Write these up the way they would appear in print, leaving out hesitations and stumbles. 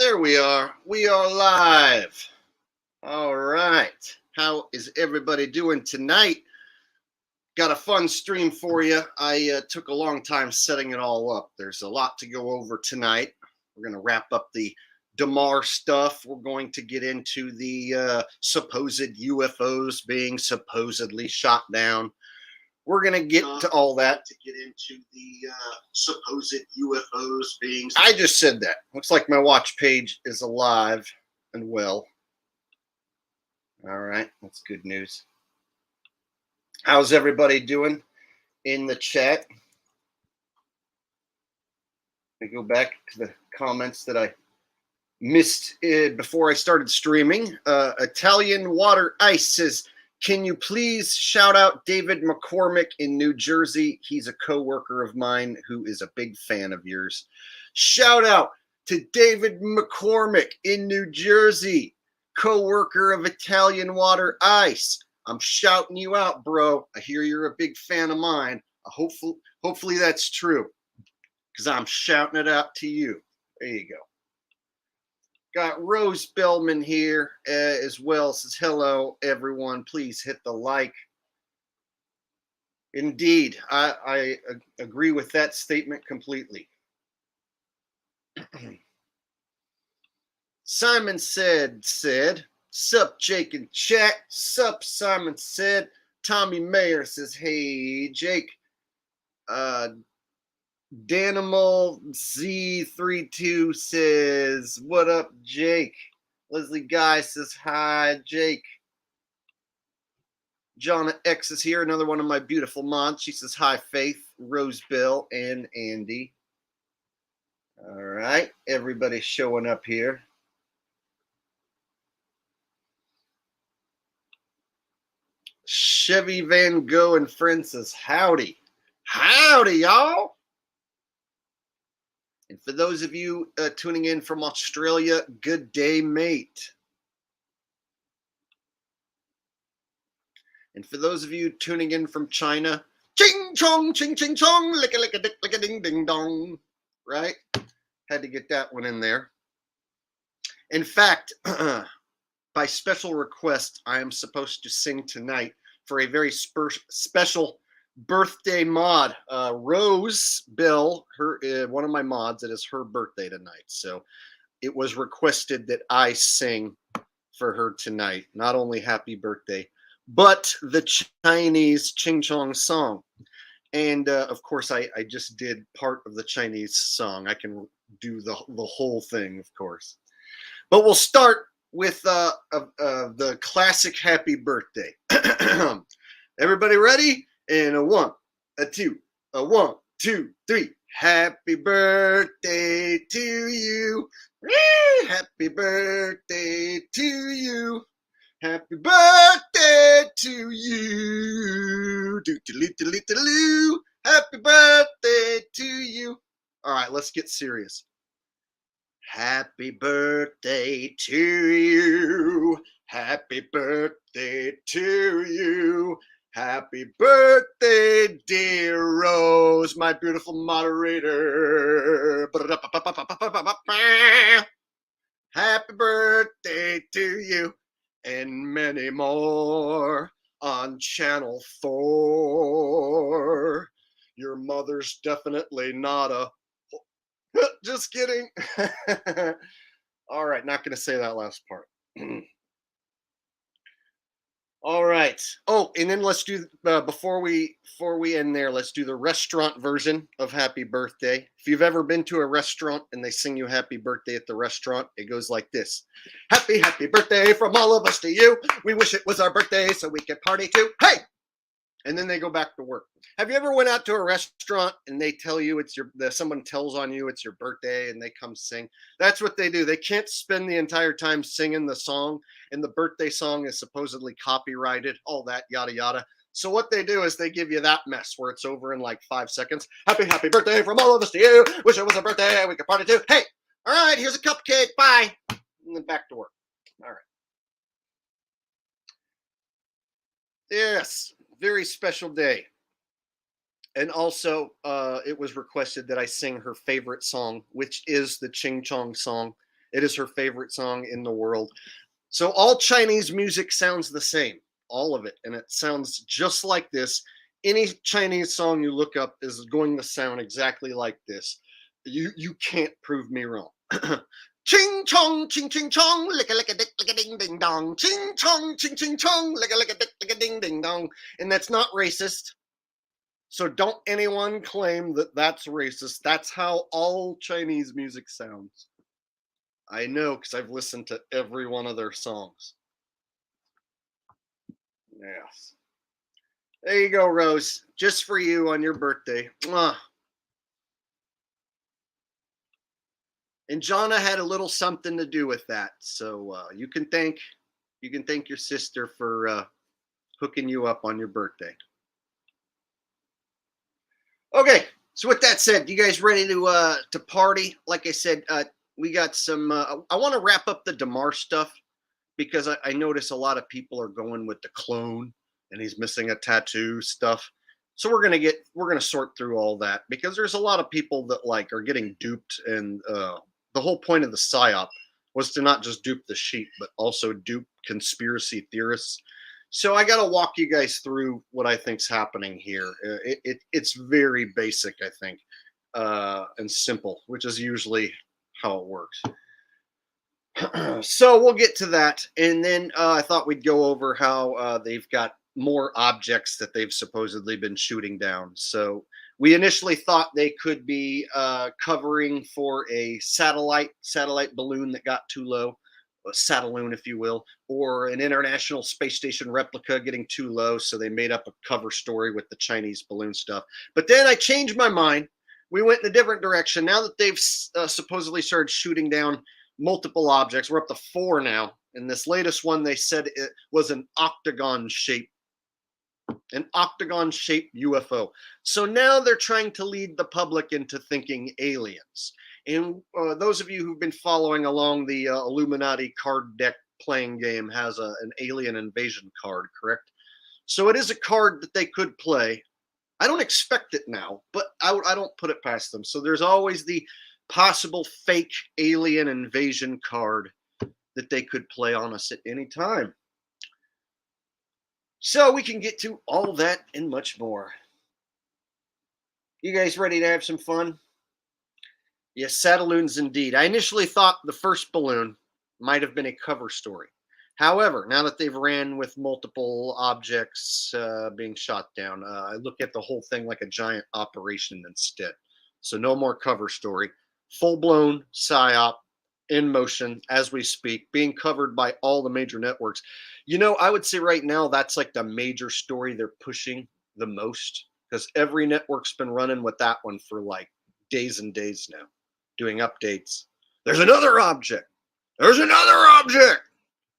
There we are. We are live. All right. How is everybody doing tonight? Got a fun stream for you. I took a long time setting it all up. There's a lot to go over tonight. We're going to wrap up the Demar stuff. We're going to get into the supposed UFOs being supposedly shot down. We're going to get to all that. To get into the supposed UFOs being... I just said that. Looks like my watch page is alive and well. All right. That's good news. How's everybody doing in the chat? I go back to the comments that I missed before I started streaming. Italian Water Ice says, can you please shout out David McCormick in New Jersey? He's a co-worker of mine who is a big fan of yours. Shout out to David McCormick in New Jersey, co-worker of Italian Water Ice. I'm shouting you out, bro. I hear you're a big fan of mine. Hopefully that's true, because I'm shouting it out to you. There you go. Got Rose Bellman here as well. Says, hello, everyone. Please hit the like. Indeed, I agree with that statement completely. Simon said, sup, Jake in chat. Sup, Simon said. Tommy Mayer says, hey, Jake. Danimal Z32 says, what up, Jake? Leslie Guy says, hi, Jake. Jonna X is here, another one of my beautiful mods. She says, hi, Faith, Rose Bill, and Andy. All right, everybody showing up here. Chevy Van Gogh and friends says, howdy. Howdy, y'all. And for those of you tuning in from Australia, good day, mate. And for those of you tuning in from China, ching chong, ching ching chong, lick a dick, lick a ding ding dong. Right? Had to get that one in there. In fact, by special request, I am supposed to sing tonight for a very special birthday mod. Rose Bill, one of my mods, it is her birthday tonight. So it was requested that I sing for her tonight. Not only happy birthday, but the Chinese Ching Chong song. And of course, I just did part of the Chinese song. I can do the whole thing, of course. But we'll start with the classic happy birthday. Everybody ready? And a one, a two, a 1, 2, 3. Happy birthday to you. Happy birthday to you. Happy birthday to you. Do-do-do-do-do-do. Happy birthday to you. All right, let's get serious. Happy birthday to you. Happy birthday to you. Happy birthday, dear Rose, my beautiful moderator. Happy birthday to you, and many more on Channel 4. Your mother's definitely not a... Just kidding. All right, not going to say that last part. All right. Oh, and then let's do before we end there, let's do the restaurant version of Happy Birthday. If you've ever been to a restaurant and they sing you Happy Birthday at the restaurant, it goes like this: Happy birthday from all of us to you. We wish it was our birthday so we could party too. Hey! And then they go back to work. Have you ever went out to a restaurant and they tell you someone tells on you it's your birthday and they come sing? That's what they do. They can't spend the entire time singing the song, and the birthday song is supposedly copyrighted, all that yada yada. So what they do is they give you that mess where it's over in like 5 seconds. Happy birthday from all of us to you. Wish it was a birthday we could party too. Hey, all right, here's a cupcake. Bye. And then back to work. All right. Yes. Very special day. And also, it was requested that I sing her favorite song, which is the Ching Chong song. It is her favorite song in the world. So all Chinese music sounds the same, all of it, and it sounds just like this. Any Chinese song you look up is going to sound exactly like this. You can't prove me wrong. Ching chong, ching ching chong, lick a dick, lick a ding ding dong. Ching chong, ching ching chong, lick a dick, lick a ding ding dong. And that's not racist. So don't anyone claim that that's racist. That's how all Chinese music sounds. I know because I've listened to every one of their songs. Yes. There you go, Rose. Just for you on your birthday. Mwah. And Jonna had a little something to do with that. So you can thank your sister for hooking you up on your birthday. Okay, so with that said, you guys ready to party? Like I said, we got some. I want to wrap up the Demar stuff because I notice a lot of people are going with the clone and he's missing a tattoo stuff. So we're gonna sort through all that because there's a lot of people that like are getting duped, and the whole point of the psyop was to not just dupe the sheep, but also dupe conspiracy theorists. So I got to walk you guys through what I think's happening here. It's very basic, I think, and simple, which is usually how it works. So we'll get to that, and then I thought we'd go over how they've got more objects that they've supposedly been shooting down. So we initially thought they could be covering for a satellite balloon that got too low, a sataloon, if you will, or an International Space Station replica getting too low, so they made up a cover story with the Chinese balloon stuff. But then I changed my mind. We went in a different direction. Now that they've supposedly started shooting down multiple objects, we're up to 4 now. And this latest one, they said it was an octagon-shaped UFO. So now they're trying to lead the public into thinking aliens. And those of you who've been following along, the Illuminati card deck playing game has an alien invasion card, correct? So it is a card that they could play. I don't expect it now, but I don't put it past them. So there's always the possible fake alien invasion card that they could play on us at any time. So we can get to all that and much more. You guys ready to have some fun? Yes, sataloons indeed. I initially thought the first balloon might have been a cover story. However, now that they've ran with multiple objects being shot down, I look at the whole thing like a giant operation instead. So no more cover story. Full-blown psyop in motion as we speak, being covered by all the major networks. You know, I would say right now that's like the major story they're pushing the most, because every network's been running with that one for like days and days now, doing updates. There's another object. There's another object.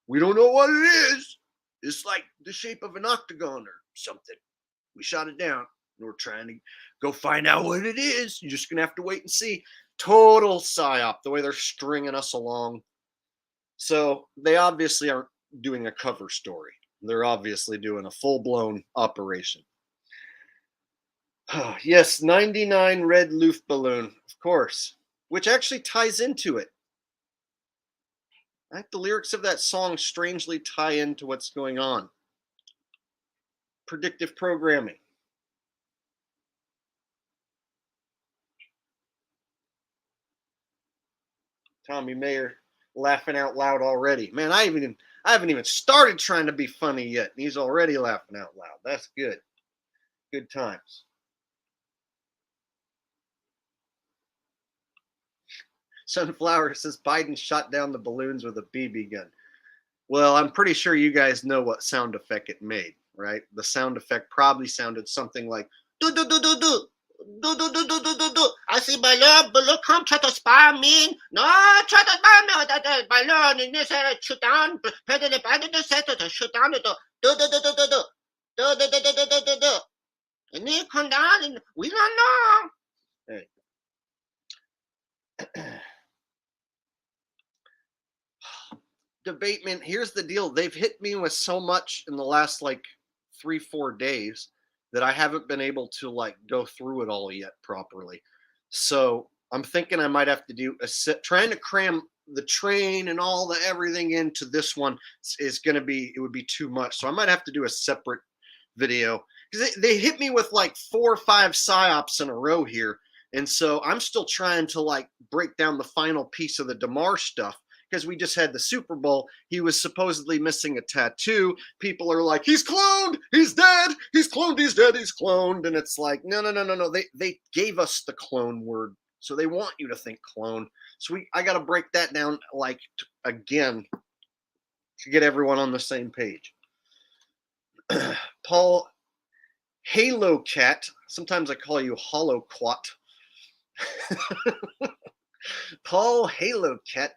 We don't know what it is. It's like the shape of an octagon or something. We shot it down. And we're trying to go find out what it is. You're just going to have to wait and see. Total psyop, the way they're stringing us along. So they obviously aren't doing a cover story. They're obviously doing a full-blown operation. Yes, 99 red Luftballon, of course, which actually ties into it. I think the lyrics of that song strangely tie into what's going on. Predictive programming. Tommy Mayer laughing out loud already. Man, I haven't even started trying to be funny yet, and he's already laughing out loud. That's good. Good times. Sunflower says Biden shot down the balloons with a BB gun. Well, I'm pretty sure you guys know what sound effect it made, right? The sound effect probably sounded something like do do do do do. I see balloon come try to spy me. No, try to spy me with that balloon and they said shoot down. President Biden said to shoot down the do. And they come down and we don't know. Hey. Debatement, here's the deal. They've hit me with so much in the last like 3-4 days that I haven't been able to like go through it all yet properly. So I'm thinking I might have to do a set, trying to cram the train and all the everything into this one is going to be, it would be too much. So I might have to do a separate video because they hit me with like 4 or 5 psyops in a row here. And so I'm still trying to like break down the final piece of the Demar stuff because we just had the Super Bowl. He was supposedly missing a tattoo. People are like, he's cloned, he's dead, he's cloned, he's dead, he's cloned. And it's like, no. They gave us the clone word. So they want you to think clone. So I got to break that down like again to get everyone on the same page. Paul Halo Cat. Sometimes I call you Hollow Quat. Paul Halo Cat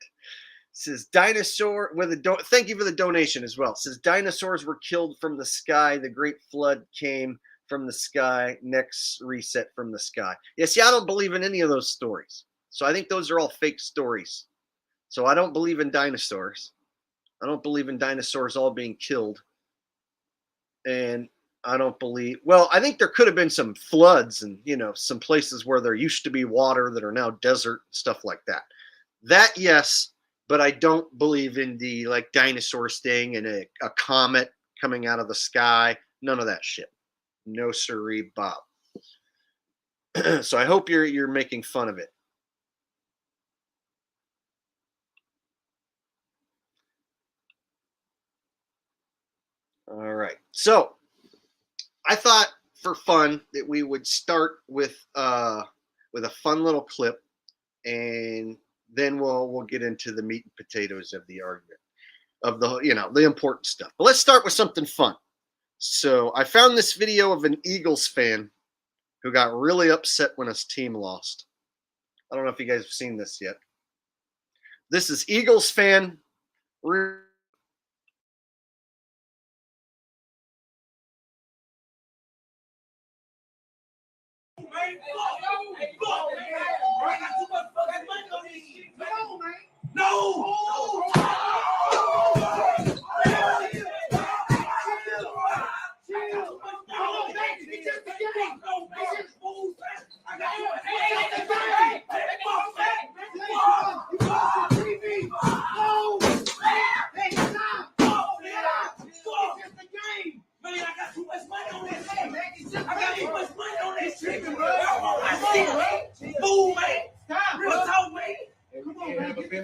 says dinosaur with a thank you for the donation as well. Says dinosaurs were killed from the sky. The Great Flood came from the sky. Next reset from the sky. Yeah, see, I don't believe in any of those stories. So I think those are all fake stories. So I don't believe in dinosaurs. I don't believe in dinosaurs all being killed. And I don't believe, well, I think there could have been some floods and, you know, some places where there used to be water that are now desert, stuff like that. That, yes, but I don't believe in the like dinosaurs thing and a comet coming out of the sky. None of that shit. No siree, Bob. So I hope you're making fun of it. All right. So I thought for fun that we would start with a fun little clip, and then we'll get into the meat and potatoes of the argument of the, you know, the important stuff. But let's start with something fun. So I found this video of an Eagles fan who got really upset when his team lost. I don't know if you guys have seen this yet. This is Eagles fan.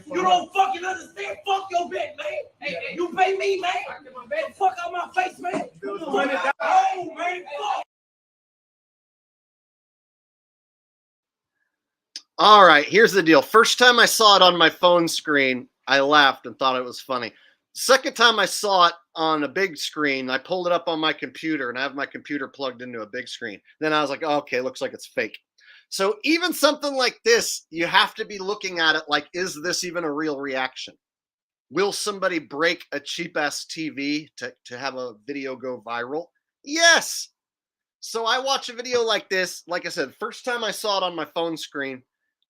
You don't fucking understand. Fuck your bet, man. Hey, you pay me, man. Fuck out my face, man. Oh, man. All right, here's the deal. First time I saw it on my phone screen, I laughed and thought it was funny. Second time I saw it on a big screen, I pulled it up on my computer and I have my computer plugged into a big screen. Then I was like, oh, okay, looks like it's fake. So even something like this, you have to be looking at it like, is this even a real reaction? Will somebody break a cheap ass TV to have a video go viral? Yes. So I watch a video like this. Like I said, first time I saw it on my phone screen,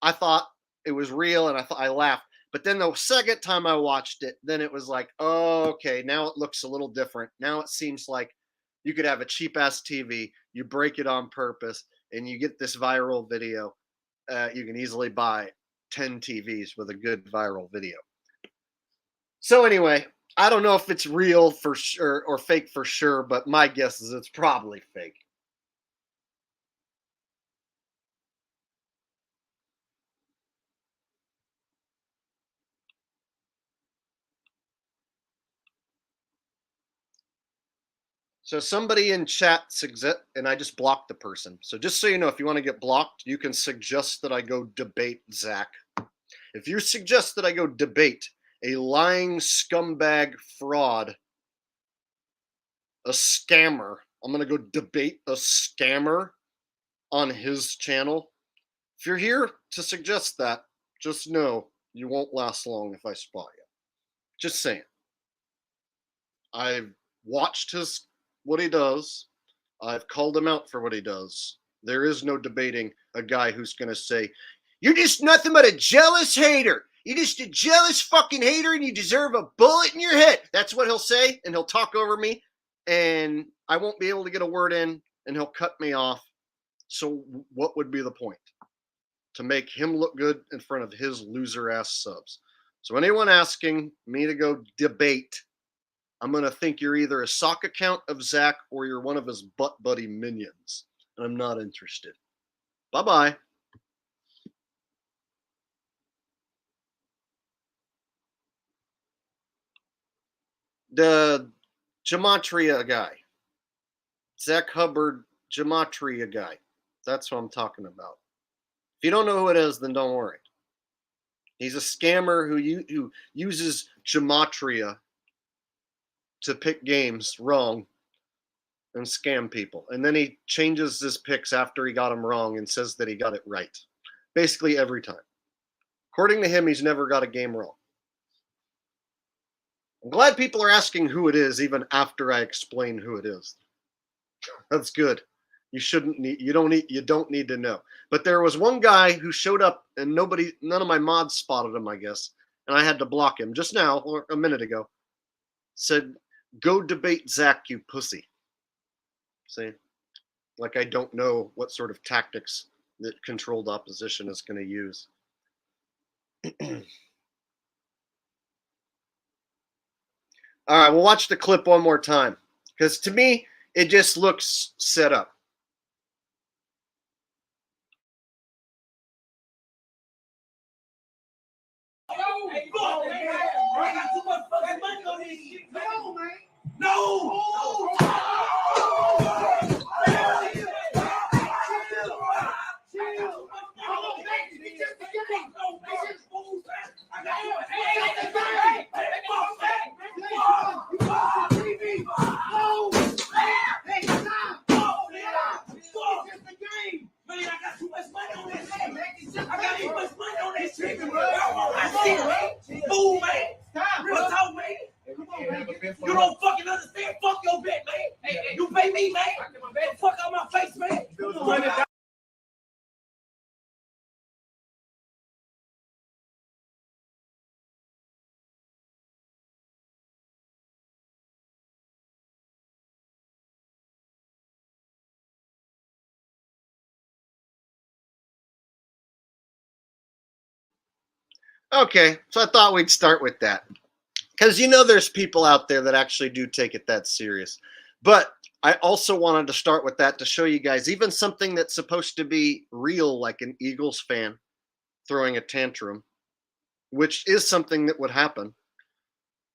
I thought it was real and I laughed. But then the second time I watched it, then it was like, oh, okay, now it looks a little different. Now it seems like you could have a cheap ass TV, you break it on purpose, and you get this viral video. You can easily buy 10 TVs with a good viral video. So anyway, I don't know if it's real for sure or fake for sure, but my guess is it's probably fake. So somebody in chat and I just blocked the person. So just so you know, if you want to get blocked, you can suggest that I go debate Zach. If you suggest that I go debate a lying scumbag fraud, a scammer, I'm going to go debate a scammer on his channel. If you're here to suggest that, just know you won't last long if I spot you. Just saying. I've watched what he does. I've called him out for what he does. There is no debating a guy who's going to say, you're just nothing but a jealous hater. You're just a jealous fucking hater and you deserve a bullet in your head. That's what he'll say, and he'll talk over me, and I won't be able to get a word in, and he'll cut me off. So what would be the point? to make him look good in front of his loser ass subs. So anyone asking me to go debate, I'm going to think you're either a sock account of Zach or you're one of his butt buddy minions. And I'm not interested. Bye-bye. The gematria guy. Zach Hubbard gematria guy. That's what I'm talking about. If you don't know who it is, then don't worry. He's a scammer who uses gematria to pick games wrong and scam people. And then he changes his picks after he got them wrong and says that he got it right. Basically every time. According to him, he's never got a game wrong. I'm glad people are asking who it is even after I explain who it is. That's good. You don't need to know. But there was one guy who showed up and none of my mods spotted him, I guess. And I had to block him just now, or a minute ago. Said, "Go debate Zach, you pussy." See? Like I don't know what sort of tactics that controlled opposition is going to use. All right, we'll watch the clip one more time. Because to me, it just looks set up. No! You don't fucking understand. Fuck your bet, man. You pay me, man. Fuck out my face, man. Okay, so I thought we'd start with that. Because there's people out there that actually do take it that serious. But I also wanted to start with that to show you guys even something that's supposed to be real, like an Eagles fan throwing a tantrum, which is something that would happen.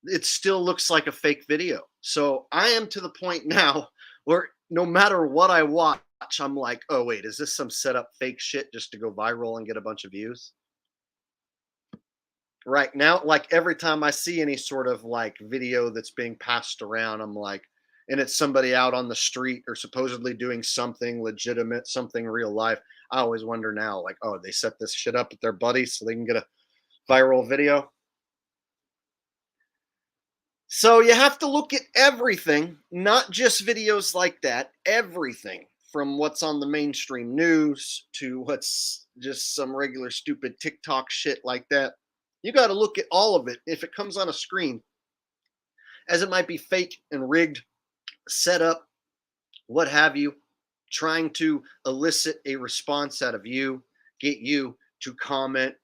It still looks like a fake video. So I am to the point now where no matter what I watch, I'm like, oh, wait, is this some set up fake shit just to go viral and get a bunch of views? Right now, like every time I see any sort of like video that's being passed around, I'm like, and it's somebody out on the street or supposedly doing something legitimate, something real life. I always wonder now, like, oh, they set this shit up with their buddies so they can get a viral video. So you have to look at everything, not just videos like that, everything from what's on the mainstream news to what's just some regular stupid TikTok shit like that. You got to look at all of it. If it comes on a screen, as it might be fake and rigged, set up, what have you, trying to elicit a response out of you, get you to comment,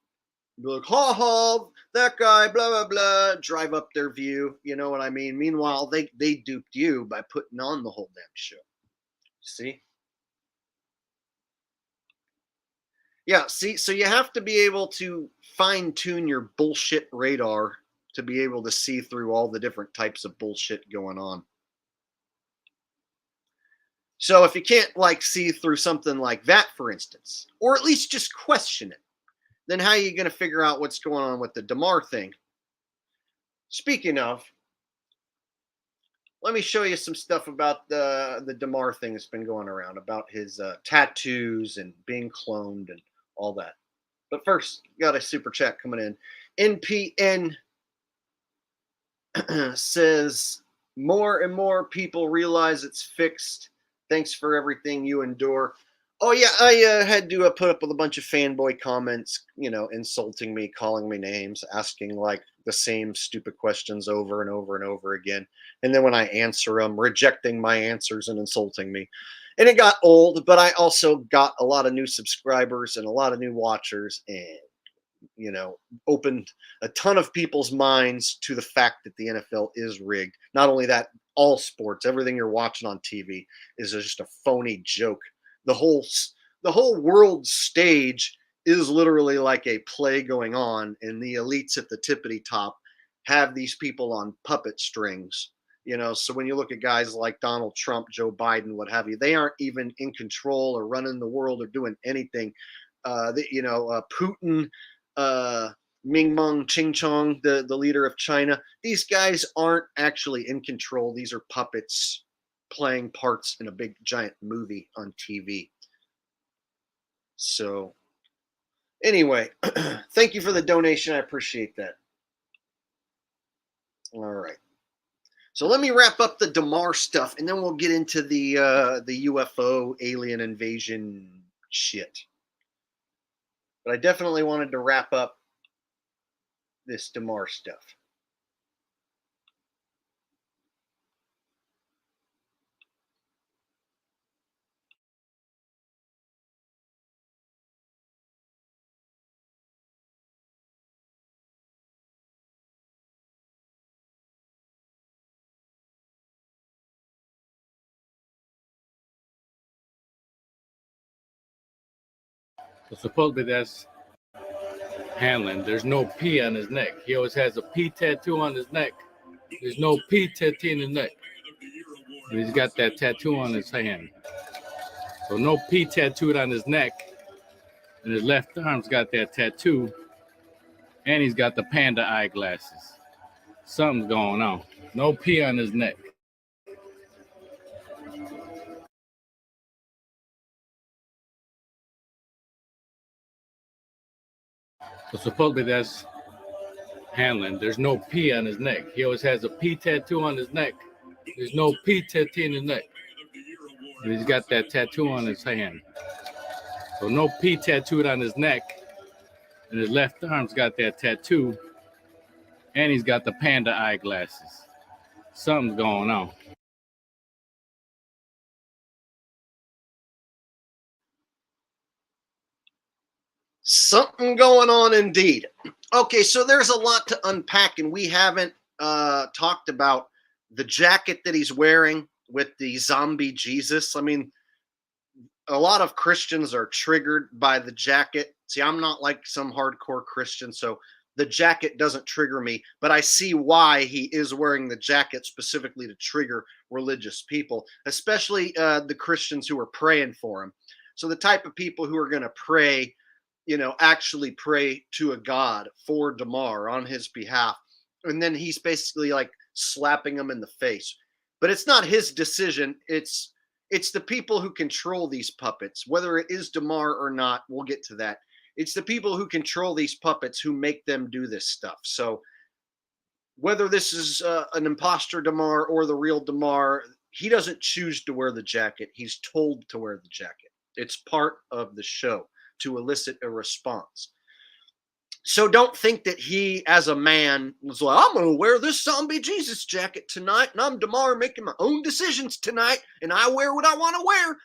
be like, ha ha, that guy, blah, blah, blah, drive up their view. You know what I mean? Meanwhile, they duped you by putting on the whole damn show. See? Yeah, see, so you have to be able to fine-tune your bullshit radar to be able to see through all the different types of bullshit going on. So if you can't like see through something like that, for instance, or at least just question it, then how are you going to figure out what's going on with the Demar thing? Speaking of, let me show you some stuff about the Demar thing that's been going around, about his tattoos and being cloned and all that. But first, got a super chat coming in. NPN says, more and more people realize it's fixed. Thanks for everything you endure. Oh, yeah, I had to put up with a bunch of fanboy comments, insulting me, calling me names, asking like the same stupid questions over and over and over again. And then when I answer them, rejecting my answers and insulting me. And it got old, but I also got a lot of new subscribers and a lot of new watchers, and opened a ton of people's minds to the fact that the NFL is rigged. Not only that, all sports, everything you're watching on TV is just a phony joke. The whole world stage is literally like a play going on, and the elites at the tippity top have these people on puppet strings. So when you look at guys like Donald Trump, Joe Biden, what have you, they aren't even in control or running the world or doing anything. Putin, Ming Meng Ching Chong, the leader of China, these guys aren't actually in control. These are puppets playing parts in a big giant movie on TV. So anyway, thank you for the donation. I appreciate that. All right. So let me wrap up the Demar stuff, and then we'll get into the UFO alien invasion shit. But I definitely wanted to wrap up this Demar stuff. So supposedly that's Hamlin. There's no P on his neck. He always has a P tattoo on his neck. There's no P tattoo on his neck. But he's got that tattoo on his hand. So no P tattooed on his neck. And his left arm's got that tattoo. And he's got the panda eyeglasses. Something's going on. No P on his neck. So supposedly that's Hamlin. There's no P on his neck. He always has a P tattoo on his neck. There's no P tattoo on his neck. But he's got that tattoo on his hand. So no P tattooed on his neck. And his left arm's got that tattoo. And he's got the panda eyeglasses. Something's going on. Something going on indeed. Okay, so there's a lot to unpack, and we haven't talked about the jacket that he's wearing with the zombie Jesus. I mean, a lot of Christians are triggered by the jacket. See, I'm not like some hardcore Christian, so the jacket doesn't trigger me, but I see why he is wearing the jacket specifically to trigger religious people, especially the Christians who are praying for him. So the type of people who are going to pray, actually pray to a God for Demar on his behalf. And then he's basically like slapping him in the face. But it's not his decision. It's the people who control these puppets, whether it is Demar or not. We'll get to that. It's the people who control these puppets who make them do this stuff. So whether this is an imposter Demar or the real Demar, he doesn't choose to wear the jacket. He's told to wear the jacket. It's part of the show to elicit a response. So don't think that he, as a man, was like, I'm going to wear this zombie Jesus jacket tonight, and I'm Demar making my own decisions tonight, and I wear what I want to wear.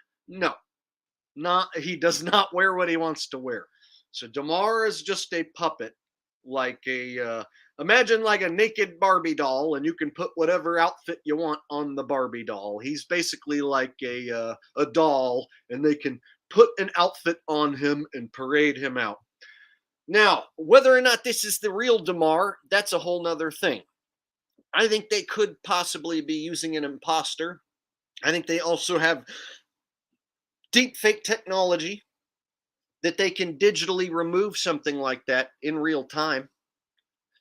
No, he does not wear what he wants to wear. So Demar is just a puppet, like imagine like a naked Barbie doll, and you can put whatever outfit you want on the Barbie doll. He's basically like a doll, and they can put an outfit on him and parade him out. Now, whether or not this is the real Demar, that's a whole nother thing. I think they could possibly be using an imposter. I think they also have deep fake technology that they can digitally remove something like that in real time.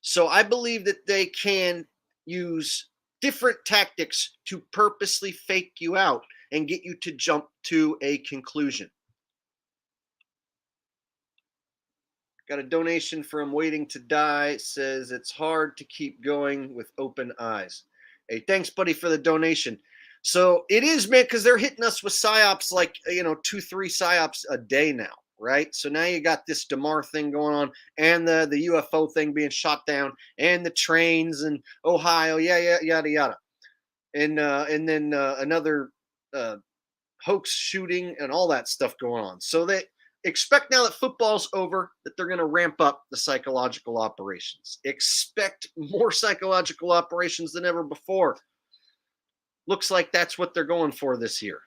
So I believe that they can use different tactics to purposely fake you out and get you to jump to a conclusion. Got a donation from Waiting to Die. It says it's hard to keep going with open eyes. Hey, thanks, buddy, for the donation. So it is, man, because they're hitting us with psyops like, 2-3 psyops a day now, right? So now you got this Demar thing going on, and the UFO thing being shot down, and the trains in Ohio, yada yada. And then another hoax shooting and all that stuff going on. So they expect now that football's over that they're going to ramp up the psychological operations. Expect more psychological operations than ever before. Looks like that's what they're going for this year.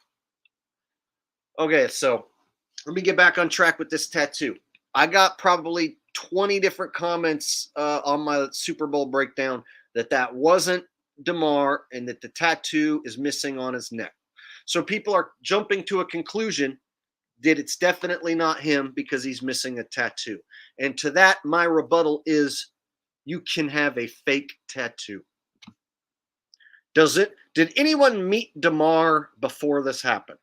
Okay, so let me get back on track with this tattoo. I got probably 20 different comments on my Super Bowl breakdown that wasn't Demar and that the tattoo is missing on his neck. So people are jumping to a conclusion that it's definitely not him because he's missing a tattoo. And to that, my rebuttal is you can have a fake tattoo. Did anyone meet Demar before this happened?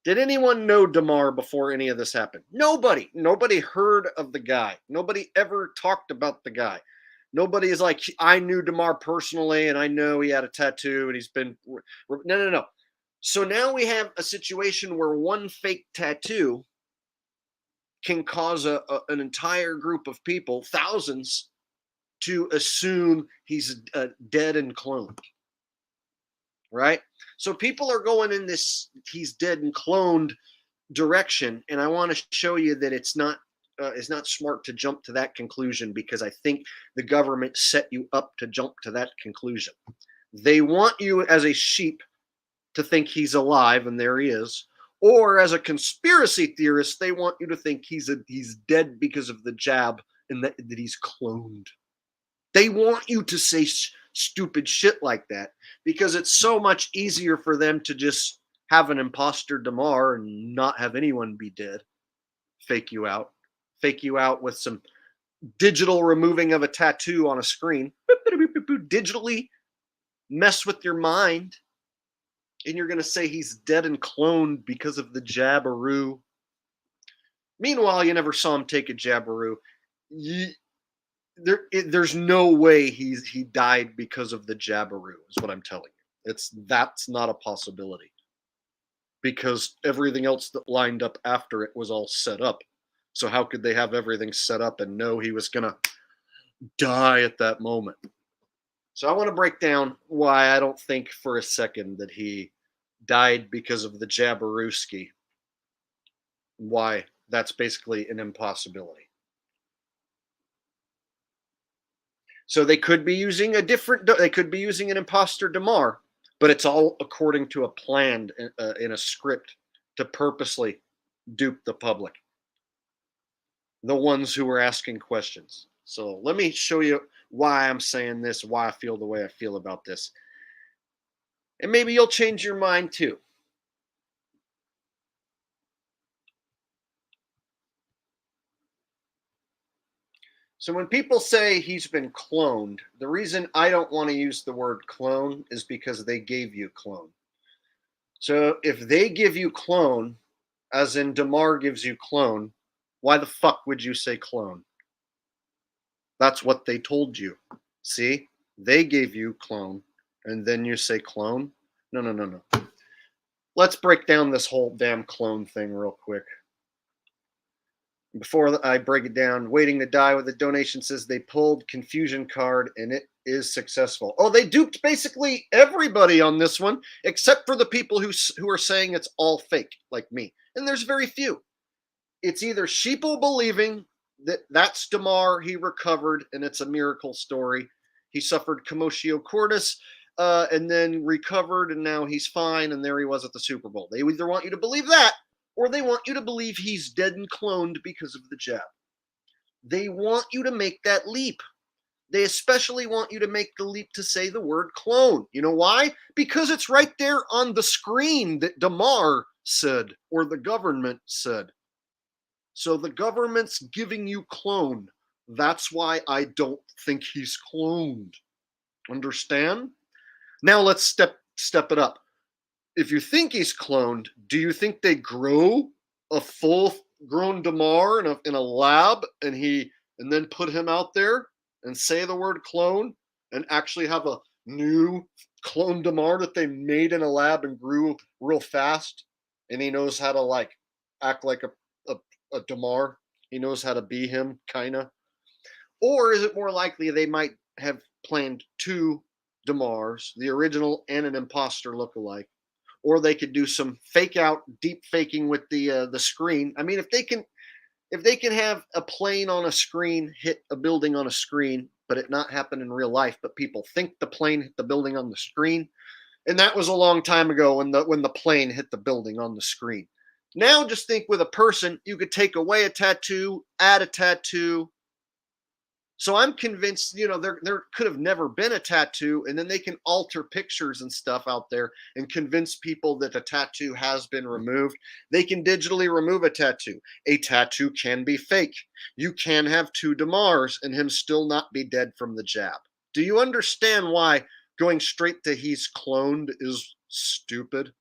Did anyone know Demar before any of this happened? Nobody. Nobody heard of the guy. Nobody ever talked about the guy. Nobody is like, I knew Demar personally and I know he had a tattoo and he's been... No. So now we have a situation where one fake tattoo can cause an entire group of people, thousands, to assume he's dead and cloned. Right? So people are going in this he's dead and cloned direction, and I want to show you that it's not smart to jump to that conclusion because I think the government set you up to jump to that conclusion. They want you as a sheep to think he's alive, and there he is, or as a conspiracy theorist, they want you to think he's dead because of the jab and that he's cloned. They want you to say stupid shit like that because it's so much easier for them to just have an imposter Demar and not have anyone be dead. Fake you out with some digital removing of a tattoo on a screen. Digitally mess with your mind. And you're going to say he's dead and cloned because of the jabberoo. Meanwhile, you never saw him take a jabberoo. There's no way he died because of the jabberoo, is what I'm telling you. That's not a possibility. Because everything else that lined up after it was all set up. So how could they have everything set up and know he was going to die at that moment? So I want to break down why I don't think for a second that he died because of the jabberooski. Why that's basically an impossibility. So they could be using an imposter Demar, but it's all according to a plan in a script to purposely dupe the public. The ones who are asking questions. So let me show you why I'm saying this, why I feel the way I feel about this. And maybe you'll change your mind too. So when people say he's been cloned, the reason I don't want to use the word clone is because they gave you clone. So if they give you clone, as in Demar gives you clone, why the fuck would you say clone? That's what they told you. See? They gave you clone, and then you say clone? No. Let's break down this whole damn clone thing real quick. Before I break it down, Waiting to Die with a donation says they pulled confusion card and it is successful. Oh, they duped basically everybody on this one, except for the people who are saying it's all fake, like me. And there's very few. It's either sheeple believing that's Demar, he recovered, and it's a miracle story. He suffered commotio cordis and then recovered, and now he's fine, and there he was at the Super Bowl. They either want you to believe that, or they want you to believe he's dead and cloned because of the jab. They want you to make that leap. They especially want you to make the leap to say the word clone. You know why? Because it's right there on the screen that Demar said, or the government said. So the government's giving you clone. That's why I don't think he's cloned. Understand? Now let's step it up. If you think he's cloned, do you think they grow a full-grown Demar in a lab and then put him out there and say the word clone and actually have a new clone Demar that they made in a lab and grew real fast, and he knows how to act like a Demar? He knows how to be him, kinda. Or is it more likely they might have planned two Demars, the original and an imposter lookalike? or they could do some fake out, deep faking with the screen. I mean, if they can have a plane on a screen hit a building on a screen, but it not happen in real life, but people think the plane hit the building on the screen, and that was a long time ago when the plane hit the building on the screen. Now just think with a person, you could take away a tattoo, add a tattoo. So I'm convinced, there could have never been a tattoo, and then they can alter pictures and stuff out there and convince people that a tattoo has been removed. They can digitally remove a tattoo. A tattoo can be fake. You can have 2 Demars and him still not be dead from the jab. Do you understand why going straight to he's cloned is stupid?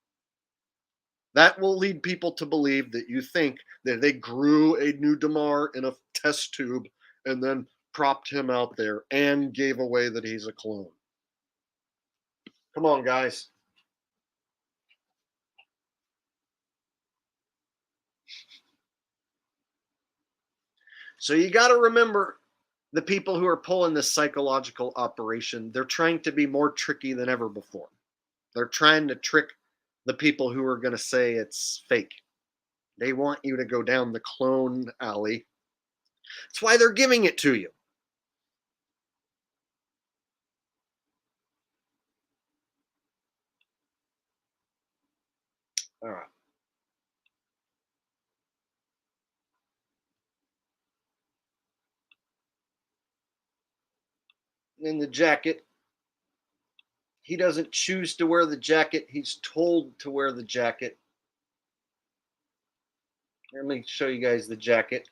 That will lead people to believe that you think that they grew a new Demar in a test tube and then propped him out there and gave away that he's a clone. Come on, guys. So you got to remember the people who are pulling this psychological operation, they're trying to be more tricky than ever before. They're trying to trick the people who are going to say it's fake. They want you to go down the clone alley. That's why they're giving it to you. All right. In the jacket, he doesn't choose to wear the jacket. He's told to wear the jacket. Let me show you guys the jacket.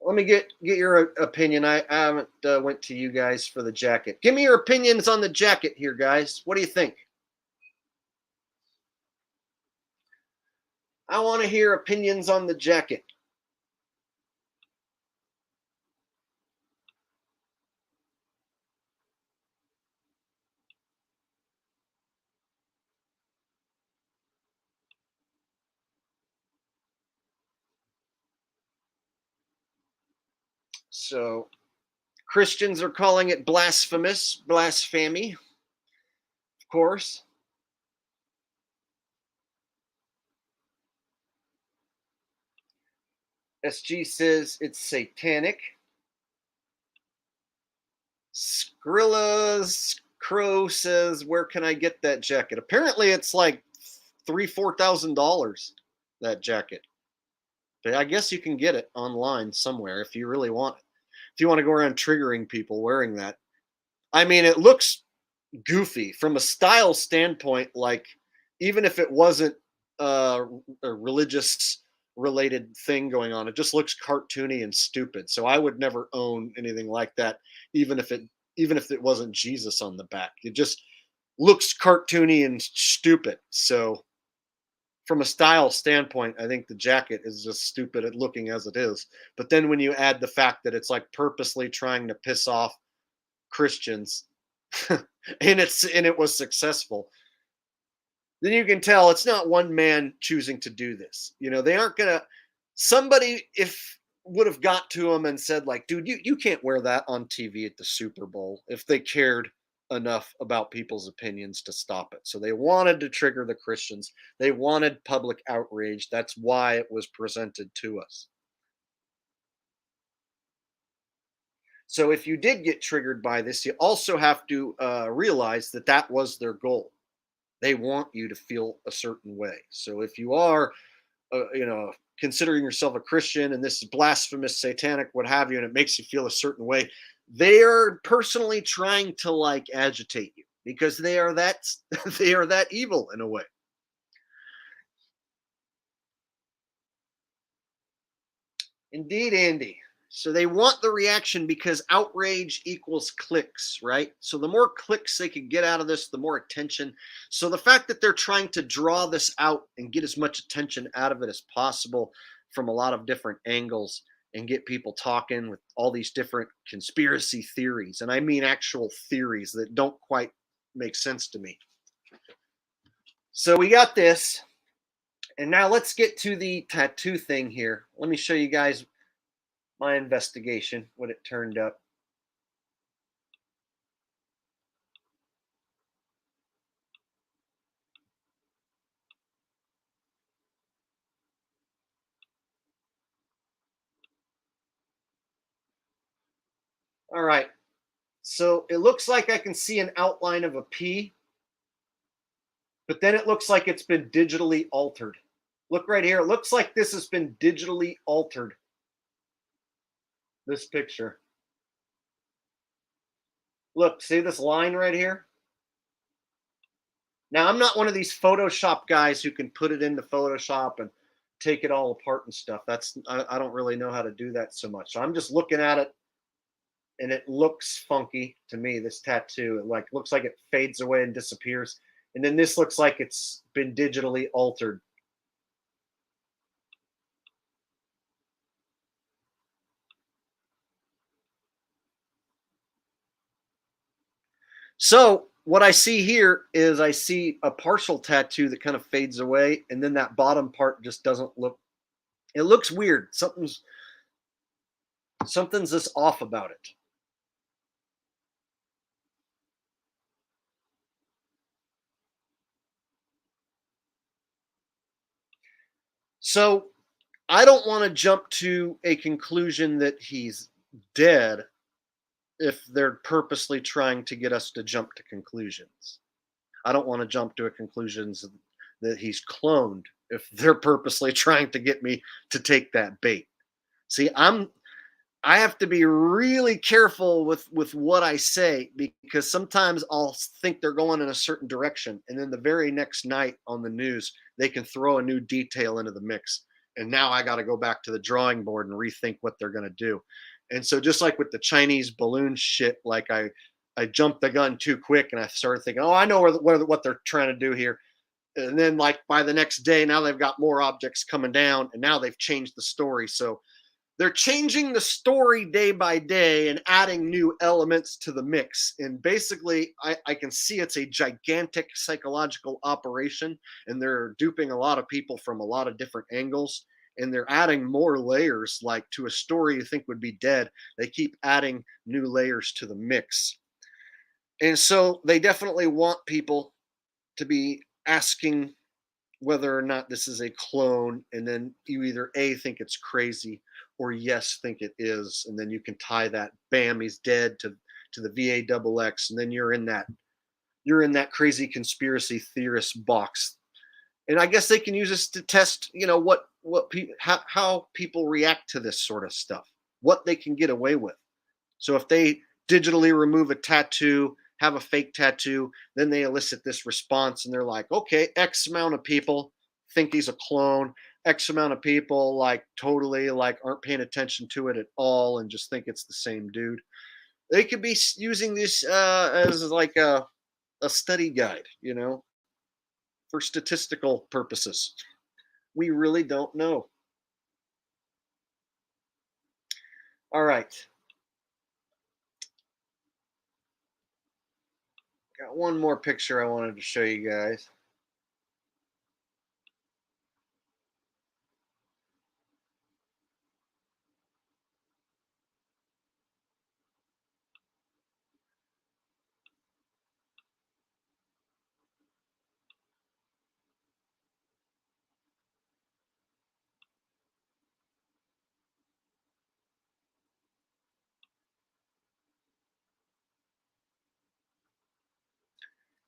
Let me get your opinion. I haven't went to you guys for the jacket. Give me your opinions on the jacket here, guys. What do you think? I want to hear opinions on the jacket. So Christians are calling it blasphemous, blasphemy, of course. SG says it's satanic. Skrilla's Crow says, where can I get that jacket? Apparently it's like $3,000-$4,000, that jacket. But I guess you can get it online somewhere if you really want it. If you want to go around triggering people wearing that. I mean, it looks goofy from a style standpoint. Like, even if it wasn't a religious related thing going on, it just looks cartoony and stupid. So I would never own anything like that, even if it wasn't Jesus on the back. It just looks cartoony and stupid. So from a style standpoint, I think the jacket is just stupid at looking as it is. But then when you add the fact that it's like purposely trying to piss off Christians and it was successful, then you can tell it's not one man choosing to do this. They aren't gonna, somebody if would have got to him and said, like, dude, you can't wear that on TV at the Super Bowl, if they cared enough about people's opinions to stop it. So they wanted to trigger the Christians. They wanted public outrage. That's why it was presented to us. So if you did get triggered by this, you also have to realize that that was their goal. They want you to feel a certain way. So if you are, considering yourself a Christian and this is blasphemous, satanic, what have you, and it makes you feel a certain way, they are personally trying to like agitate you because they are that evil in a way. Indeed, Andy. So they want the reaction because outrage equals clicks, right? So the more clicks they could get out of this, the more attention. So the fact that they're trying to draw this out and get as much attention out of it as possible from a lot of different angles and get people talking with all these different conspiracy theories. And I mean actual theories that don't quite make sense to me. So we got this. And now let's get to the tattoo thing here. Let me show you guys my investigation, what it turned up. All right. So it looks like I can see an outline of a P, but then it looks like it's been digitally altered. Look right here. It looks like this has been digitally altered. This picture. Look, see this line right here? Now, I'm not one of these Photoshop guys who can put it into Photoshop and take it all apart and stuff. I don't really know how to do that so much. So I'm just looking at it, and it looks funky to me, this tattoo. It looks like it fades away and disappears. And then this looks like it's been digitally altered. So what I see here is I see a partial tattoo that kind of fades away, and then that bottom part just doesn't look, it looks weird. Something's just off about it. So I don't want to jump to a conclusion that he's dead if they're purposely trying to get us to jump to conclusions. I don't want to jump to a conclusions that he's cloned if they're purposely trying to get me to take that bait. See, I have to be really careful with what I say, because sometimes I'll think they're going in a certain direction, and then the very next night on the news they can throw a new detail into the mix, and now I got to go back to the drawing board and rethink what they're going to do. And so just like with the Chinese balloon shit, like I jumped the gun too quick, and I started thinking, oh, I know what they're trying to do here. And then like by the next day, now they've got more objects coming down, and now they've changed the story. So they're changing the story day by day and adding new elements to the mix. And basically, I can see it's a gigantic psychological operation, and they're duping a lot of people from a lot of different angles. And they're adding more layers, like to a story you think would be dead. They keep adding new layers to the mix. And so they definitely want people to be asking whether or not this is a clone, and then you either A, think it's crazy, or yes, think it is, and then you can tie that, bam, he's dead, to the VAXX, and then you're in that crazy conspiracy theorist box. And I guess they can use this to test, how people react to this sort of stuff, what they can get away with. So if they digitally remove a tattoo, have a fake tattoo, then they elicit this response, and they're like, okay, X amount of people think he's a clone, X amount of people totally aren't paying attention to it at all and just think it's the same dude. They could be using this as like a study guide, for statistical purposes. We really don't know. All right. Got one more picture I wanted to show you guys.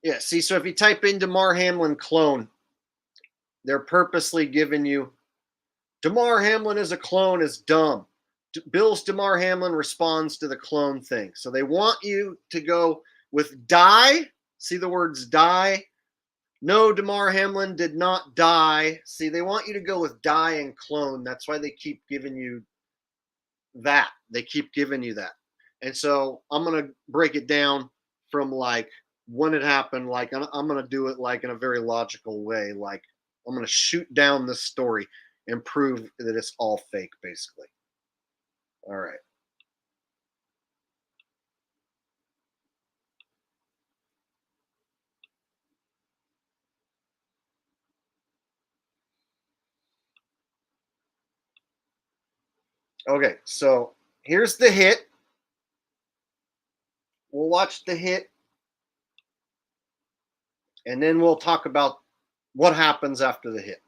Yeah, see, so if you type in Demar Hamlin clone, they're purposely giving you Demar Hamlin is a clone is dumb. Bill's Demar Hamlin responds to the clone thing. So they want you to go with die. See the words die? No, Demar Hamlin did not die. See, they want you to go with die and clone. That's why they keep giving you that. They keep giving you that. And so I'm going to break it down from when it happened. I'm going to do it in a very logical way. I'm going to shoot down this story and prove that it's all fake, basically. All right. Okay, so here's the hit. We'll watch the hit, and then we'll talk about what happens after the hit.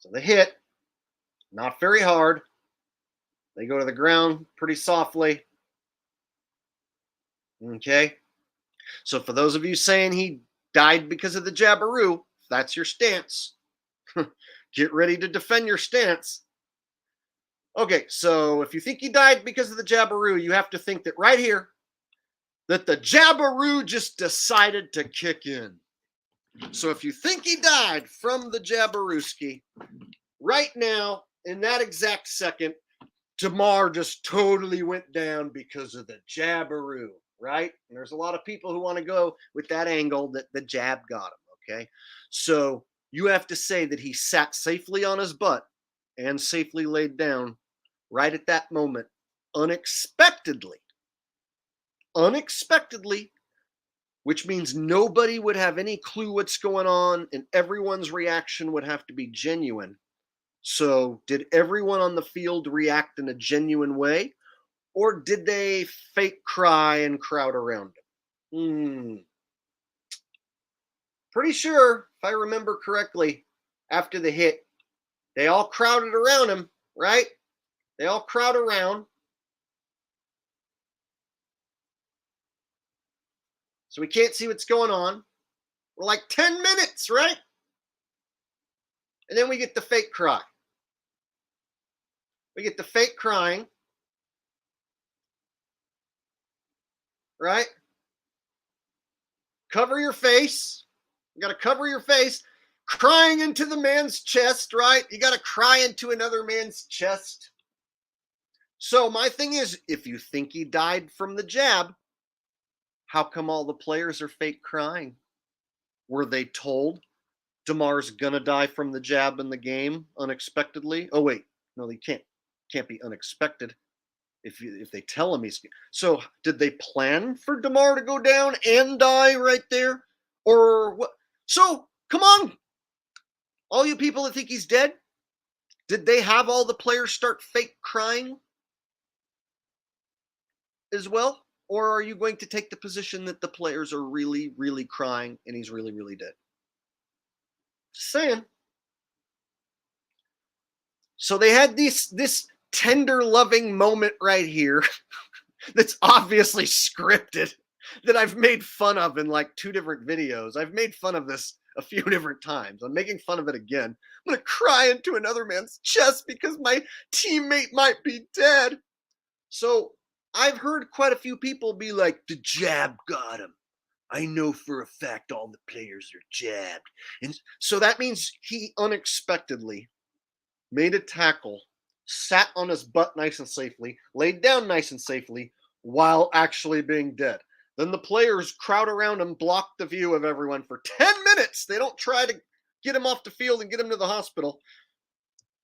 So the hit, not very hard. They go to the ground pretty softly. Okay? So for those of you saying he died because of the Jabberoo, if that's your stance, get ready to defend your stance. Okay, so if you think he died because of the Jabberoo, you have to think that right here, that the Jabberoo just decided to kick in. So if you think he died from the Jabberooski, right now, in that exact second, Demar just totally went down because of the Jabberoo, right? And there's a lot of people who want to go with that angle that the jab got him, okay? So you have to say that he sat safely on his butt and safely laid down right at that moment, unexpectedly, which means nobody would have any clue what's going on and everyone's reaction would have to be genuine. So did everyone on the field react in a genuine way, or did they fake cry and crowd around him? Pretty sure, if I remember correctly, after the hit, they all crowded around him, right? They all crowd around. So we can't see what's going on. We're like 10 minutes, right? And then we get the fake cry. We get the fake crying, right? Cover your face. You got to cover your face. Crying into the man's chest, right? You got to cry into another man's chest. So my thing is, if you think he died from the jab, how come all the players are fake crying? Were they told Demar's gonna die from the jab in the game unexpectedly? Oh wait, no, they can't be unexpected if they tell him he's. So did they plan for Demar to go down and die right there, or what? So come on, all you people that think he's dead, did they have all the players start fake crying as well? Or are you going to take the position that the players are really, really crying and he's really, really dead? Just saying. So they had this tender, loving moment right here that's obviously scripted, that I've made fun of in like 2 different videos. I've made fun of this a few different times. I'm making fun of it again. I'm going to cry into another man's chest because my teammate might be dead. So I've heard quite a few people be like, the jab got him. I know for a fact all the players are jabbed. And so that means he unexpectedly made a tackle, sat on his butt nice and safely, laid down nice and safely while actually being dead. Then the players crowd around him, block the view of everyone for 10 minutes. They don't try to get him off the field and get him to the hospital,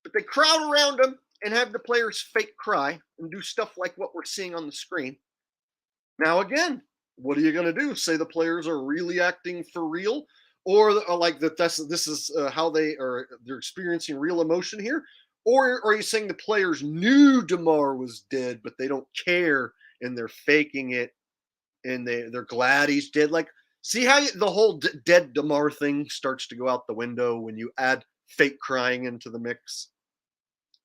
but they crowd around him and have the players fake cry and do stuff like what we're seeing on the screen. Now, again, what are you going to do? Say the players are really acting for real? Or like that this is how they're experiencing real emotion here? Or are you saying the players knew Demar was dead, but they don't care and they're faking it and they're glad he's dead? Like, see how the whole dead Demar thing starts to go out the window when you add fake crying into the mix?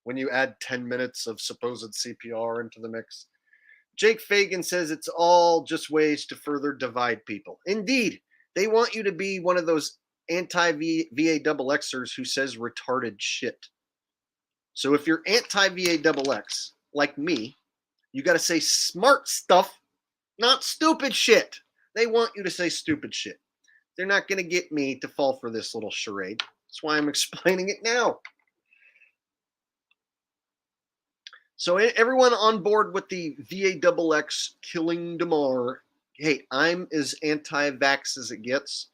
When you add 10 minutes of supposed CPR into the mix? Jake Fagan says it's all just ways to further divide people. Indeed, they want you to be one of those anti-VAXXers who says retarded shit. So if you're anti-VAXX, like me, you got to say smart stuff, not stupid shit. They want you to say stupid shit. They're not going to get me to fall for this little charade. That's why I'm explaining it now. So everyone on board with the VAXX killing Demar, hey, I'm as anti-vax as it gets,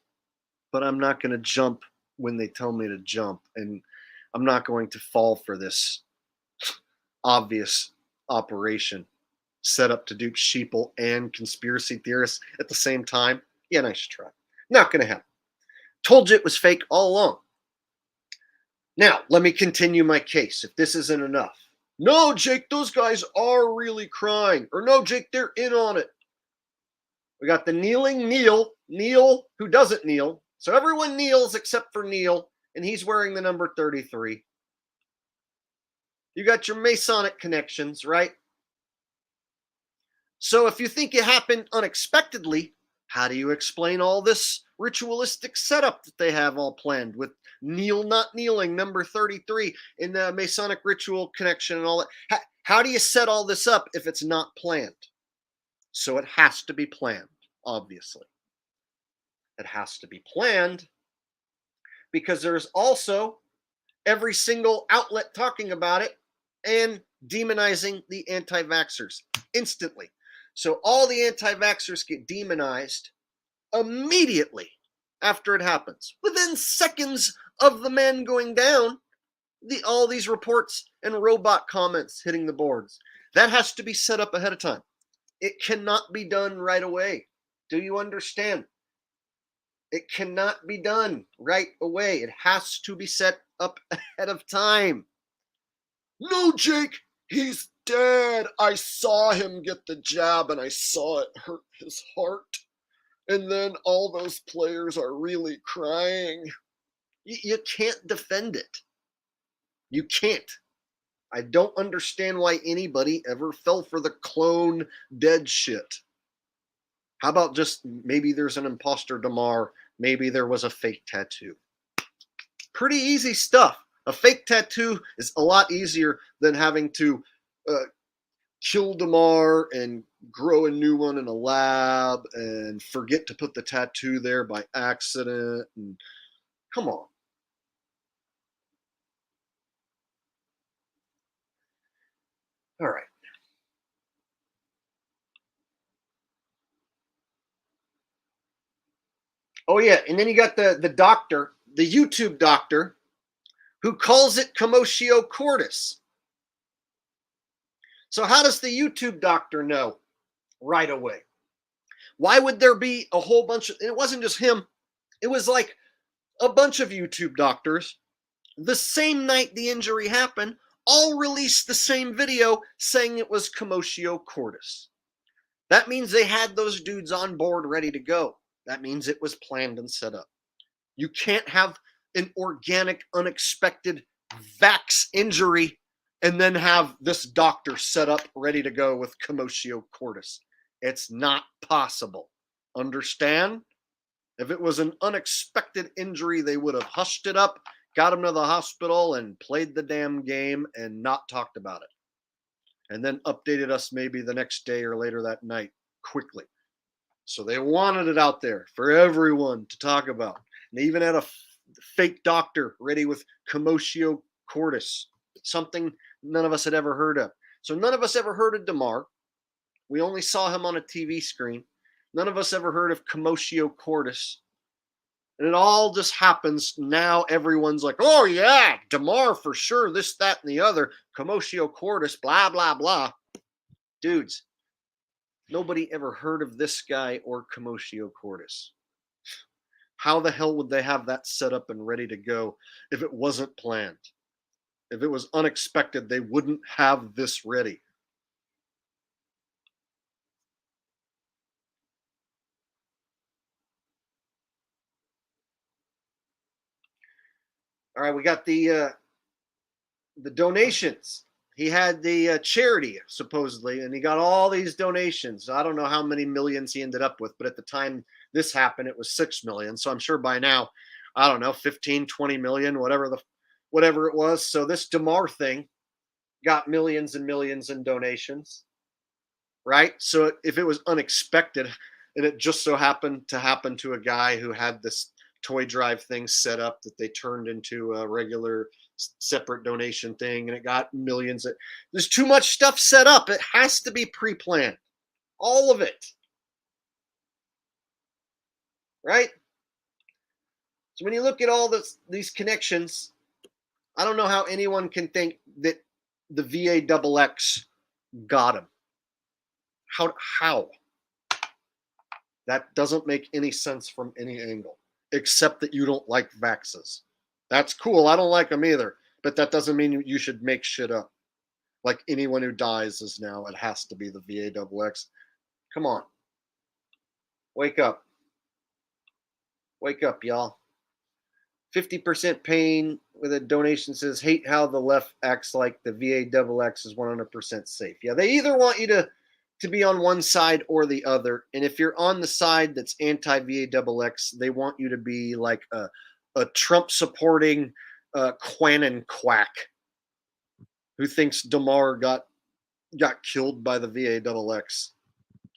but I'm not going to jump when they tell me to jump, and I'm not going to fall for this obvious operation set up to dupe sheeple and conspiracy theorists at the same time. Yeah, nice try. Not going to happen. Told you it was fake all along. Now, let me continue my case, if this isn't enough. No, Jake, those guys are really crying. Or no, Jake, they're in on it. We got the kneeling Neil who doesn't kneel. So everyone kneels except for Neil, and he's wearing the number 33. You got your Masonic connections, right? So if you think it happened unexpectedly, how do you explain all this ritualistic setup that they have all planned with Neil not kneeling, number 33 in the Masonic ritual connection and all that? How do you set all this up if it's not planned? So it has to be planned, obviously. It has to be planned because there's also every single outlet talking about it and demonizing the anti-vaxxers instantly. So all the anti-vaxxers get demonized immediately after it happens. Within seconds of the man going down, all these reports and robot comments hitting the boards. That has to be set up ahead of time. It cannot be done right away. Do you understand? It cannot be done right away. It has to be set up ahead of time. No, Jake, he's dead. I saw him get the jab and I saw it hurt his heart. And then all those players are really crying. You can't defend it. You can't. I don't understand why anybody ever fell for the clone dead shit. How about just maybe there's an imposter Demar, maybe there was a fake tattoo. Pretty easy stuff. A fake tattoo is a lot easier than having to kill Demar and grow a new one in a lab and forget to put the tattoo there by accident. And come on. All right. Oh, yeah. And then you got the doctor, the YouTube doctor, who calls it commotio cordis. So how does the YouTube doctor know right away? Why would there be a whole bunch of, it wasn't just him, it was like a bunch of YouTube doctors, the same night the injury happened, all released the same video saying it was commotio cordis. That means they had those dudes on board ready to go. That means it was planned and set up. You can't have an organic, unexpected vax injury and then have this doctor set up ready to go with commotio cordis. It's not possible. Understand? If it was an unexpected injury, they would have hushed it up, got him to the hospital, and played the damn game and not talked about it. And then updated us maybe the next day or later that night quickly. So they wanted it out there for everyone to talk about. And they even had a fake doctor ready with commotio cordis, something none of us had ever heard of. So none of us ever heard of Demar. We only saw him on a TV screen. None of us ever heard of commotio cordis. And it all just happens. Now everyone's like, oh yeah, Demar for sure, this, that, and the other. Commotio cordis, blah, blah, blah. Dudes, nobody ever heard of this guy or commotio cordis. How the hell would they have that set up and ready to go if it wasn't planned? If it was unexpected, they wouldn't have this ready. All right, we got the donations. He had the charity, supposedly, and he got all these donations. I don't know how many millions he ended up with, but at the time this happened, it was 6 million. So I'm sure by now, I don't know, 15, 20 million, whatever it was. So this Demar thing got millions and millions in donations, right? So if it was unexpected and it just so happened to happen to a guy who had this toy drive thing set up that they turned into a regular separate donation thing and it got millions. There's too much stuff set up. It has to be pre-planned. All of it. Right? So when you look at all these connections, I don't know how anyone can think that the VAXX got him. How? That doesn't make any sense from any angle, except that you don't like vaxes. That's cool. I don't like them either. But that doesn't mean you should make shit up. Like anyone who dies is now, it has to be the VAXX. Come on. Wake up. Wake up, y'all. 50% pain with a donation says, hate how the left acts like the VAXX is 100% safe. Yeah, they either want you to to be on one side or the other. And if you're on the side that's anti-VAXX, they want you to be like a Trump supporting Quanon quack who thinks Demar got killed by the VAXX.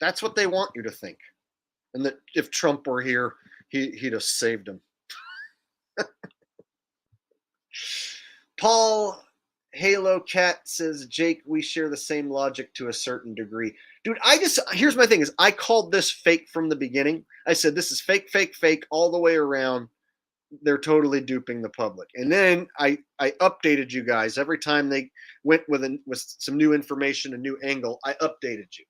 That's what they want you to think. And that if Trump were here, he'd have saved him. Paul Halo Cat says, Jake, we share the same logic to a certain degree. Dude, here's my thing is I called this fake from the beginning. I said, this is fake, fake, fake all the way around. They're totally duping the public. And then I updated you guys. Every time they went with some new information, a new angle, I updated you.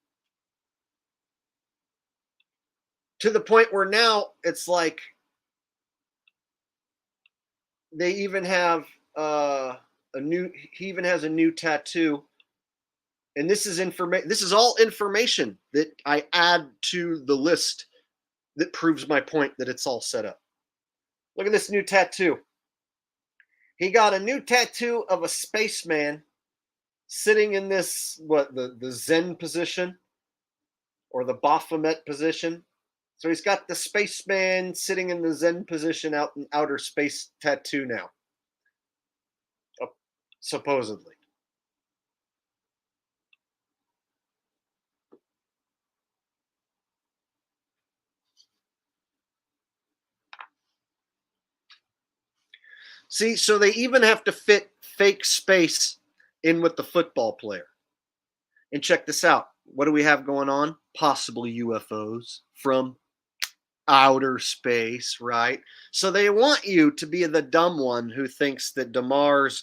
To the point where now it's like they even have he even has a new tattoo. And this is all information that I add to the list that proves my point that it's all set up. Look at this new tattoo. He got a new tattoo of a spaceman sitting in this, the Zen position or the Baphomet position. So he's got the spaceman sitting in the Zen position out in outer space tattoo now. Supposedly. See, so they even have to fit fake space in with the football player. And check this out. What do we have going on? Possibly UFOs from outer space, right? So they want you to be the dumb one who thinks that Demar's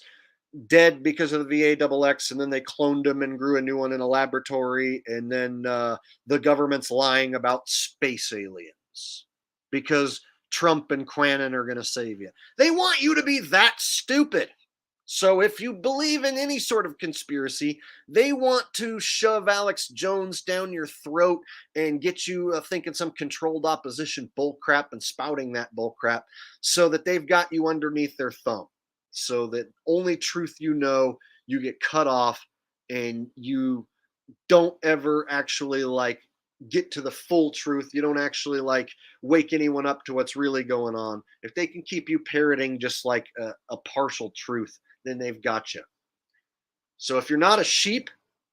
dead because of the VAXX, and then they cloned him and grew a new one in a laboratory, and then the government's lying about space aliens because Trump and Quanon are going to save you. They want you to be that stupid. So if you believe in any sort of conspiracy, they want to shove Alex Jones down your throat and get you thinking some controlled opposition bullcrap and spouting that bullcrap so that they've got you underneath their thumb. So that only truth you know, you get cut off and you don't ever actually get to the full truth. You don't actually wake anyone up to what's really going on. If they can keep you parroting just like a partial truth, then they've got you. So if you're not a sheep,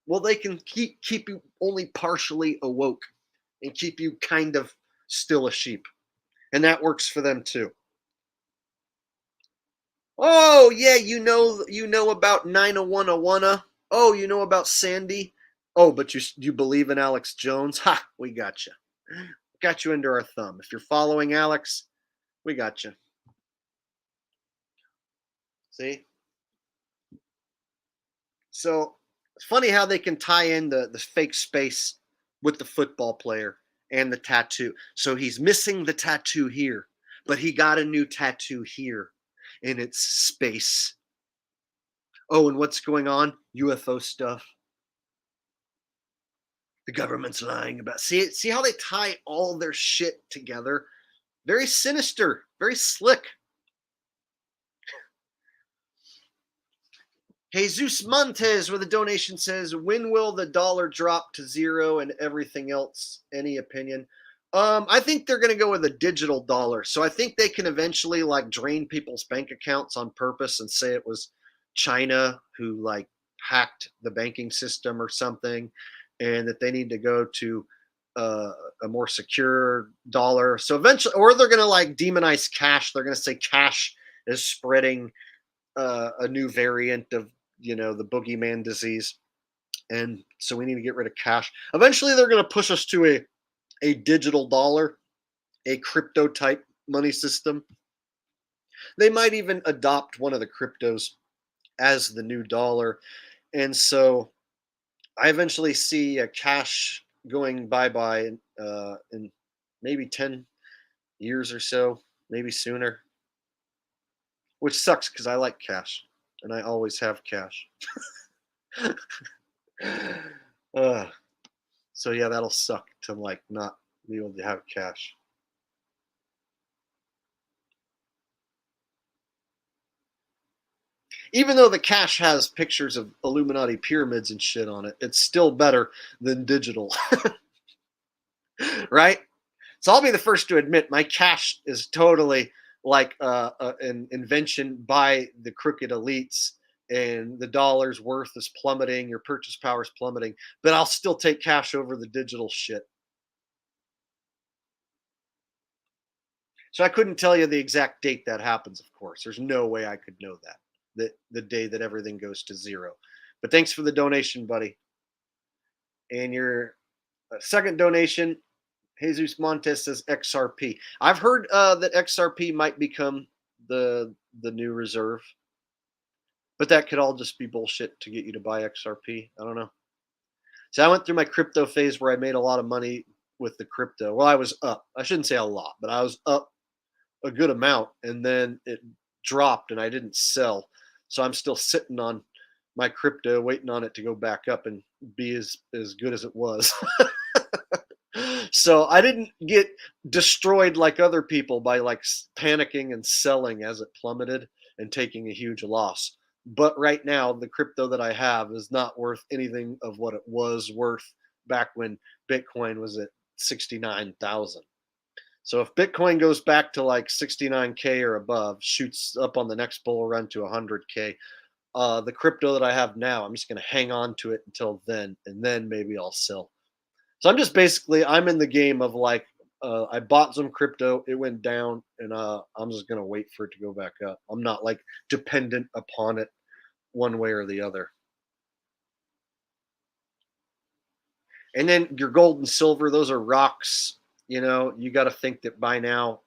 well, they can keep you only partially awoke and keep you kind of still a sheep. And that works for them too. Oh, yeah, you know about 90101. Oh, you know about Sandy. Oh, but you believe in Alex Jones? Ha, we got you. Got you under our thumb. If you're following Alex, we got you. See? So it's funny how they can tie in the fake space with the football player and the tattoo. So he's missing the tattoo here, but he got a new tattoo here, and it's space. Oh, and what's going on? UFO stuff. The government's lying about. See how they tie all their shit together? Very sinister, very slick. Jesus Montes with a donation says, when will the dollar drop to zero and everything else? Any opinion? I think they're going to go with a digital dollar. So I think they can eventually drain people's bank accounts on purpose and say it was China who hacked the banking system or something, and that they need to go to a more secure dollar. So eventually, or they're going to demonize cash. They're going to say cash is spreading a new variant of, the boogeyman disease. And so we need to get rid of cash. Eventually, they're going to push us to a digital dollar, a crypto type money system. They might even adopt one of the cryptos as the new dollar. And so I eventually see cash going bye-bye in maybe 10 years or so, maybe sooner, which sucks because I like cash and I always have cash. So yeah, that'll suck to not be able to have cash. Even though the cash has pictures of Illuminati pyramids and shit on it, it's still better than digital. Right? So I'll be the first to admit my cash is totally like an invention by the crooked elites, and the dollar's worth is plummeting, your purchase power is plummeting, but I'll still take cash over the digital shit. So I couldn't tell you the exact date that happens, of course. There's no way I could know that the day that everything goes to zero. But thanks for the donation, buddy. And your second donation, Jesus Montes says XRP. I've heard that XRP might become the new reserve, but that could all just be bullshit to get you to buy XRP. I don't know. So I went through my crypto phase where I made a lot of money with the crypto. Well, I was up. I shouldn't say a lot, but I was up a good amount, and then it dropped and I didn't sell. So I'm still sitting on my crypto waiting on it to go back up and be as good as it was. So I didn't get destroyed like other people by like panicking and selling as it plummeted and taking a huge loss. But right now, the crypto that I have is not worth anything of what it was worth back when Bitcoin was at 69,000. So if Bitcoin goes back to like 69K or above, shoots up on the next bull run to 100K, the crypto that I have now, I'm just going to hang on to it until then, and then maybe I'll sell. So I'm just basically, I'm in the game of like, I bought some crypto, it went down, and I'm just going to wait for it to go back up. I'm not like dependent upon it one way or the other. And then your gold and silver, those are rocks. You know, you got to think that by now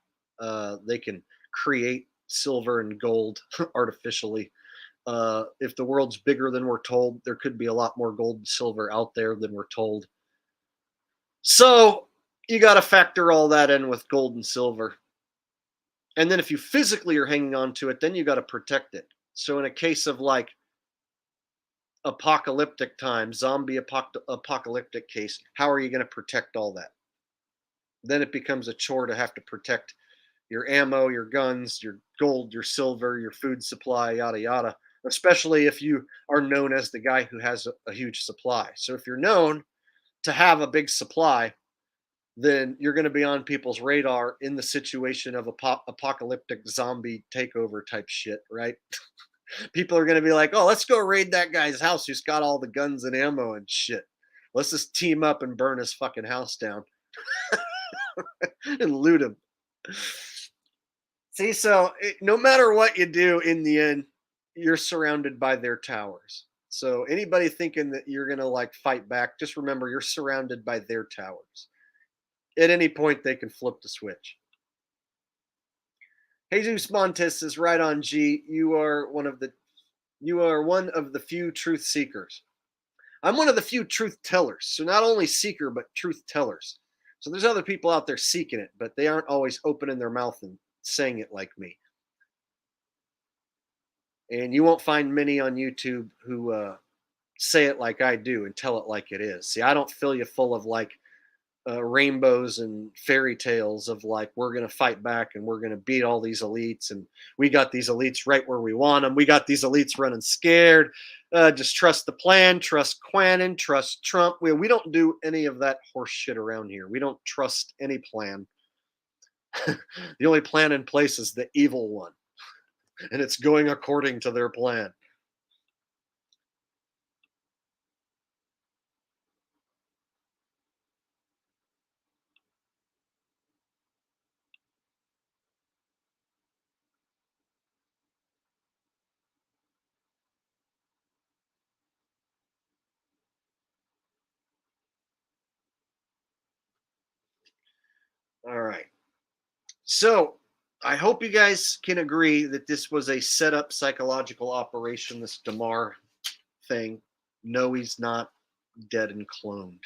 they can create silver and gold artificially. If the world's bigger than we're told, there could be a lot more gold and silver out there than we're told. So you got to factor all that in with gold and silver. And then if you physically are hanging on to it, then you got to protect it. So in a case of like apocalyptic time, zombie apocalyptic case, how are you going to protect all that? Then it becomes a chore to have to protect your ammo, your guns, your gold, your silver, your food supply, yada, yada, especially if you are known as the guy who has a huge supply. So if you're known to have a big supply, then you're going to be on people's radar in the situation of apocalyptic zombie takeover type shit, right? People are going to be like, oh, let's go raid that guy's house who's got all the guns and ammo and shit. Let's just team up and burn his fucking house down and loot him. See, so no matter what you do, in the end, you're surrounded by their towers. So anybody thinking that you're going to like fight back, just remember you're surrounded by their towers. At any point, they can flip the switch. Jesus Montes is right on, G. You are one of the few truth seekers. I'm one of the few truth tellers. So not only seeker, but truth tellers. So there's other people out there seeking it, but they aren't always opening their mouth and saying it like me. And you won't find many on YouTube who say it like I do and tell it like it is. See, I don't fill you full of like rainbows and fairy tales of like, we're going to fight back and we're going to beat all these elites. And we got these elites right where we want them. We got these elites running scared. Just trust the plan, trust Quanon, trust Trump. We don't do any of that horse shit around here. We don't trust any plan. The only plan in place is the evil one. And it's going according to their plan. All right. So I hope you guys can agree that this was a set up psychological operation, this Demar thing. No, he's not dead and cloned.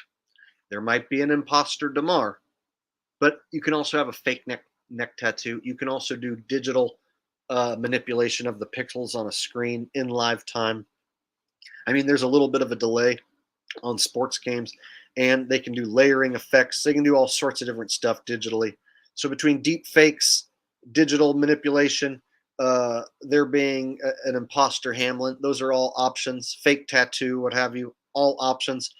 There might be an imposter Demar, but you can also have a fake neck tattoo. You can also do digital manipulation of the pixels on a screen in live time. I mean, there's a little bit of a delay on sports games, and they can do layering effects. They can do all sorts of different stuff digitally. So between deep fakes, digital manipulation, there being an imposter Hamlin. Those are all options. Fake tattoo, what have you, all options.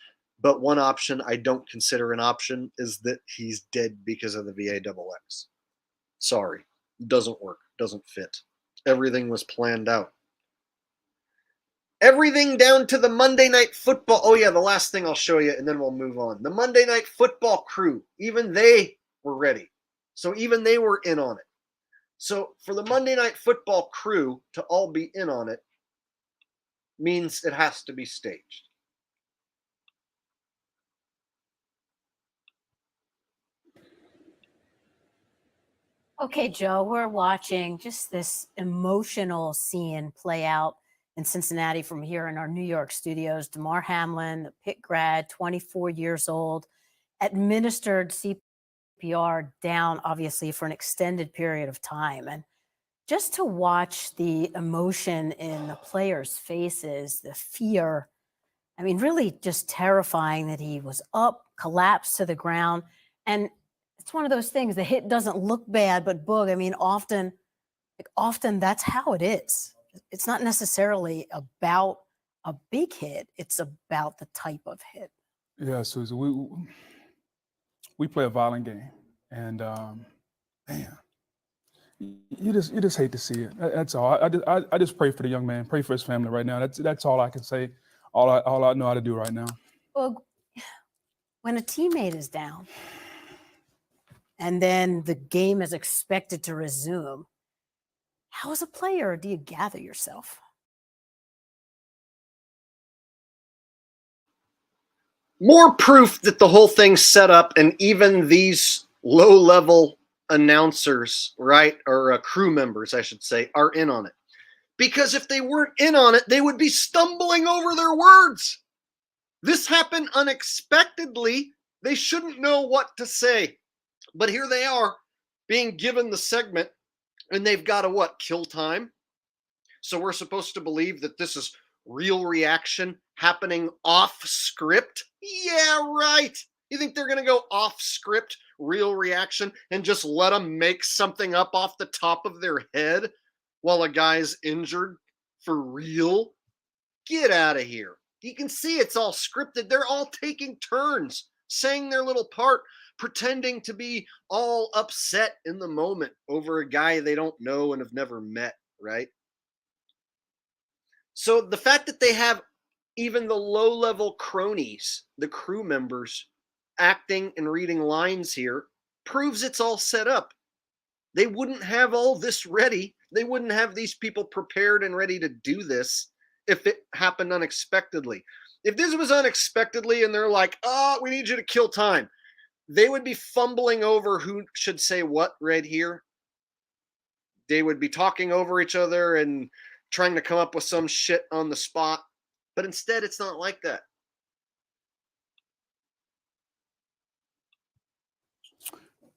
But one option I don't consider an option is that he's dead because of the VAXX. Sorry, doesn't work, doesn't fit. Everything was planned out. Everything down to the Monday Night Football. Oh yeah, the last thing I'll show you, and then we'll move on. The Monday Night Football crew, even they were ready. So even they were in on it. So for the Monday Night Football crew to all be in on it means it has to be staged. Okay, Joe, we're watching just this emotional scene play out in Cincinnati from here in our New York studios. Demar Hamlin, the Pitt grad, 24 years old, administered CPR down, obviously, for an extended period of time. And just to watch the emotion in the players' faces, the fear, I mean, really just terrifying that he was up, collapsed to the ground. And it's one of those things, the hit doesn't look bad, but Boog, I mean, often that's how it is. It's not necessarily about a big hit. It's about the type of hit. Yeah, Susan, we play a violent game, and man, you just hate to see it. That's all. I just pray for the young man, pray for his family right now. That's all I can say. All I know how to do right now. Boog, when a teammate is down, and then the game is expected to resume, how as a player do you gather yourself? More proof that the whole thing's set up, and even these low-level announcers, right, or crew members, I should say, are in on it. Because if they weren't in on it, they would be stumbling over their words. This happened unexpectedly. They shouldn't know what to say. But here they are being given the segment, and they've got to what? Kill time? So we're supposed to believe that this is real reaction happening off script? Yeah, right. You think they're going to go off script, real reaction, and just let them make something up off the top of their head while a guy's injured for real? Get out of here. You can see it's all scripted. They're all taking turns, saying their little part, pretending to be all upset in the moment over a guy they don't know and have never met, right? So the fact that they have even the low-level cronies, the crew members, acting and reading lines here proves it's all set up. They wouldn't have all this ready. They wouldn't have these people prepared and ready to do this if it happened unexpectedly. If this was unexpectedly and they're like, oh, we need you to kill time, they would be fumbling over who should say what right here. They would be talking over each other and trying to come up with some shit on the spot. But instead, it's not like that.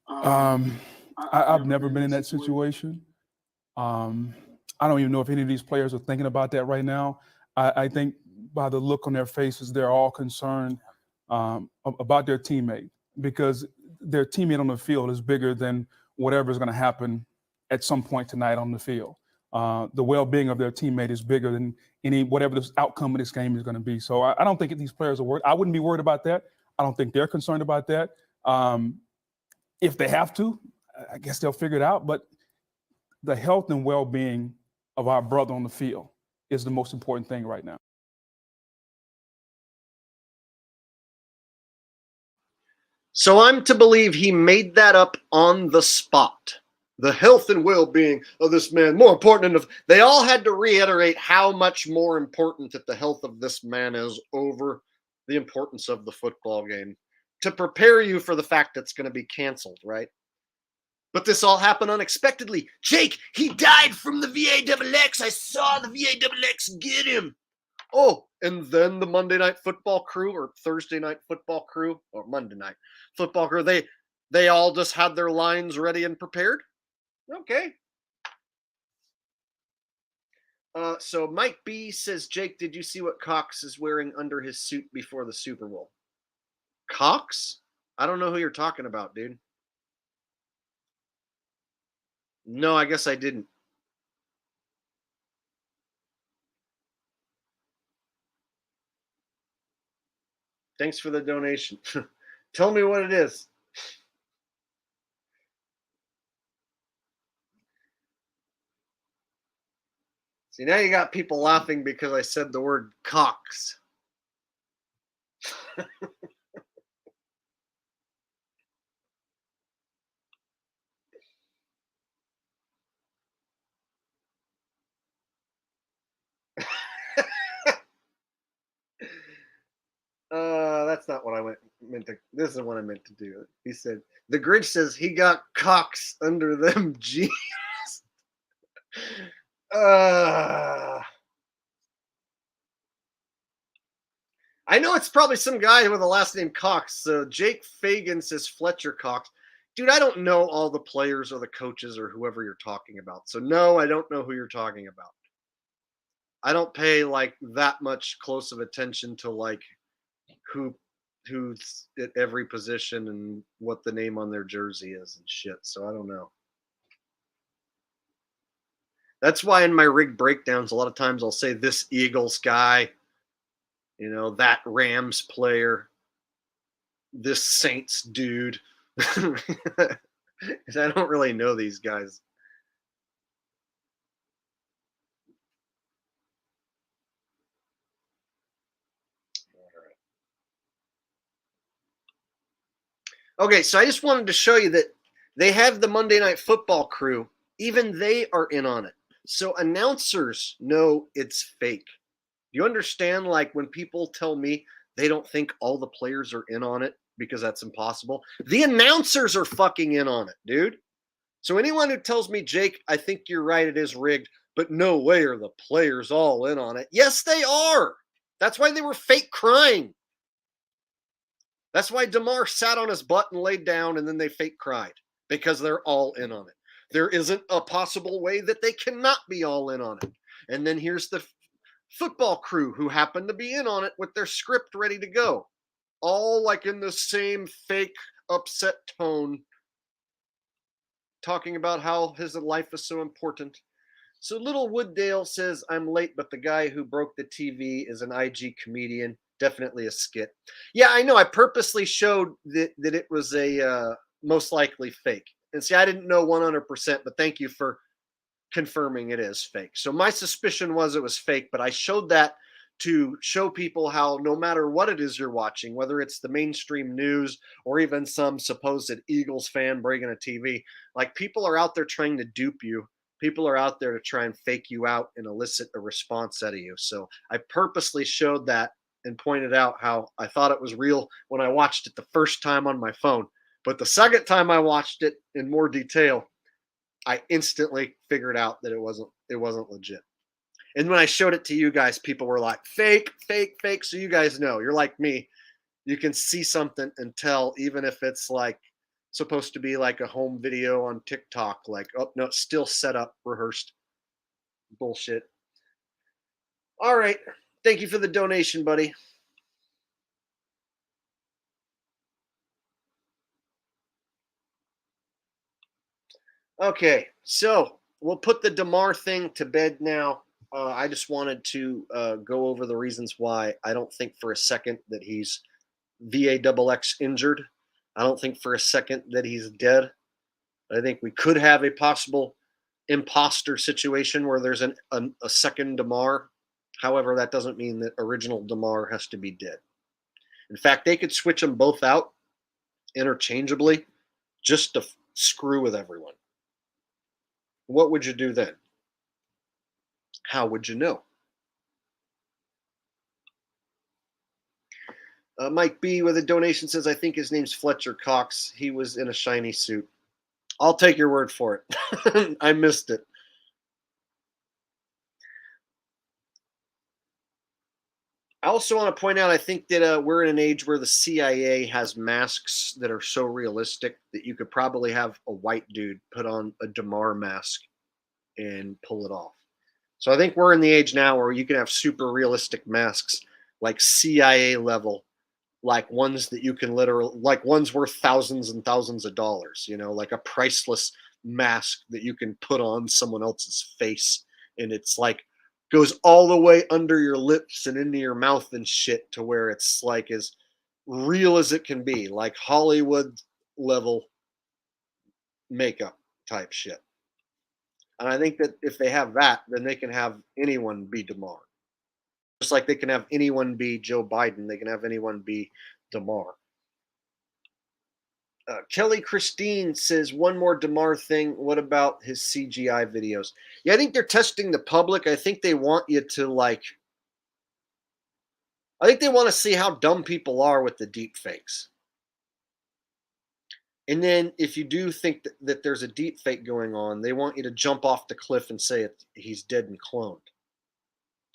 I've never been in that situation. I don't even know if any of these players are thinking about that right now. I think by the look on their faces, they're all concerned about their teammate, because their teammate on the field is bigger than whatever is going to happen at some point tonight on the field. The well-being of their teammate is bigger than whatever the outcome of this game is going to be. So I don't think these players are worried. I wouldn't be worried about that. I don't think they're concerned about that. If they have to, I guess they'll figure it out. But the health and well-being of our brother on the field is the most important thing right now. So I'm to believe he made that up on the spot. The health and well-being of this man, more important than they all had to reiterate how much more important that the health of this man is over the importance of the football game to prepare you for the fact that's going to be canceled, right? But this all happened unexpectedly. Jake, he died from the VAXX. I saw the VAXX get him. Oh, and then the Monday Night Football crew, or Thursday Night Football crew, or Monday Night Football crew, they all just had their lines ready and prepared? Okay. So Mike B says, Jake, did you see what Cox is wearing under his suit before the Super Bowl? Cox? I don't know who you're talking about, dude. No, I guess I didn't. Thanks for the donation. Tell me what it is. See, now you got people laughing because I said the word cocks. That's not what I meant to. This is what I meant to do. He said, the Grinch says he got cocks under them jeans. I know it's probably some guy with a last name Cox. So Jake Fagan says Fletcher Cox. Dude, I don't know all the players or the coaches or whoever you're talking about. So no, I don't know who you're talking about. I don't pay like that much close of attention to like who's at every position and what the name on their jersey is and shit. So I don't know. That's why in my rig breakdowns, a lot of times I'll say this Eagles guy, you know, that Rams player, this Saints dude. Because I don't really know these guys. Okay, so I just wanted to show you that they have the Monday Night Football crew. Even they are in on it. So announcers know it's fake. Do you understand, like, when people tell me they don't think all the players are in on it because that's impossible? The announcers are fucking in on it, dude. So anyone who tells me, Jake, I think you're right, it is rigged, but no way are the players all in on it. Yes, they are. That's why they were fake crying. That's why Demar sat on his butt and laid down and then they fake cried, because they're all in on it. There isn't a possible way that they cannot be all in on it. And then here's the football crew who happen to be in on it with their script ready to go. All like in the same fake upset tone, talking about how his life is so important. So Little Wooddale says, I'm late, but the guy who broke the TV is an IG comedian. Definitely a skit. Yeah, I know. I purposely showed that it was a most likely fake. And see, I didn't know 100%, but thank you for confirming it is fake. So my suspicion was it was fake, but I showed that to show people how no matter what it is you're watching, whether it's the mainstream news or even some supposed Eagles fan breaking a TV, like people are out there trying to dupe you. People are out there to try and fake you out and elicit a response out of you. So I purposely showed that and pointed out how I thought it was real when I watched it the first time on my phone. But the second time I watched it in more detail, I instantly figured out that it wasn't legit. And when I showed it to you guys, people were like, fake, fake, fake. So you guys know, you're like me. You can see something and tell, even if it's like supposed to be like a home video on TikTok, like, oh, no, it's still set up, rehearsed. Bullshit. All right. Thank you for the donation, buddy. Okay, so we'll put the Demar thing to bed now. I just wanted to go over the reasons why I don't think for a second that he's VAXX injured. I don't think for a second that he's dead. I think we could have a possible imposter situation where there's a second Demar. However, that doesn't mean that original Demar has to be dead. In fact, they could switch them both out interchangeably just to screw with everyone. What would you do then? How would you know? Mike B with a donation says, I think his name's Fletcher Cox. He was in a shiny suit. I'll take your word for it. I missed it. I also want to point out, I think that we're in an age where the CIA has masks that are so realistic that you could probably have a white dude put on a Demar mask and pull it off. So I think we're in the age now where you can have super realistic masks, like CIA level, like ones that you can literally, like ones worth thousands and thousands of dollars, you know, like a priceless mask that you can put on someone else's face. And it's like, goes all the way under your lips and into your mouth and shit, to where it's like as real as it can be, like Hollywood level makeup type shit. And I think that if they have that, then they can have anyone be Demar. Just like they can have anyone be Joe Biden, they can have anyone be Demar. Kelly Christine says, one more Demar thing. What about his CGI videos? Yeah, I think they're testing the public. I think they want you to I think they want to see how dumb people are with the deep fakes. And then if you do think that there's a deep fake going on, they want you to jump off the cliff and say he's dead and cloned.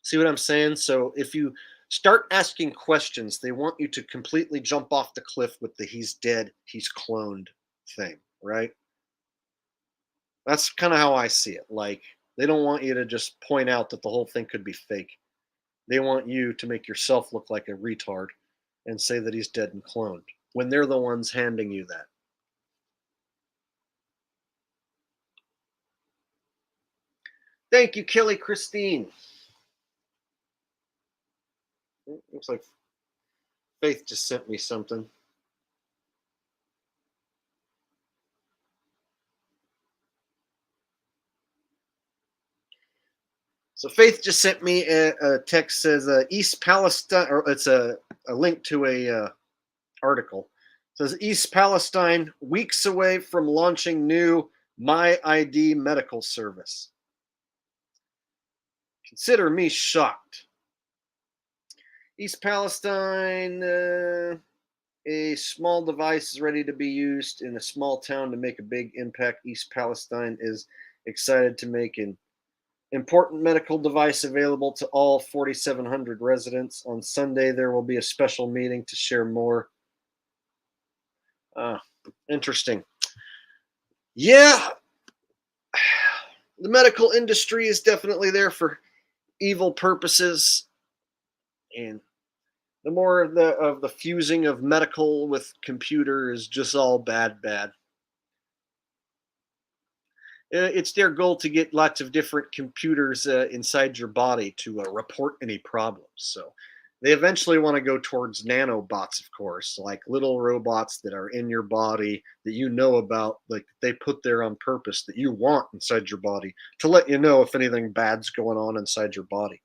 See what I'm saying? So if you start asking questions, they want you to completely jump off the cliff with the he's dead, he's cloned thing, right? That's kind of how I see it. Like, they don't want you to just point out that the whole thing could be fake. They want you to make yourself look like a retard and say that he's dead and cloned when they're the ones handing you that. Thank you, Kelly Christine. Looks like Faith just sent me something. So Faith just sent me a text, says East Palestine, or it's a link to a article. It says East Palestine weeks away from launching new My ID medical service. Consider me shocked. East Palestine, a small device is ready to be used in a small town to make a big impact. East Palestine is excited to make an important medical device available to all 4,700 residents. On Sunday, there will be a special meeting to share more. Interesting. Yeah, the medical industry is definitely there for evil purposes, and the more of the fusing of medical with computer is just all bad. It's their goal to get lots of different computers inside your body to report any problems. So they eventually want to go towards nanobots, of course, like little robots that are in your body that you know about, like they put there on purpose that you want inside your body to let you know if anything bad's going on inside your body.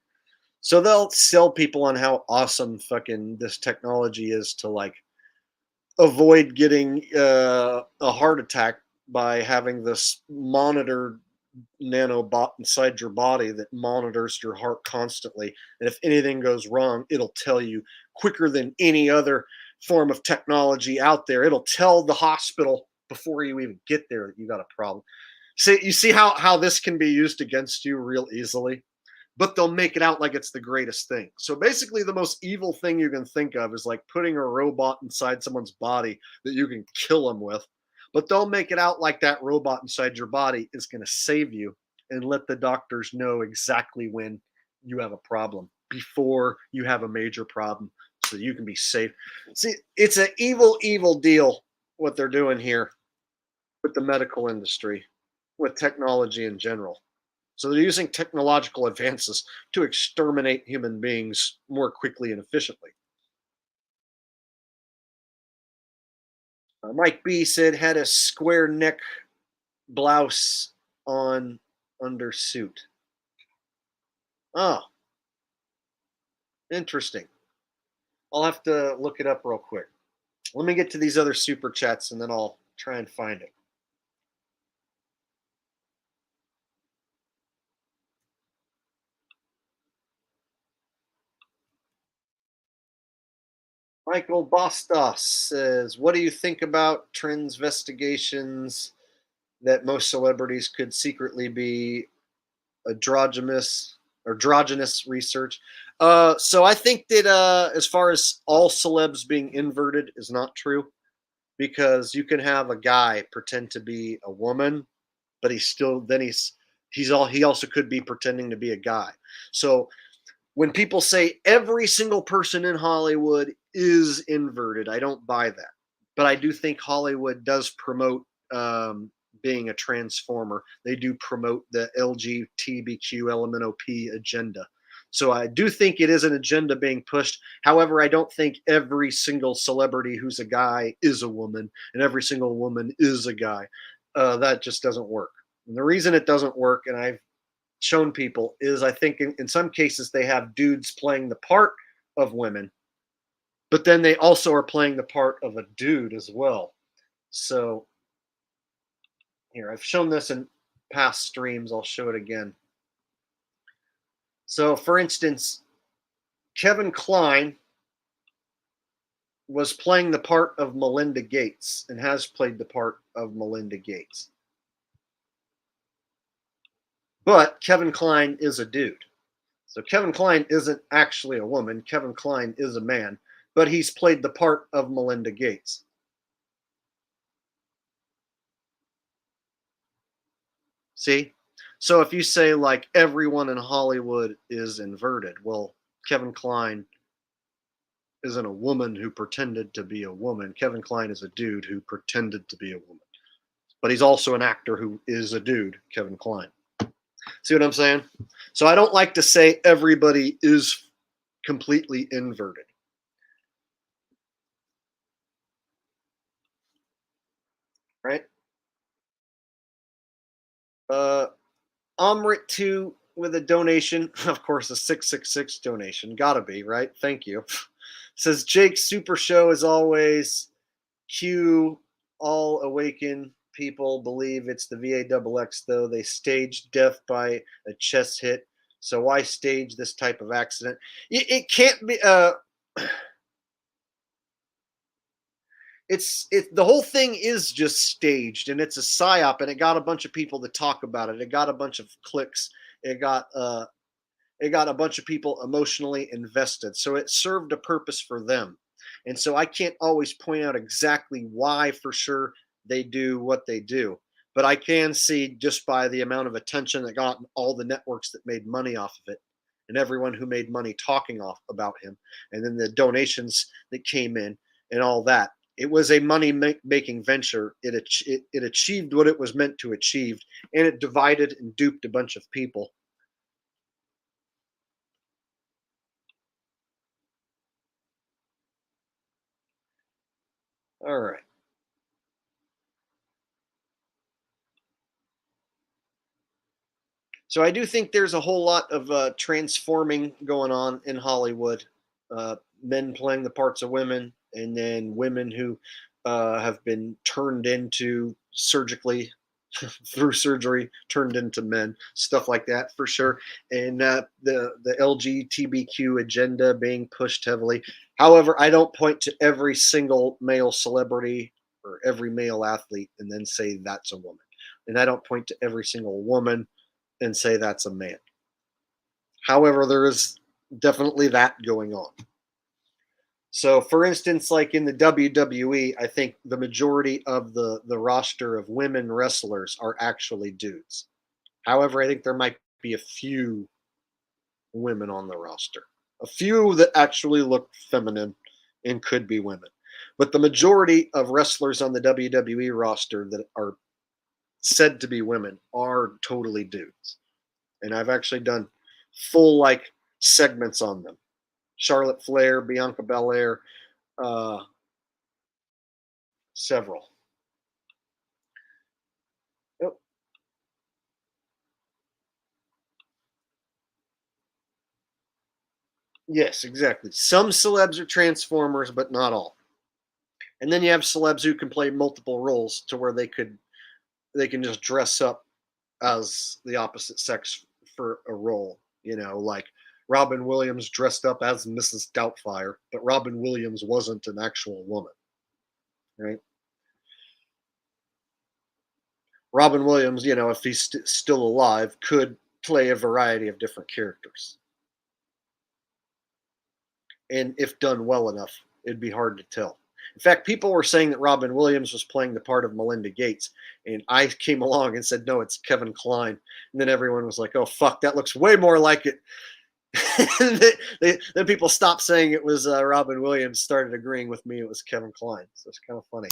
So they'll sell people on how awesome fucking this technology is to like avoid getting a heart attack by having this monitored nanobot inside your body that monitors your heart constantly. And if anything goes wrong, it'll tell you quicker than any other form of technology out there. It'll tell the hospital before you even get there that you got a problem. See, you see how this can be used against you real easily, but they'll make it out like it's the greatest thing. So basically the most evil thing you can think of is like putting a robot inside someone's body that you can kill them with. But they'll make it out like that robot inside your body is going to save you and let the doctors know exactly when you have a problem before you have a major problem so you can be safe. See, it's an evil deal what they're doing here with the medical industry, with technology in general. So they're using technological advances to exterminate human beings more quickly and efficiently. Mike B said had a square neck blouse on under suit. Oh, interesting. I'll have to look it up real quick. Let me get to these other super chats and then I'll try and find it. Michael Bostos says, what do you think about transvestigations that most celebrities could secretly be androgynous research? So I think that as far as all celebs being inverted is not true, because you can have a guy pretend to be a woman, but he also could be pretending to be a guy. So when people say every single person in Hollywood is inverted, I don't buy that. But I do think Hollywood does promote being a transformer. They do promote the LGBTQ LMNOP agenda. So I do think it is an agenda being pushed. However, I don't think every single celebrity who's a guy is a woman, and every single woman is a guy. That just doesn't work. And the reason it doesn't work, and I've shown people, is I think in some cases they have dudes playing the part of women, but then they also are playing the part of a dude as well. So here, I've shown this in past streams. I'll show it again. So for instance, Kevin Kline was playing the part of Melinda Gates and has played the part of Melinda Gates. But Kevin Kline is a dude. So Kevin Kline isn't actually a woman. Kevin Kline is a man, but he's played the part of Melinda Gates. See? So if you say like everyone in Hollywood is inverted, well, Kevin Kline isn't a woman who pretended to be a woman. Kevin Kline is a dude who pretended to be a woman. But he's also an actor who is a dude, Kevin Kline. See what I'm saying? So I don't like to say everybody is completely inverted. Right? Omrit2 with a donation, of course, a 666 donation. Gotta be, right? Thank you. Says Jake's super show is always Q, all awaken people believe it's the VAXX, though they staged death by a chest hit. So why stage this type of accident? It can't be. The whole thing is just staged, and it's a psyop, and it got a bunch of people to talk about it. It got a bunch of clicks. It got a bunch of people emotionally invested. So it served a purpose for them. And so I can't always point out exactly why for sure they do what they do. But I can see just by the amount of attention that got all the networks that made money off of it, and everyone who made money talking off about him, and then the donations that came in and all that. It was a money-making venture. It achieved what it was meant to achieve, and it divided and duped a bunch of people. All right. So I do think there's a whole lot of transforming going on in Hollywood. Men playing the parts of women, and then women who have been turned into surgically through surgery, turned into men, stuff like that for sure. And the LGBTQ agenda being pushed heavily. However, I don't point to every single male celebrity or every male athlete and then say that's a woman. And I don't point to every single woman and say that's a man. However, there is definitely that going on. So, for instance, like in the WWE, I think the majority of the roster of women wrestlers are actually dudes. However, I think there might be a few women on the roster, a few that actually look feminine and could be women. But the majority of wrestlers on the WWE roster that are said to be women are totally dudes. And I've actually done full like segments on them. Charlotte Flair, Bianca Belair, several. Yep. Yes, exactly. Some celebs are transformers, but not all. And then you have celebs who can play multiple roles to where they can just dress up as the opposite sex for a role. You know, like Robin Williams dressed up as Mrs. Doubtfire, but Robin Williams wasn't an actual woman, right? Robin Williams, you know, if he's still alive, could play a variety of different characters. And if done well enough, it'd be hard to tell. In fact, people were saying that Robin Williams was playing the part of Melinda Gates, and I came along and said, no, it's Kevin Kline. And then everyone was like, oh, fuck, that looks way more like it. Then people stopped saying it was Robin Williams, started agreeing with me it was Kevin Kline. So it's kind of funny.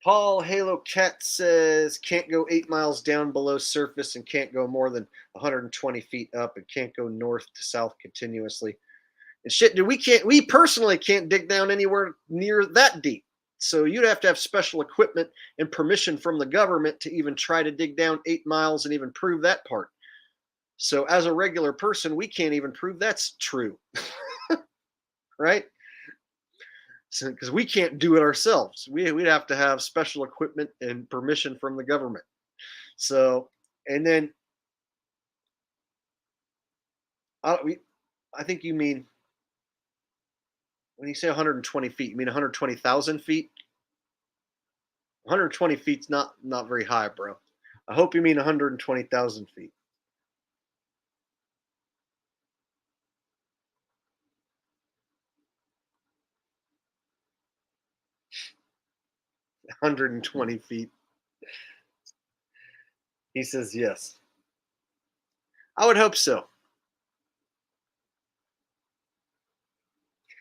Paul Halo Cat says can't go 8 miles down below surface and can't go more than 120 feet up and can't go north to south continuously. And shit, dude, we personally can't dig down anywhere near that deep. So you'd have to have special equipment and permission from the government to even try to dig down 8 miles and even prove that part. So as a regular person, we can't even prove that's true. Right? So, because we can't do it ourselves. We'd have to have special equipment and permission from the government. So, and then I think you mean, when you say 120 feet, you mean 120,000 feet? 120 feet's not very high, bro. I hope you mean 120,000 feet. $120 feet. He says yes. I would hope so.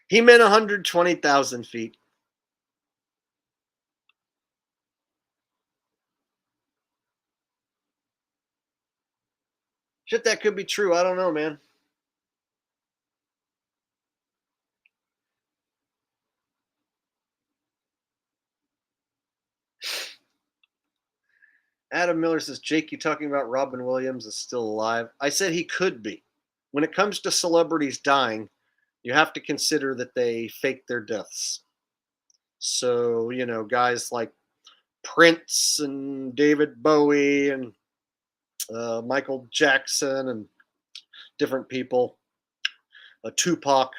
He meant 120,000 feet. Shit, that could be true. I don't know, man. Adam Miller says, Jake, you talking about Robin Williams is still alive? I said he could be. When it comes to celebrities dying, you have to consider that they fake their deaths. So, you know, guys like Prince and David Bowie and Michael Jackson and different people, Tupac.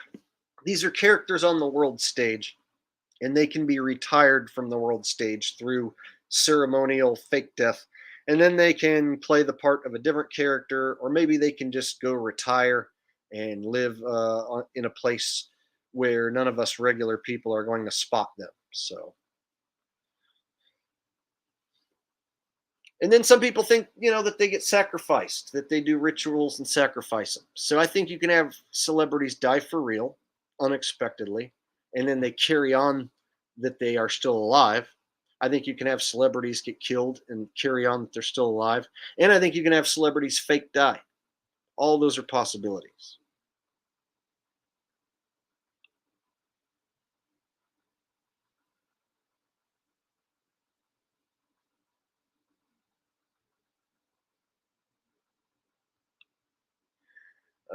These are characters on the world stage, and they can be retired from the world stage through ceremonial fake death. And then they can play the part of a different character, or maybe they can just go retire and live in a place where none of us regular people are going to spot them. So, and then some people think, you know, that they get sacrificed, that they do rituals and sacrifice them. So I think you can have celebrities die for real, unexpectedly, and then they carry on that they are still alive. I think you can have celebrities get killed and carry on that they're still alive. And I think you can have celebrities fake die. All those are possibilities.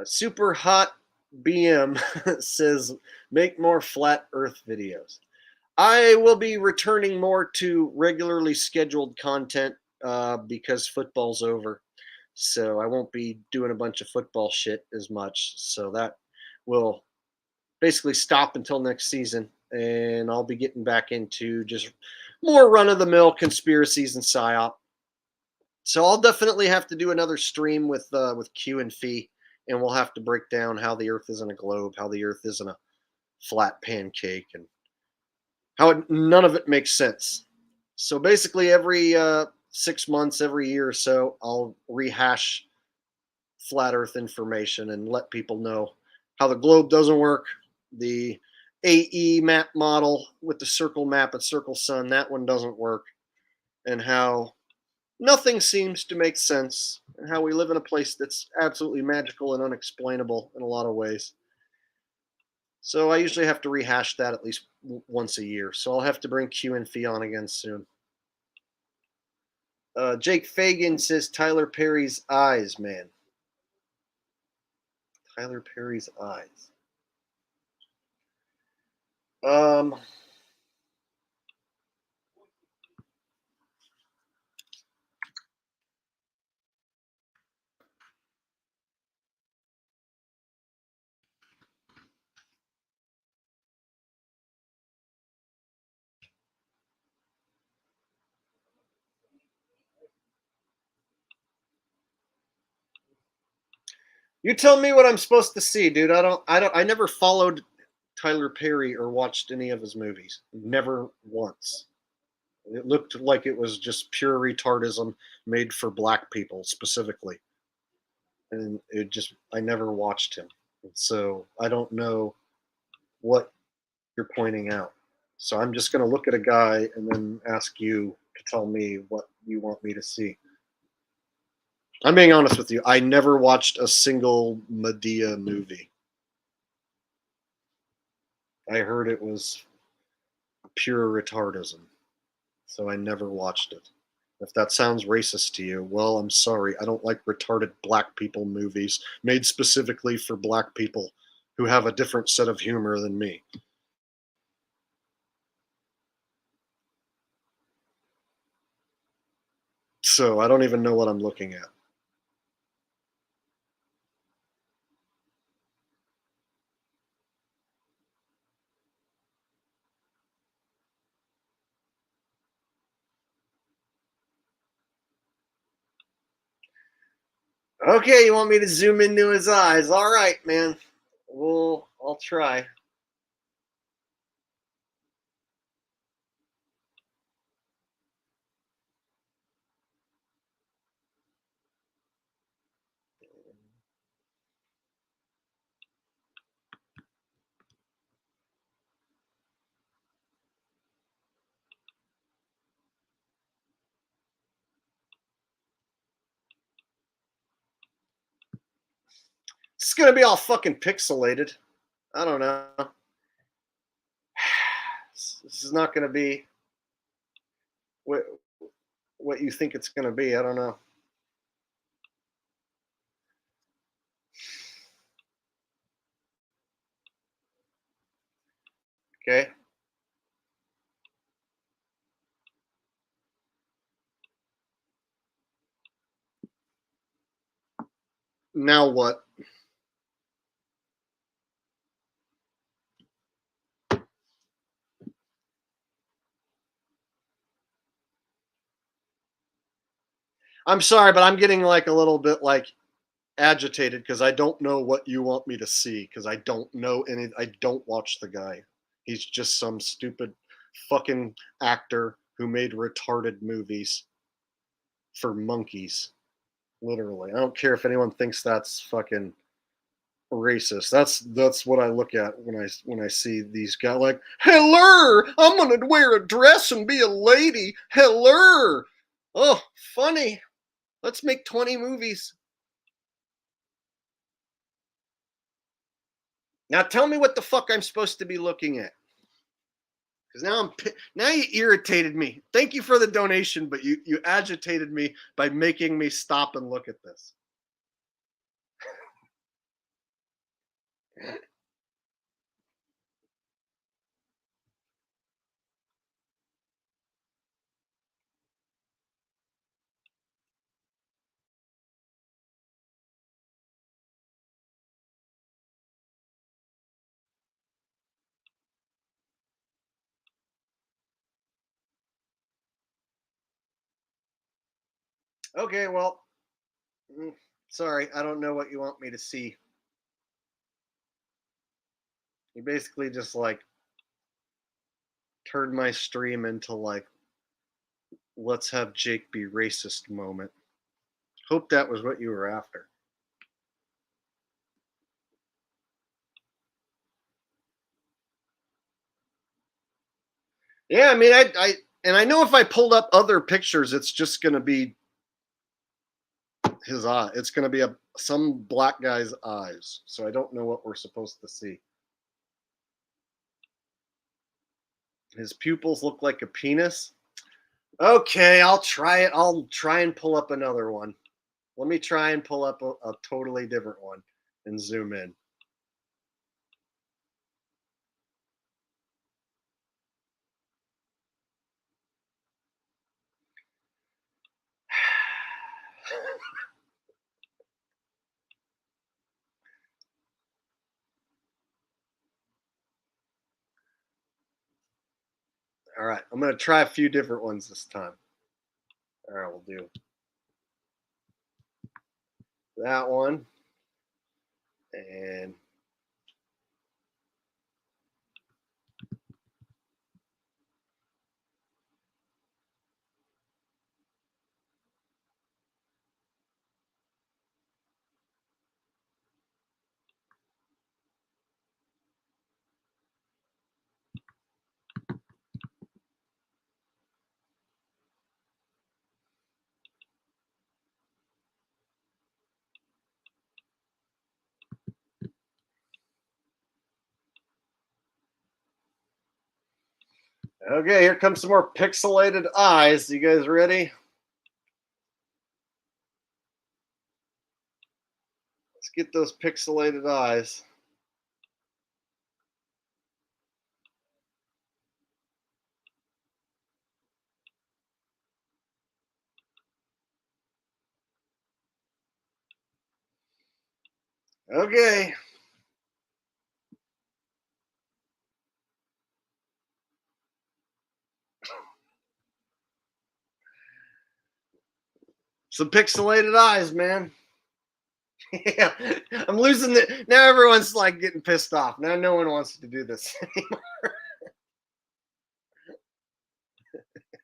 Super Hot BM says, make more flat earth videos. I will be returning more to regularly scheduled content because football's over. So I won't be doing a bunch of football shit as much. So that will basically stop until next season. And I'll be getting back into just more run-of-the-mill conspiracies and psyop. So I'll definitely have to do another stream with Q and Fee, and we'll have to break down how the Earth isn't a globe, how the Earth isn't a flat pancake, and how none of it makes sense. So basically, every 6 months, every year or so, I'll rehash flat Earth information and let people know how the globe doesn't work, the AE map model with the circle map at Circle Sun, that one doesn't work, and how nothing seems to make sense, and how we live in a place that's absolutely magical and unexplainable in a lot of ways. So I usually have to rehash that at least once a year. So I'll have to bring Q and Fee on again soon. Jake Fagan says Tyler Perry's eyes, man. Tyler Perry's eyes. You tell me what I'm supposed to see, dude. I never followed Tyler Perry or watched any of his movies. Never once. It looked like it was just pure retardism made for black people specifically. And I never watched him. So I don't know what you're pointing out. So I'm just going to look at a guy and then ask you to tell me what you want me to see. I'm being honest with you. I never watched a single Medea movie. I heard it was pure retardism, so I never watched it. If that sounds racist to you, well, I'm sorry. I don't like retarded black people movies made specifically for black people who have a different set of humor than me. So I don't even know what I'm looking at. Okay, you want me to zoom into his eyes? All right, man. Well, I'll try. It's gonna be all fucking pixelated. I don't know. This is not gonna be what you think it's gonna be. I don't know. Okay. Now what? I'm sorry, but I'm getting like a little bit like agitated because I don't know what you want me to see because I don't know any. I don't watch the guy. He's just some stupid fucking actor who made retarded movies for monkeys. Literally, I don't care if anyone thinks that's fucking racist. That's what I look at when I see these guys. Like, hello, I'm gonna wear a dress and be a lady. Hello, oh, funny. Let's make 20 movies. Now tell me what the fuck I'm supposed to be looking at. Because now you irritated me. Thank you for the donation, but you agitated me by making me stop and look at this. Okay, well, sorry, I don't know what you want me to see. You basically just like turned my stream into like let's have Jake be racist moment. Hope that was what you were after. Yeah, I mean, I know if I pulled up other pictures, it's just gonna be his eye. It's gonna be some black guy's eyes. So I don't know what we're supposed to see. His pupils look like a penis. Okay, I'll try it. I'll try and pull up another one. Let me try and pull up a totally different one and zoom in. All right, I'm going to try a few different ones this time. All right, we'll do that one. And Okay, here comes some more pixelated eyes. You guys ready? Let's get those pixelated eyes. Okay. Some pixelated eyes, man. Yeah, I'm losing the. Now everyone's like getting pissed off. Now no one wants to do this anymore.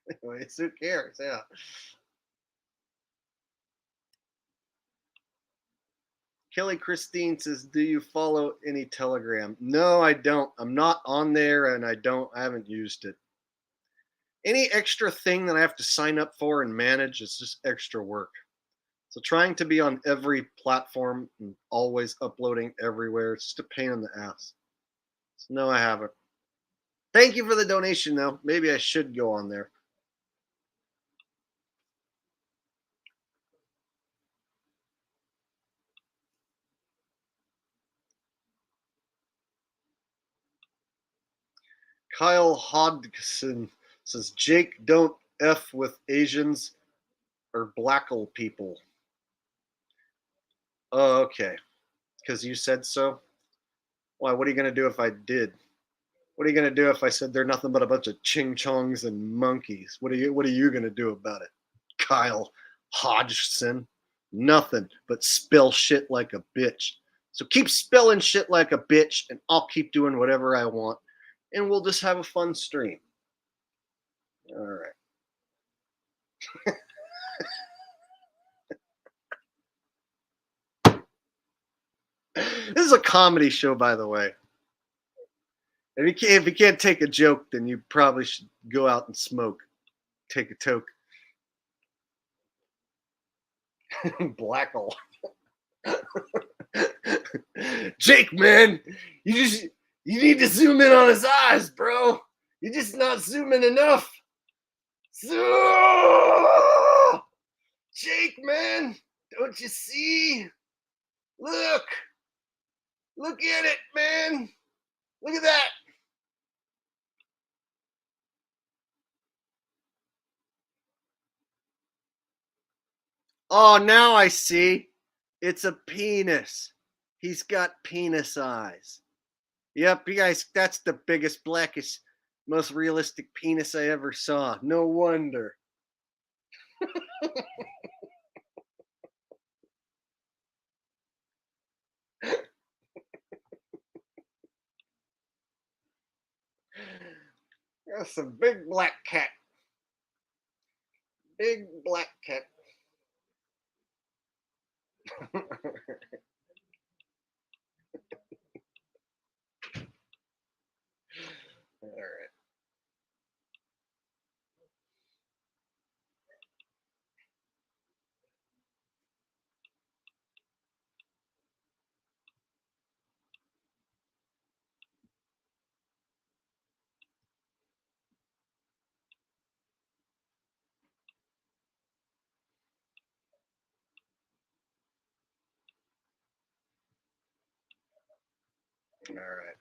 Anyways, who cares? Yeah. Kelly Christine says, "Do you follow any Telegram?" No, I don't. I'm not on there, and I haven't used it. Any extra thing that I have to sign up for and manage is just extra work. So trying to be on every platform and always uploading everywhere, it's just a pain in the ass. So no, I haven't. Thank you for the donation, though. Maybe I should go on there. Kyle Hodgson says, Jake, don't F with Asians or blackle people. Oh, okay. Because you said so? Why, what are you going to do if I did? What are you going to do if I said they're nothing but a bunch of ching-chongs and monkeys? What are you going to do about it? Kyle Hodgson? Nothing but spill shit like a bitch. So keep spilling shit like a bitch, and I'll keep doing whatever I want. And we'll just have a fun stream. All right. This is a comedy show, by the way. If you can't take a joke, then you probably should go out and smoke. Take a toke. Blackle. Jake, man, you need to zoom in on his eyes, bro. You're just not zooming enough. Jake, man, don't you see? Look at it, man. Look at that. Oh, now I see. It's a penis. He's got penis eyes. Yep, you guys, that's the biggest, blackest, most realistic penis I ever saw. No wonder. That's a big black cat. Big black cat. All right. All right.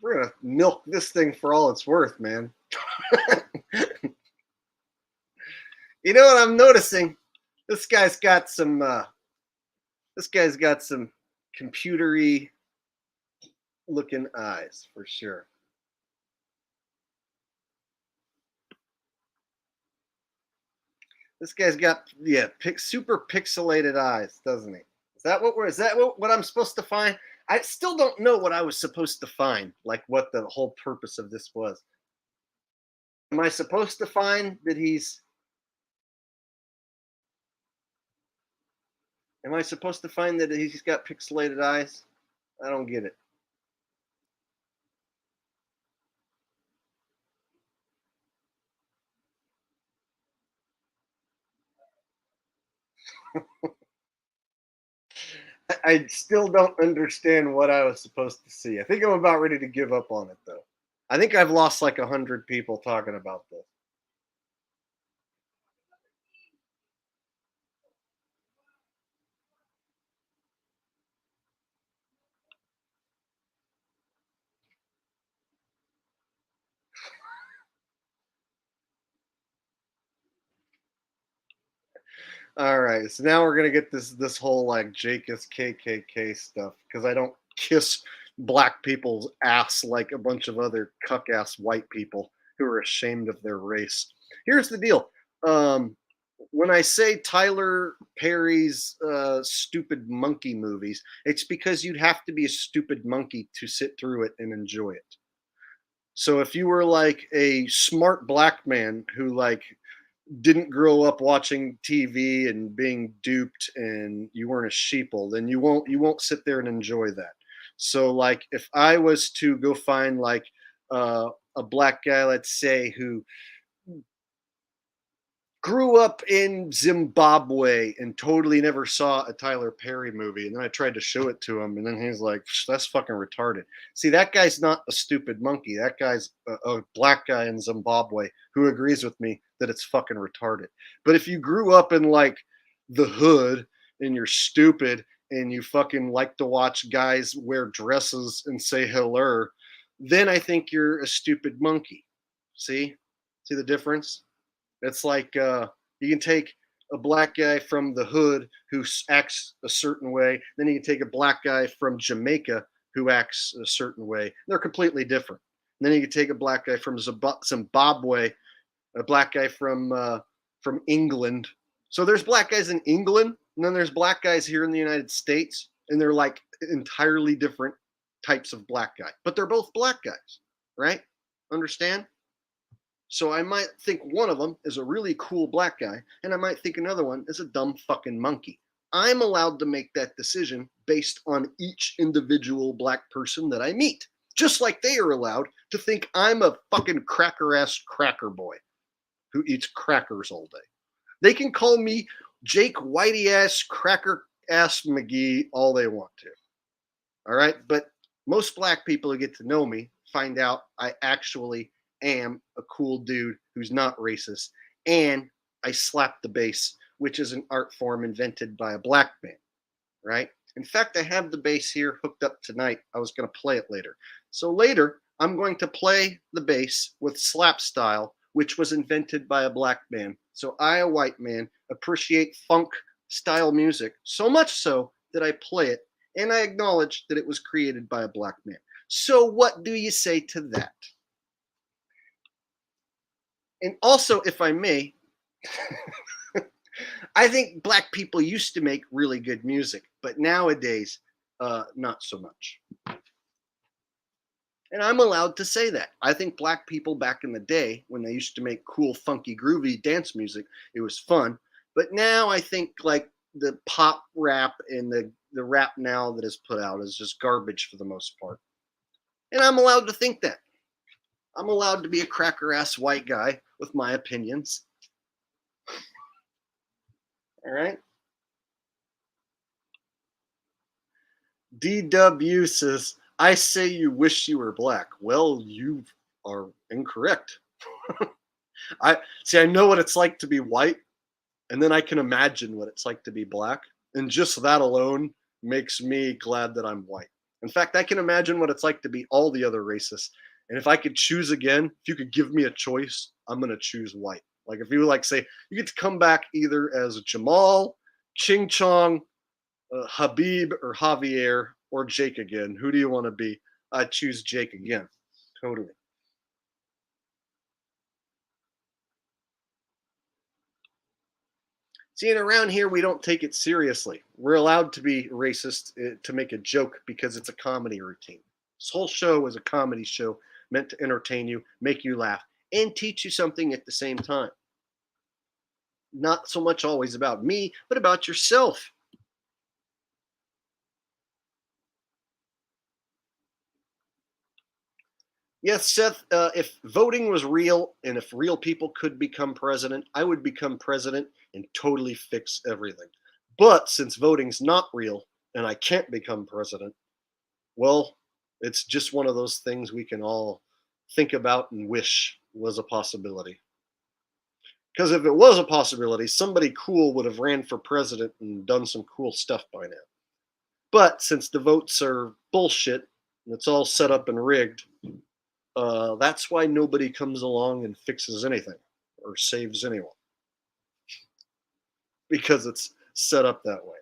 We're gonna milk this thing for all it's worth, man. You know what I'm noticing? This guy's got some computery looking eyes for sure. This guy's got super pixelated eyes, doesn't he? Is that what I'm supposed to find? I still don't know what I was supposed to find, like what the whole purpose of this was. Am I supposed to find that he's got pixelated eyes? I don't get it. I still don't understand what I was supposed to see. I think I'm about ready to give up on it, though. I think I've lost like 100 people talking about this. All right, so now we're gonna get this whole like Jake is KKK stuff because I don't kiss black people's ass like a bunch of other cuck ass white people who are ashamed of their race. Here's the deal. When I say Tyler Perry's stupid monkey movies, it's because you'd have to be a stupid monkey to sit through it and enjoy it. So if you were like a smart black man who like didn't grow up watching TV and being duped and you weren't a sheeple, then you won't sit there and enjoy that. So like if I was to go find like a black guy, let's say, who grew up in Zimbabwe and totally never saw a Tyler Perry movie. And then I tried to show it to him, and then he's like, that's fucking retarded. See, that guy's not a stupid monkey. That guy's a black guy in Zimbabwe who agrees with me that it's fucking retarded. But if you grew up in like the hood and you're stupid and you fucking like to watch guys wear dresses and say hello, then I think you're a stupid monkey. See the difference? It's like you can take a black guy from the hood who acts a certain way, then you can take a black guy from Jamaica who acts a certain way. They're completely different. And then you can take a black guy from Zimbabwe, a black guy from England. So there's black guys in England, and then there's black guys here in the United States, and they're like entirely different types of black guy. But they're both black guys, right? Understand? So I might think one of them is a really cool black guy, and I might think another one is a dumb fucking monkey. I'm allowed to make that decision based on each individual black person that I meet. Just like they are allowed to think I'm a fucking cracker-ass cracker boy who eats crackers all day. They can call me Jake Whitey-ass cracker-ass McGee all they want to. All right? But most black people who get to know me find out I actually am a cool dude who's not racist, and I slap the bass, which is an art form invented by a black man, right? In fact, I have the bass here hooked up tonight. I was going to play it later. So later, I'm going to play the bass with slap style, which was invented by a black man. So I, a white man, appreciate funk style music so much so that I play it, and I acknowledge that it was created by a black man. So what do you say to that? And also, if I may, I think black people used to make really good music, but nowadays, not so much. And I'm allowed to say that. I think black people back in the day, when they used to make cool, funky, groovy dance music, it was fun. But now I think like the pop rap and the rap now that is put out is just garbage for the most part. And I'm allowed to think that. I'm allowed to be a cracker-ass white guy with my opinions. All right? DW says, I say you wish you were black. Well, you are incorrect. I know what it's like to be white, and then I can imagine what it's like to be black. And just that alone makes me glad that I'm white. In fact, I can imagine what it's like to be all the other races. And if I could choose again, if you could give me a choice, I'm going to choose white. Like if you like say, you get to come back either as Jamal, Ching Chong, Habib, or Javier, or Jake again. Who do you want to be? I'd choose Jake again. Totally. See, and around here, we don't take it seriously. We're allowed to be racist to make a joke because it's a comedy routine. This whole show is a comedy show meant to entertain you, make you laugh, and teach you something at the same time. Not so much always about me, but about yourself. Yes, Seth, if voting was real and if real people could become president, I would become president and totally fix everything. But since voting's not real and I can't become president, well, it's just one of those things we can all think about and wish was a possibility. Because if it was a possibility, somebody cool would have ran for president and done some cool stuff by now. But since the votes are bullshit and it's all set up and rigged, that's why nobody comes along and fixes anything or saves anyone. Because it's set up that way.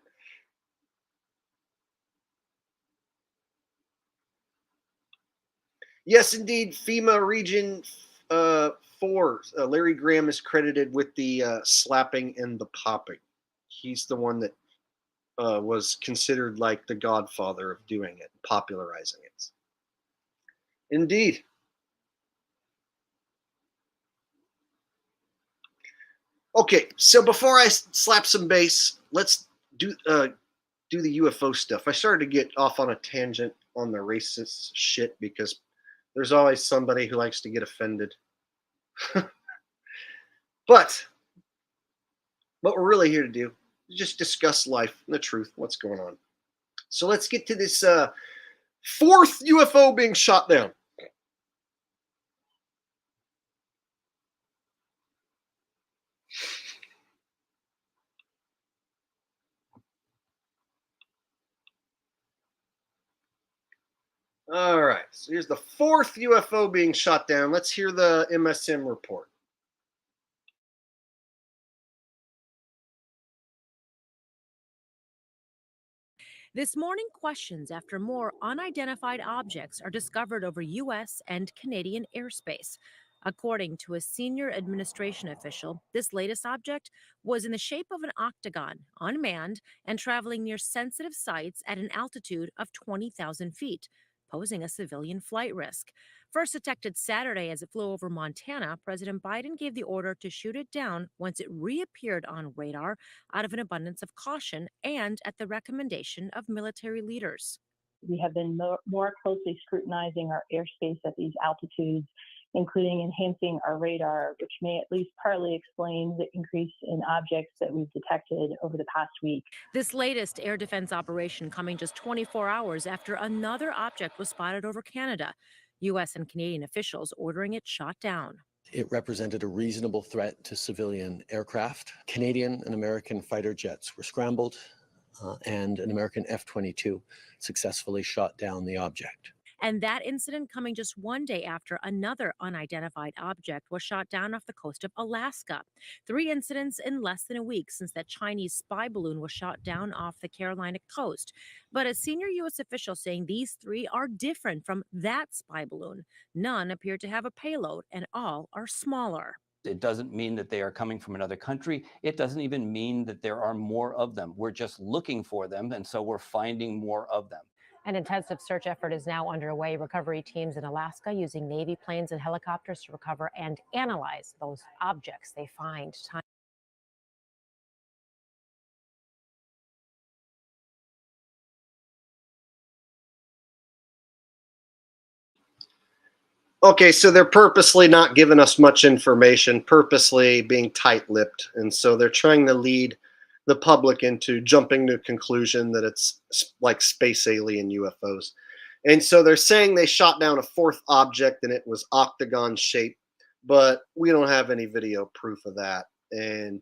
Yes, indeed, FEMA Region 4. Larry Graham is credited with the slapping and the popping. He's the one that was considered like the godfather of doing it, popularizing it. Indeed. Okay, so before I slap some bass, let's do the UFO stuff. I started to get off on a tangent on the racist shit because there's always somebody who likes to get offended. But what we're really here to do is just discuss life and the truth, what's going on. So let's get to this fourth UFO being shot down. All right, so here's the fourth UFO being shot down. Let's hear the MSM report. This morning, questions after more unidentified objects are discovered over U.S. and Canadian airspace. According to a senior administration official, this latest object was in the shape of an octagon, unmanned, and traveling near sensitive sites at an altitude of 20,000 feet, posing a civilian flight risk. First detected Saturday as it flew over Montana, President Biden gave the order to shoot it down once it reappeared on radar out of an abundance of caution and at the recommendation of military leaders. We have been more closely scrutinizing our airspace at these altitudes, including enhancing our radar, which may at least partly explain the increase in objects that we've detected over the past week. This latest air defense operation coming just 24 hours after another object was spotted over Canada. U.S. and Canadian officials ordering it shot down. It represented a reasonable threat to civilian aircraft. Canadian and American fighter jets were scrambled, and an American F-22 successfully shot down the object. And that incident coming just one day after another unidentified object was shot down off the coast of Alaska. 3 incidents in less than a week since that Chinese spy balloon was shot down off the Carolina coast. But a senior U.S. official saying these 3 are different from that spy balloon. None appear to have a payload, and all are smaller. It doesn't mean that they are coming from another country. It doesn't even mean that there are more of them. We're just looking for them, and so we're finding more of them. An intensive search effort is now underway. Recovery teams in Alaska using Navy planes and helicopters to recover and analyze those objects they find. Okay, so they're purposely not giving us much information, purposely being tight-lipped, and so they're trying to lead the public into jumping to a conclusion that it's like space alien UFOs. And so they're saying they shot down a 4th object and it was octagon shaped, but we don't have any video proof of that. And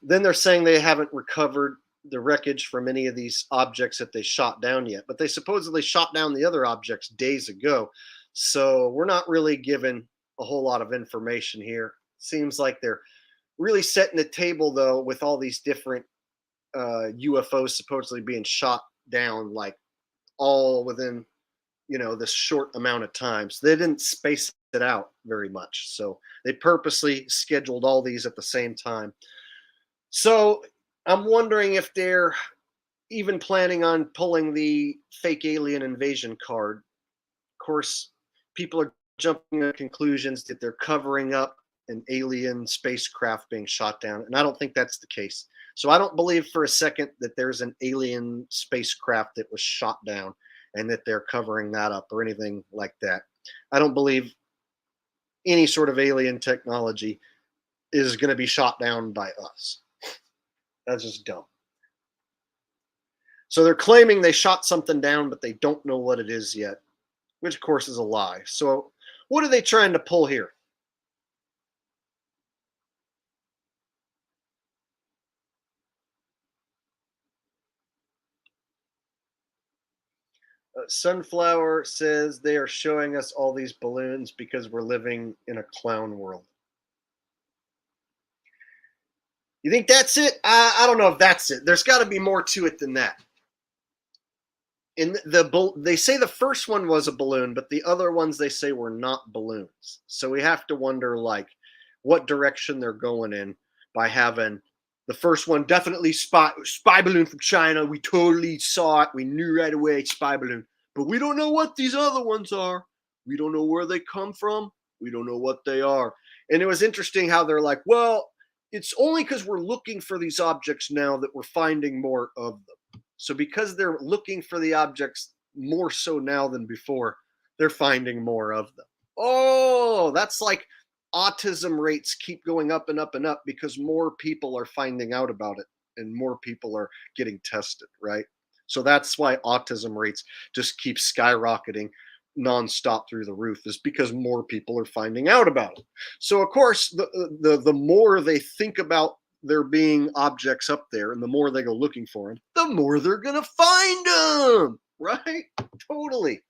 then they're saying they haven't recovered the wreckage from any of these objects that they shot down yet, but they supposedly shot down the other objects days ago. So we're not really given a whole lot of information here. Seems like they're really setting the table, though, with all these different UFOs supposedly being shot down, like all within, this short amount of time. So they didn't space it out very much. So they purposely scheduled all these at the same time. So I'm wondering if they're even planning on pulling the fake alien invasion card. Of course, people are jumping to conclusions that they're covering up an alien spacecraft being shot down, and I don't think that's the case. So I don't believe for a second that there's an alien spacecraft that was shot down and that they're covering that up or anything like that. I don't believe any sort of alien technology is going to be shot down by us. That's just dumb. So they're claiming they shot something down, but they don't know what it is yet. which of course is a lie. So what are they trying to pull here? Sunflower says they are showing us all these balloons because we're living in a clown world. You think that's it? I don't know if that's it. There's got to be more to it than that. In they say the first one was a balloon, but the other ones they say were not balloons. So we have to wonder, like, what direction they're going in by having the first one definitely spy balloon from China. We totally saw it. We knew right away, spy balloon. But we don't know what these other ones are. We don't know where they come from. We don't know what they are. And it was interesting how they're like, well, it's only because we're looking for these objects now that we're finding more of them. So because they're looking for the objects more so now than before, they're finding more of them. Oh, that's like autism rates keep going up and up and up because more people are finding out about it and more people are getting tested, right? So that's why autism rates just keep skyrocketing nonstop through the roof, is because more people are finding out about it. So of course, the more they think about there being objects up there and the more they go looking for them, the more they're gonna find them, right? Totally.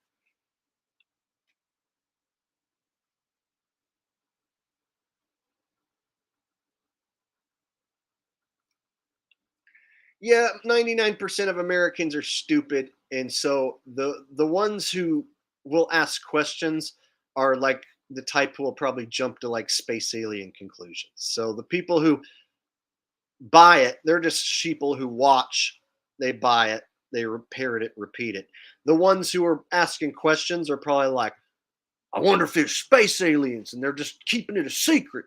Yeah, 99% of Americans are stupid, and so the ones who will ask questions are like the type who will probably jump to like space alien conclusions. So the people who buy it, they're just sheeple who watch, they buy it, they parrot it, repeat it. The ones who are asking questions are probably like, I wonder if there's space aliens, and they're just keeping it a secret.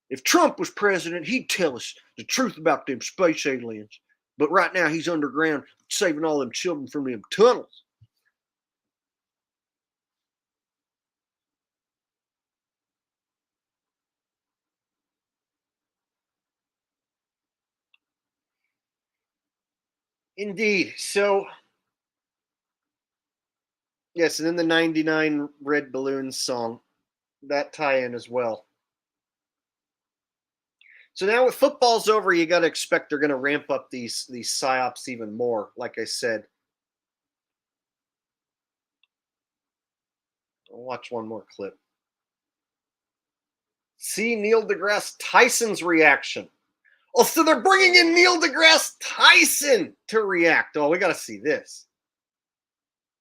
If Trump was president, he'd tell us the truth about them space aliens. But right now, he's underground saving all them children from them tunnels. Indeed. So, yes, and then the 99 Red Balloons song, that tie-in as well. So now with football's over, you got to expect they're going to ramp up these psyops even more. Like I said, I'll watch one more clip. See Neil deGrasse Tyson's reaction. Oh, so they're bringing in Neil deGrasse Tyson to react. Oh, we got to see this.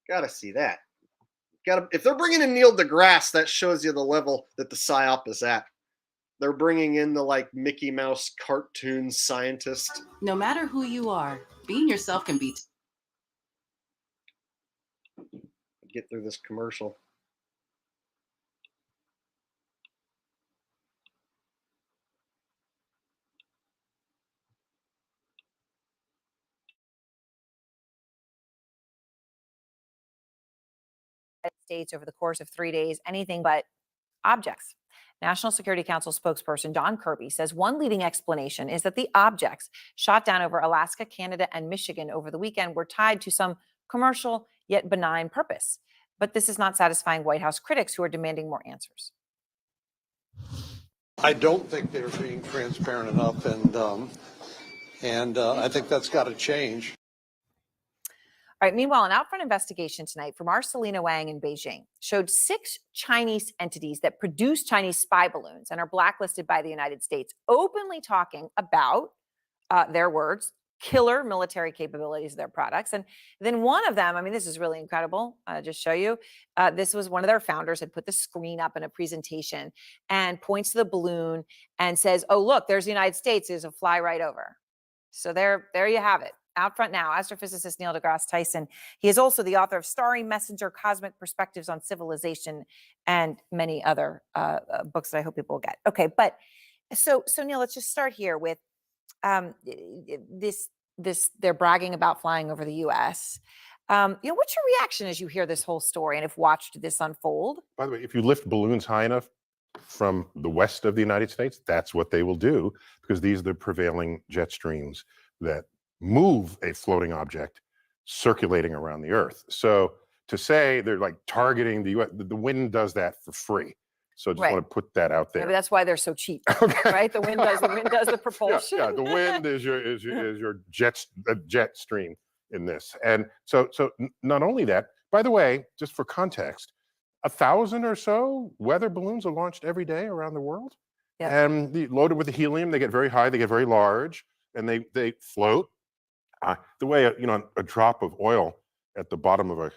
Got to see that. If they're bringing in Neil deGrasse, that shows you the level that the psyop is at. They're bringing in the like Mickey Mouse cartoon scientist. No matter who you are, being yourself can be. Get through this commercial. States over the course of 3 days, anything but objects. National Security Council spokesperson John Kirby says one leading explanation is that the objects shot down over Alaska, Canada, and Michigan over the weekend were tied to some commercial yet benign purpose. But this is not satisfying White House critics who are demanding more answers. I don't think they're being transparent enough, and I think that's got to change. All right. Meanwhile, an out-front investigation tonight from our Selena Wang in Beijing showed 6 Chinese entities that produce Chinese spy balloons and are blacklisted by the United States, openly talking about their words, killer military capabilities of their products. And then one of them, I mean, this is really incredible. I'll just show you. This was one of their founders had put the screen up in a presentation and points to the balloon and says, oh, look, there's the United States. There's a fly right over. So there you have it. Out front now, astrophysicist Neil deGrasse Tyson. He is also the author of Starry Messenger, Cosmic Perspectives on Civilization, and many other books that I hope people will get. Okay, but so Neil, let's just start here with this. They're bragging about flying over the U.S. What's your reaction as you hear this whole story and have watched this unfold? By the way, if you lift balloons high enough from the west of the United States, that's what they will do, because these are the prevailing jet streams that move a floating object circulating around the Earth. So to say they're like targeting the US, the wind does that for free. So just Right. want to put that out Yeah, there. but that's why they're so cheap, right? The wind does the propulsion. Yeah, the wind is your jet stream in this. And so not only that, by the way, just for context, 1,000 or so weather balloons are launched every day around the world. Yep. And loaded with the helium, they get very high, they get very large, and they float. The way a drop of oil at the bottom of a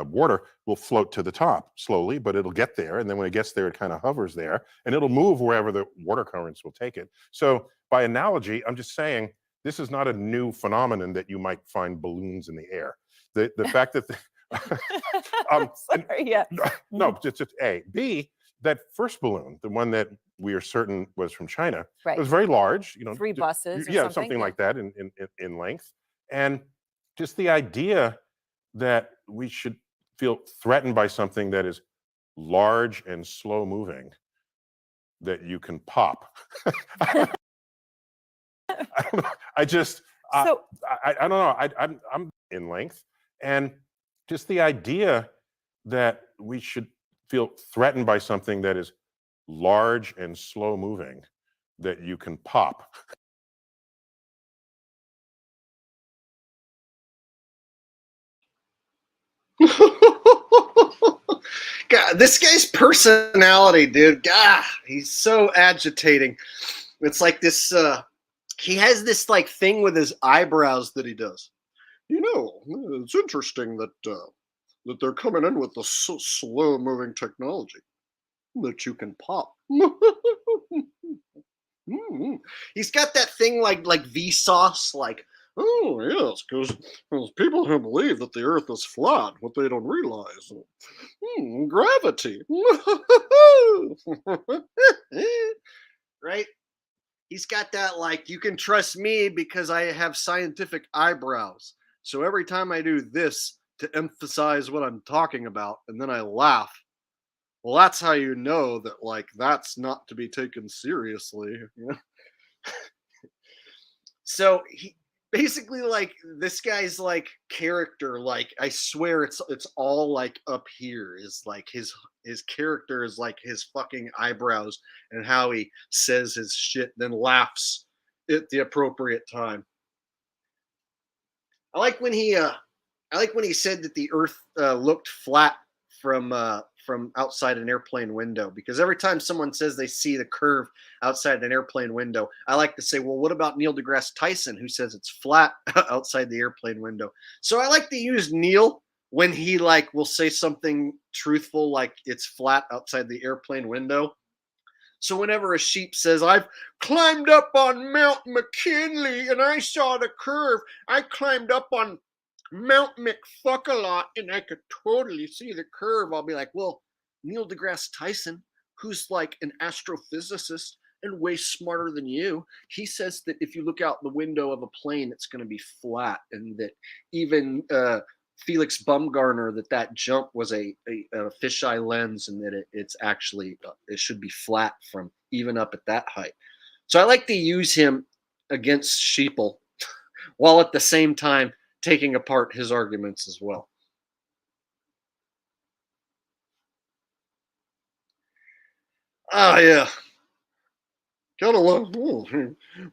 water will float to the top slowly, but it'll get there, and then when it gets there, it kind of hovers there, and it'll move wherever the water currents will take it. So by analogy, I'm just saying this is not a new phenomenon that you might find balloons in the air. The fact that Sorry, yeah. no, it's A. B, that first balloon, the one that we are certain was from China, Right. it was very large, 3 buses or yeah, something? something like that in length. And just the idea that we should feel threatened by something that is large and slow moving that you can pop. I don't know. I just I don't know. I'm in length, and just the idea that we should feel threatened by something that is large and slow moving that you can pop. God, this guy's personality, dude. God, he's so agitating. It's like this. He has this like thing with his eyebrows that he does. You know, it's interesting that that they're coming in with the slow-moving technology that you can pop. He's got that thing like Vsauce, like, oh yes, because people who believe that the Earth is flat, what they don't realize, gravity, right? He's got that like, you can trust me because I have scientific eyebrows. So every time I do this to emphasize what I'm talking about, and then I laugh, well, that's how you know that like that's not to be taken seriously. You know? So he basically like this guy's like character, like I swear it's all like up here is like his character is like his fucking eyebrows and how he says his shit, then laughs at the appropriate time. I like when he said that the Earth looked flat from outside an airplane window, because every time someone says they see the curve outside an airplane window, I like to say, well, what about Neil deGrasse Tyson, who says it's flat outside the airplane window? So I like to use Neil when he like will say something truthful, like it's flat outside the airplane window. So whenever a sheep says, I've climbed up on Mount McKinley and I saw the curve, I climbed up on Mount McFuckalot and I could totally see the curve, I'll be like, well, Neil deGrasse Tyson, who's like an astrophysicist and way smarter than you, he says that if you look out the window of a plane, it's going to be flat, and that even Felix Baumgartner, that jump was a fisheye lens, and that it's actually it should be flat from even up at that height. So I like to use him against sheeple while at the same time taking apart his arguments as well. Ah, yeah. Gotta love.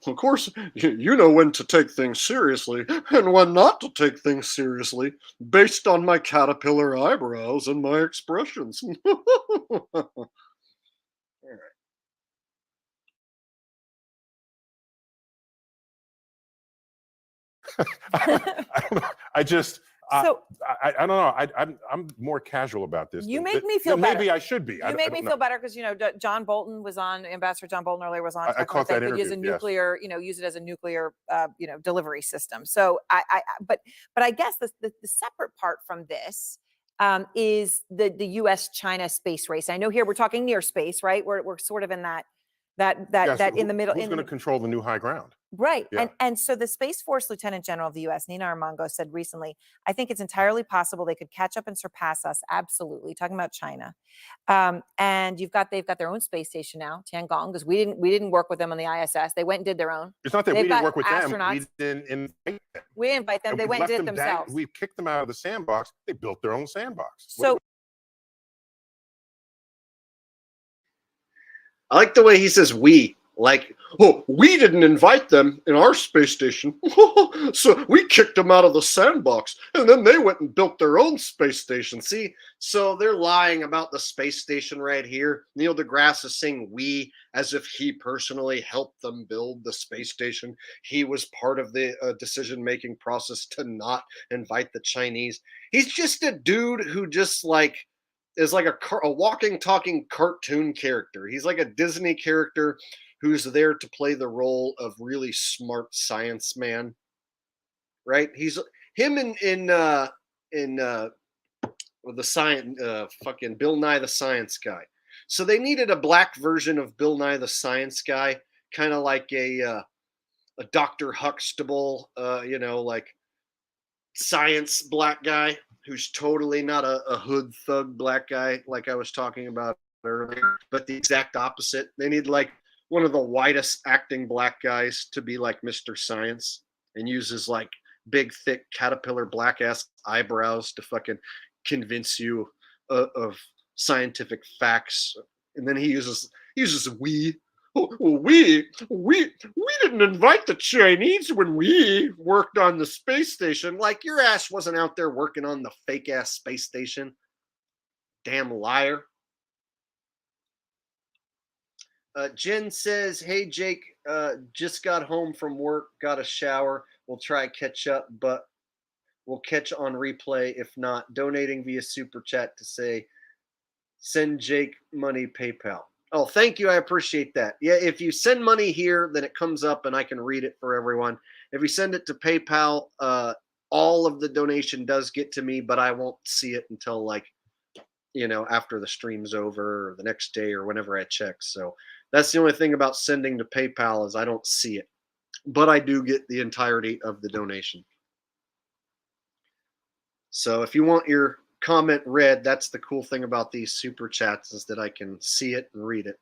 Of course, you know when to take things seriously and when not to take things seriously, based on my caterpillar eyebrows and my expressions. All right. I don't know. I just I don't know. I'm more casual about this. You make me feel better. Maybe I should be. You make me feel better because John Bolton was on. Ambassador John Bolton earlier was on. I caught that interview. Use a nuclear, use it as a nuclear, delivery system. So but I guess the separate part from this is the U.S.-China space race. I know here we're talking near space, right? We're sort of in that in the middle. Who's going to control the new high ground? Right. Yeah. And so the Space Force Lieutenant General of the US, Nina Armongo, said recently, I think it's entirely possible they could catch up and surpass us. Absolutely. Talking about China. And they've got their own space station now, Tiangong, because we didn't work with them on the ISS. They went and did their own. It's not that They've we didn't got work with them. astronauts. We didn't invite them. We didn't invite them. And They we went and left did it them themselves. We kicked them out of the sandbox. They built their own sandbox. So I like the way he says we. Like, oh, we didn't invite them in our space station. So we kicked them out of the sandbox. And then they went and built their own space station. See? So they're lying about the space station right here. Neil deGrasse is saying we as if he personally helped them build the space station. He was part of the decision-making process to not invite the Chinese. He's just a dude who just like is like a walking, talking cartoon character. He's like a Disney character who's there to play the role of really smart science man, right? He's him in the science, fucking Bill Nye the Science Guy. So they needed a black version of Bill Nye the Science Guy, kind of like a Dr. Huxtable, like science black guy who's totally not a hood thug black guy like I was talking about earlier, but the exact opposite. They need like one of the whitest acting black guys to be like Mr. Science and uses like big, thick caterpillar black ass eyebrows to fucking convince you of scientific facts. And then he uses we. We didn't invite the Chinese when we worked on the space station. Like your ass wasn't out there working on the fake ass space station. Damn liar. Jen says, hey, Jake, just got home from work, got a shower. We'll try catch up, but we'll catch on replay. If not, donating via super chat to say, send Jake money PayPal. Oh, thank you. I appreciate that. Yeah, if you send money here, then it comes up and I can read it for everyone. If you send it to PayPal, all of the donation does get to me, but I won't see it until after the stream's over or the next day or whenever I check. So that's the only thing about sending to PayPal is I don't see it, but I do get the entirety of the donation. So if you want your comment read, that's the cool thing about these super chats is that I can see it and read it.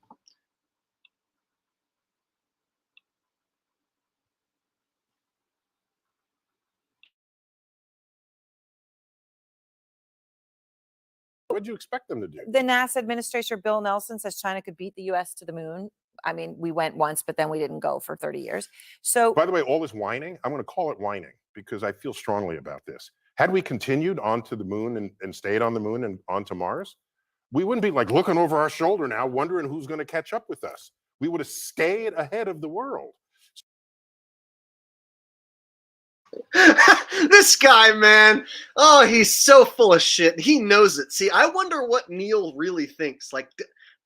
What did you expect them to do? The NASA administrator, Bill Nelson, says China could beat the U.S. to the moon. I mean, we went once, but then we didn't go for 30 years. So, by the way, all this whining, I'm going to call it whining because I feel strongly about this. Had we continued onto the moon and stayed on the moon and onto Mars, we wouldn't be like looking over our shoulder now, wondering who's going to catch up with us. We would have stayed ahead of the world. This guy, man. Oh, he's so full of shit. He knows it. See, I wonder what Neil really thinks. Like,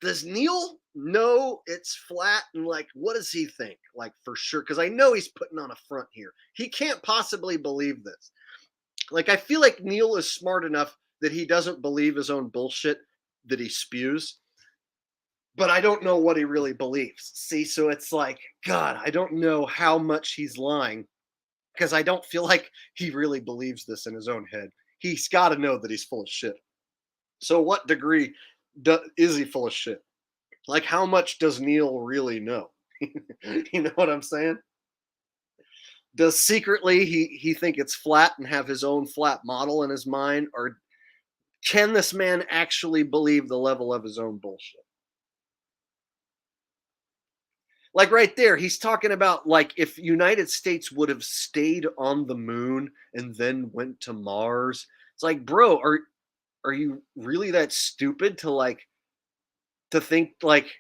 does Neil know it's flat? And like, what does he think? Like, for sure. Because I know he's putting on a front here. He can't possibly believe this. Like, I feel like Neil is smart enough that he doesn't believe his own bullshit that he spews. But I don't know what he really believes. See, so it's like, God, I don't know how much he's lying. Because I don't feel like he really believes this in his own head. He's got to know that he's full of shit. So what degree is he full of shit? Like, how much does Neil really know? You know what I'm saying? Does secretly he think it's flat and have his own flat model in his mind? Or can this man actually believe the level of his own bullshit? Like right there, he's talking about like if United States would have stayed on the moon and then went to Mars. It's like, bro, are you really that stupid to think like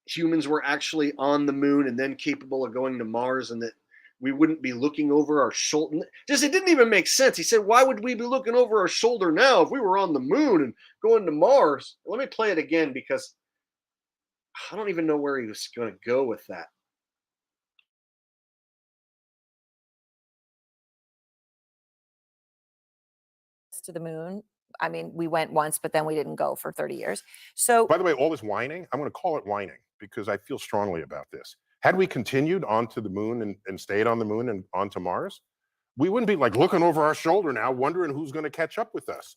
humans were actually on the moon and then capable of going to Mars and that we wouldn't be looking over our shoulder? Just it didn't even make sense. He said, why would we be looking over our shoulder now if we were on the moon and going to Mars? Let me play it again because I don't even know where he was going to go with that. To the moon. I mean, we went once, but then we didn't go for 30 years. So, by the way, all this whining, I'm going to call it whining because I feel strongly about this. Had we continued onto the moon and stayed on the moon and onto Mars, we wouldn't be like looking over our shoulder now, wondering who's going to catch up with us.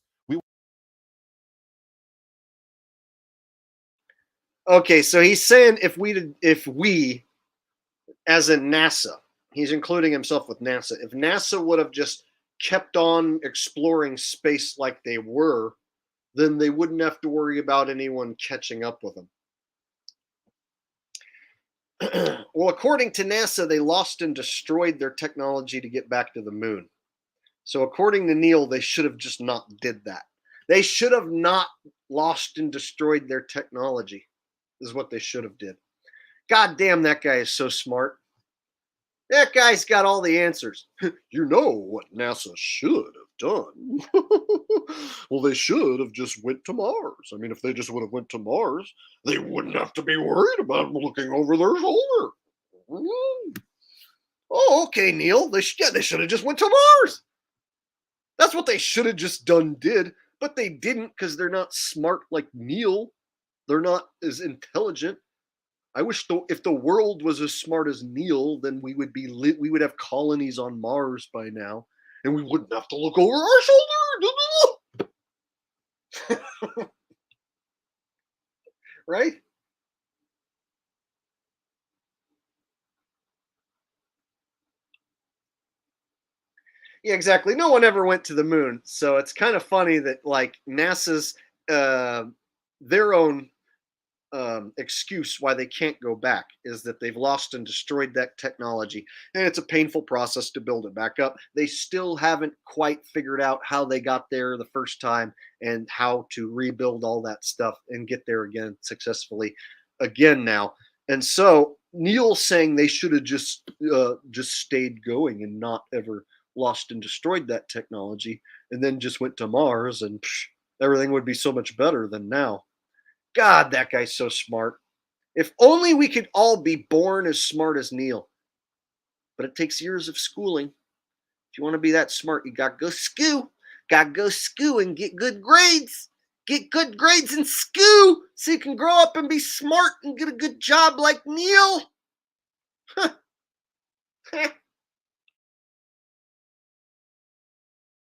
Okay, so he's saying if we, as in NASA, he's including himself with NASA. If NASA would have just kept on exploring space like they were, then they wouldn't have to worry about anyone catching up with them. Well, according to NASA, they lost and destroyed their technology to get back to the moon. So according to Neil, they should have just not did that. They should have not lost and destroyed their technology, is what they should have did. God damn, that guy is so smart. That guy's got all the answers. You know what NASA should have done? Well, they should have just went to Mars. I mean, if they just would have went to Mars, they wouldn't have to be worried about looking over their shoulder. Oh, okay, Neil. They should have just went to Mars. That's what they should have just did, but they didn't because they're not smart like Neil. They're not as intelligent. I wish if the world was as smart as Neil, then we would have colonies on Mars by now, and we wouldn't have to look over our shoulder. Right? Yeah, exactly. No one ever went to the moon, so it's kind of funny that like NASA's their own excuse why they can't go back is that they've lost and destroyed that technology, and it's a painful process to build it back up. They still haven't quite figured out how they got there the first time and how to rebuild all that stuff and get there again successfully again now. And so Neil's saying they should have just stayed going and not ever lost and destroyed that technology, and then just went to Mars, and everything would be so much better than now. God, that guy's so smart. If only we could all be born as smart as Neil. But it takes years of schooling. If you want to be that smart, you got to go school. Got to go school and get good grades. Get good grades in school so you can grow up and be smart and get a good job like Neil.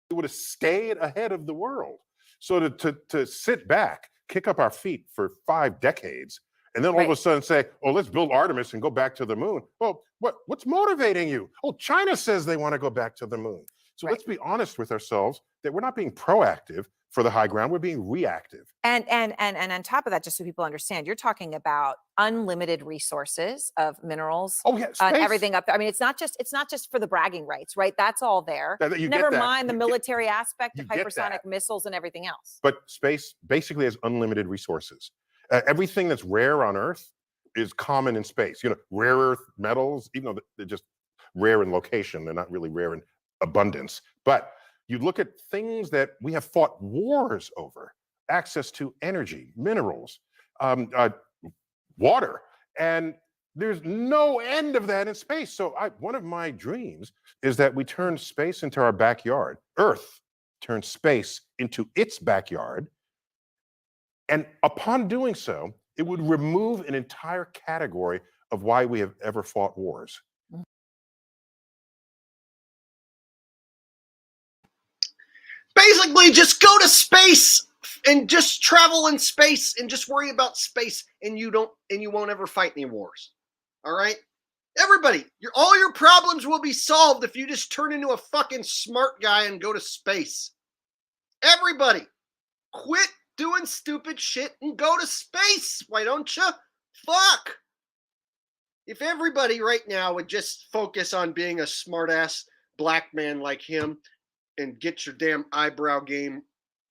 We would have stayed ahead of the world. So to sit back, kick up our feet for 5 decades, and then all of a sudden say, oh, let's build Artemis and go back to the moon. Well, what's motivating you? Oh, China says they want to go back to the moon. So let's be honest with ourselves that we're not being proactive for the high ground, we're being reactive. And on top of that, just so people understand, you're talking about unlimited resources of minerals. Oh yeah, everything up there. I mean, it's not just for the bragging rights, right? That's all there. Never mind the military aspect of hypersonic missiles and everything else. But space basically has unlimited resources. Everything that's rare on Earth is common in space. You know, rare earth metals, even though they're just rare in location, they're not really rare in abundance. But you look at things that we have fought wars over: access to energy, minerals, water, and there's no end of that in space. So one of my dreams is that we turn space into our backyard. Earth turns space into its backyard. And upon doing so, it would remove an entire category of why we have ever fought wars. Basically, just go to space and just travel in space and just worry about space, and you won't ever fight any wars. All right? Everybody, all your problems will be solved if you just turn into a fucking smart guy and go to space. Everybody, quit doing stupid shit and go to space. Why don't you? Fuck. If everybody right now would just focus on being a smart-ass black man like him and get your damn eyebrow game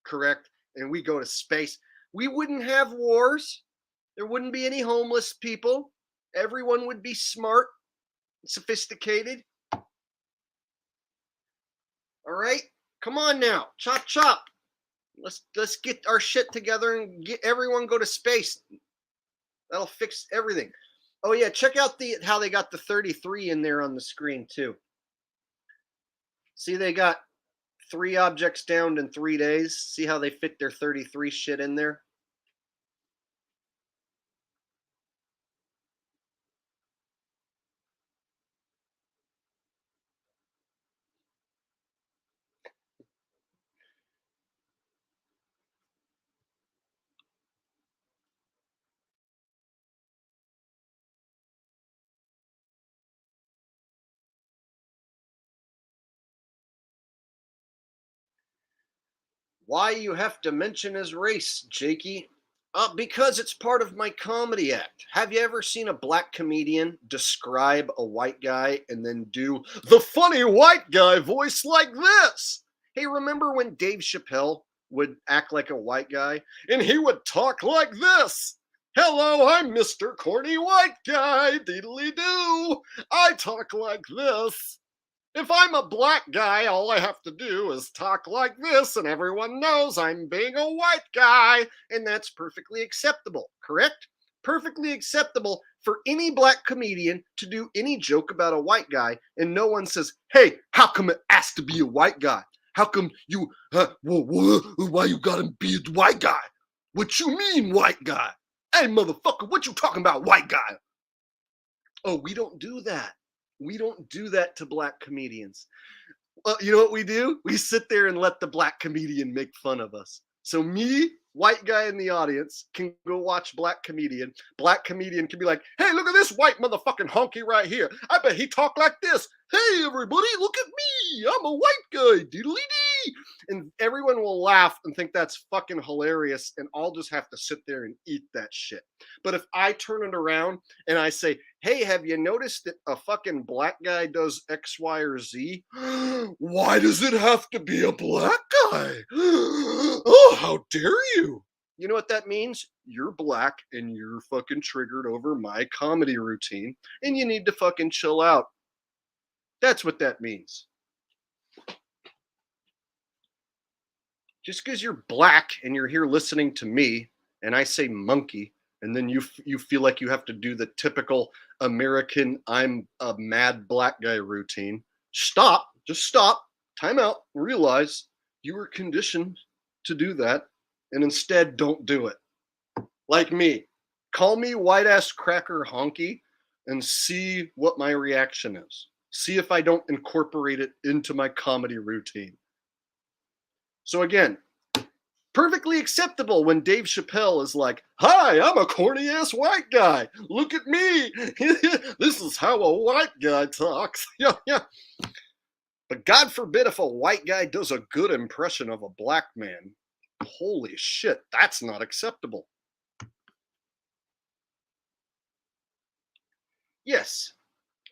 correct, and we go to space, we wouldn't have wars. There wouldn't be any homeless people. Everyone would be smart, sophisticated. All right? Come on now. Chop, chop. Let's get our shit together and get everyone go to space. That'll fix everything. Oh yeah, check out how they got the 33 in there on the screen too. See, they got 3 objects downed in 3 days. See how they fit their 33 shit in there? Why you have to mention his race, Jakey? Because it's part of my comedy act. Have you ever seen a black comedian describe a white guy and then do the funny white guy voice like this? Hey, remember when Dave Chappelle would act like a white guy and he would talk like this? Hello, I'm Mr. Corny White Guy, diddly-doo. I talk like this. If I'm a black guy, all I have to do is talk like this, and everyone knows I'm being a white guy, and that's perfectly acceptable, correct? Perfectly acceptable for any black comedian to do any joke about a white guy, and no one says, hey, how come it has to be a white guy? How come you, why you gotta be a white guy? What you mean, white guy? Hey, motherfucker, what you talking about, white guy? Oh, we don't do that. We don't do that to black comedians. You know what we do? We sit there and let the black comedian make fun of us. So me, white guy in the audience, can go watch black comedian. Black comedian can be like, hey, look at this white motherfucking honky right here. I bet he talk like this. Hey, everybody, look at me. I'm a white guy. Diddly-dee. And everyone will laugh and think that's fucking hilarious. And I'll just have to sit there and eat that shit. But if I turn it around and I say, hey, have you noticed that a fucking black guy does X, Y, or Z? Why does it have to be a black guy? Oh, how dare you? You know what that means? You're black and you're fucking triggered over my comedy routine and you need to fucking chill out. That's what that means. Just because you're black and you're here listening to me and I say monkey, and then you feel like you have to do the typical American I'm a mad black guy routine. Stop. Just stop. Time out. Realize you were conditioned to do that, and instead don't do it. Like me. Call me white ass cracker honky and see what my reaction is. See if I don't incorporate it into my comedy routine. So again, perfectly acceptable when Dave Chappelle is like, hi, I'm a corny ass white guy. Look at me. This is how a white guy talks. Yeah. But God forbid if a white guy does a good impression of a black man. Holy shit, that's not acceptable. Yes,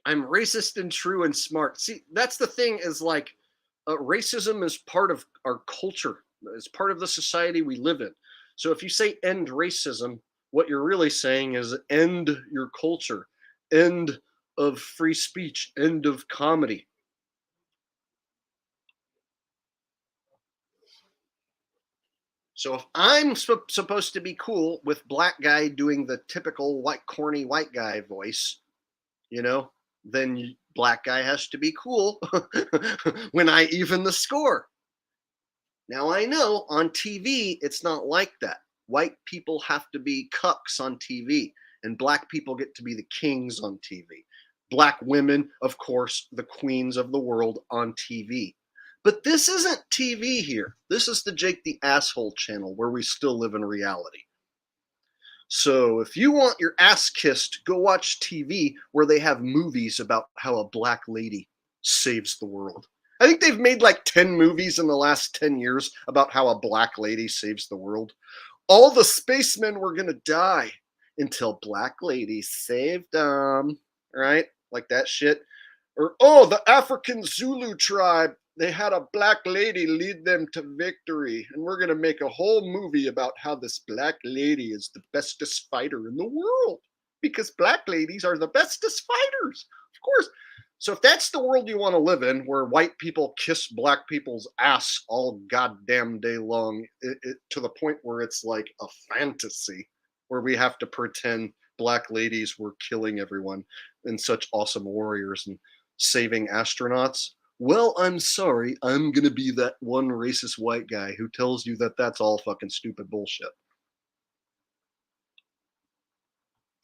I'm racist and true and smart. See, that's the thing is like, racism is part of our culture. It's part of the society we live in. So if you say end racism, what you're really saying is end your culture, end of free speech, end of comedy. So if I'm supposed to be cool with black guy doing the typical white, corny white guy voice, you know, then black guy has to be cool when I even the score. Now I know on TV, it's not like that. White people have to be cucks on TV, and black people get to be the kings on TV. Black women, of course, the queens of the world on TV. But this isn't TV here. This is the Jake the Asshole channel where we still live in reality. So if you want your ass kissed, go watch TV where they have movies about how a black lady saves the world. I think they've made like 10 movies in the last 10 years about how a black lady saves the world. All the spacemen were going to die until black ladies saved them, right? Like that shit. Or, oh, the African Zulu tribe, they had a black lady lead them to victory. And we're going to make a whole movie about how this black lady is the bestest fighter in the world. Because black ladies are the bestest fighters. Of course. So if that's the world you want to live in, where white people kiss black people's ass all goddamn day long, to the point where it's like a fantasy, where we have to pretend black ladies were killing everyone and such awesome warriors and saving astronauts. Well, I'm sorry, I'm going to be that one racist white guy who tells you that that's all fucking stupid bullshit.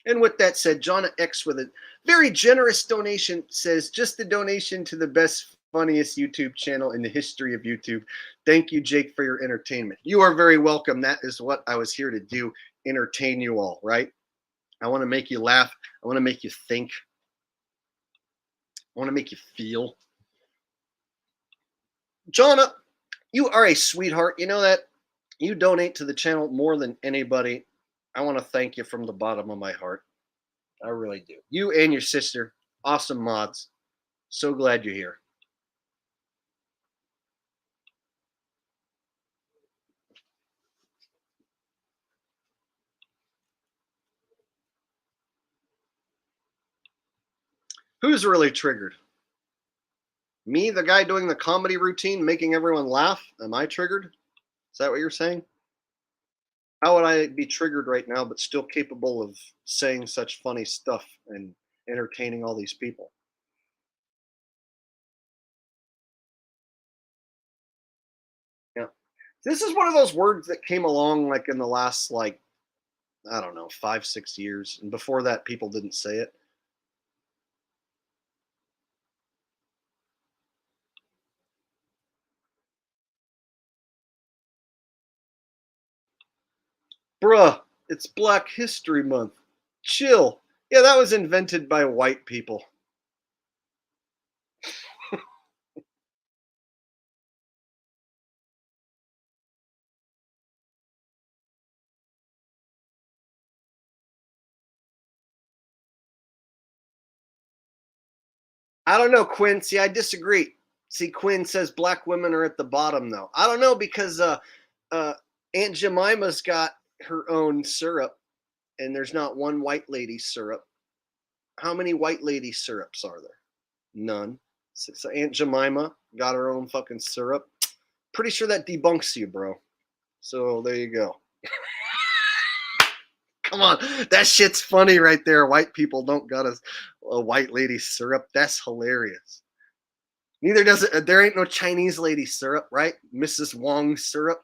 And with that said, John X with a very generous donation says, just a donation to the best, funniest YouTube channel in the history of YouTube. Thank you, Jake, for your entertainment. You are very welcome. That is what I was here to do, entertain you all, right? I want to make you laugh. I want to make you think. I want to make you feel. John, You are a sweetheart. You know that? You donate to the channel more than anybody. I want to thank you from the bottom of my heart. I really do. You and your sister, awesome mods. So glad you're here. Who's really triggered? Me, the guy doing the comedy routine, making everyone laugh? Am I triggered? Is that what you're saying? How would I be triggered right now, but still capable of saying such funny stuff and entertaining all these people? Yeah. This is one of those words that came along like in the last, like, I don't know, 5-6 years. And before that, people didn't say it. Bruh, it's Black History Month. Chill. Yeah, that was invented by white people. I don't know, Quinn. See, I disagree. See, Quinn says black women are at the bottom, though. I don't know because Aunt Jemima's got her own syrup, and there's not one white lady syrup. How many white lady syrups are there? None. So Aunt Jemima got her own fucking syrup. Pretty sure that debunks you, bro. So there you go. Come on, that shit's funny right there. White people don't got a white lady syrup. That's hilarious. Neither does it. There ain't no Chinese lady syrup, right? Mrs. Wong syrup,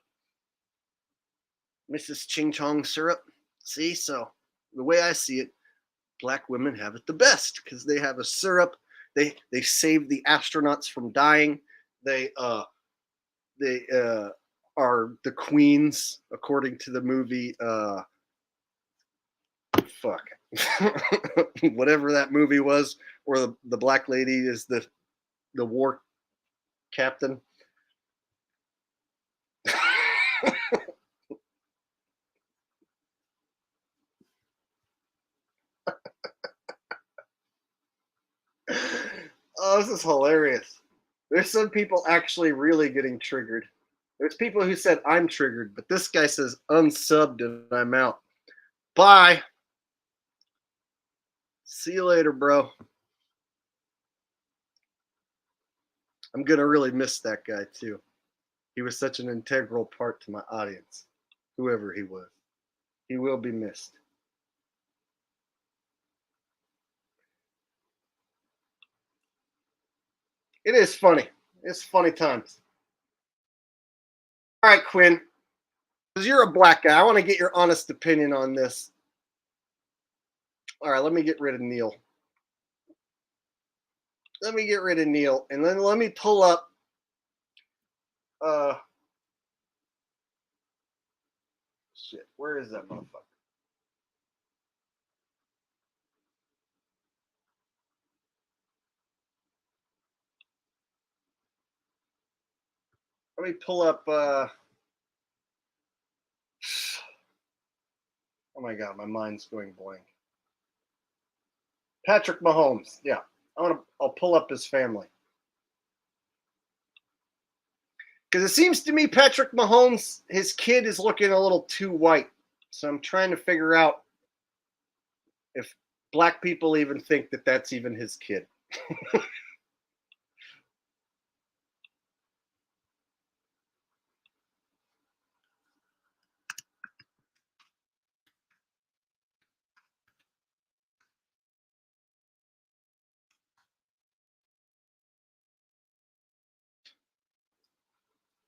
Mrs. Ching Chong syrup. See, so the way I see it, black women have it the best because they have a syrup. They save the astronauts from dying. They are the queens according to the movie. Fuck, whatever that movie was, where the black lady is the war captain. Oh, this is hilarious. There's some people actually really getting triggered. There's people who said I'm triggered, but this guy says unsubbed and I'm out. Bye. See you later, bro. I'm going to really miss that guy too. He was such an integral part to my audience, whoever he was. He will be missed. It is funny. It's funny times. All right, Quinn, because you're a black guy, I want to get your honest opinion on this. All right, let me get rid of Neil. Let me get rid of Neil, and then let me pull up shit, where is that motherfucker? Let me pull up oh my god, my mind's going blank. Patrick Mahomes. Yeah. I'll pull up his family. Because it seems to me Patrick Mahomes, his kid is looking a little too white. So I'm trying to figure out if black people even think that that's even his kid.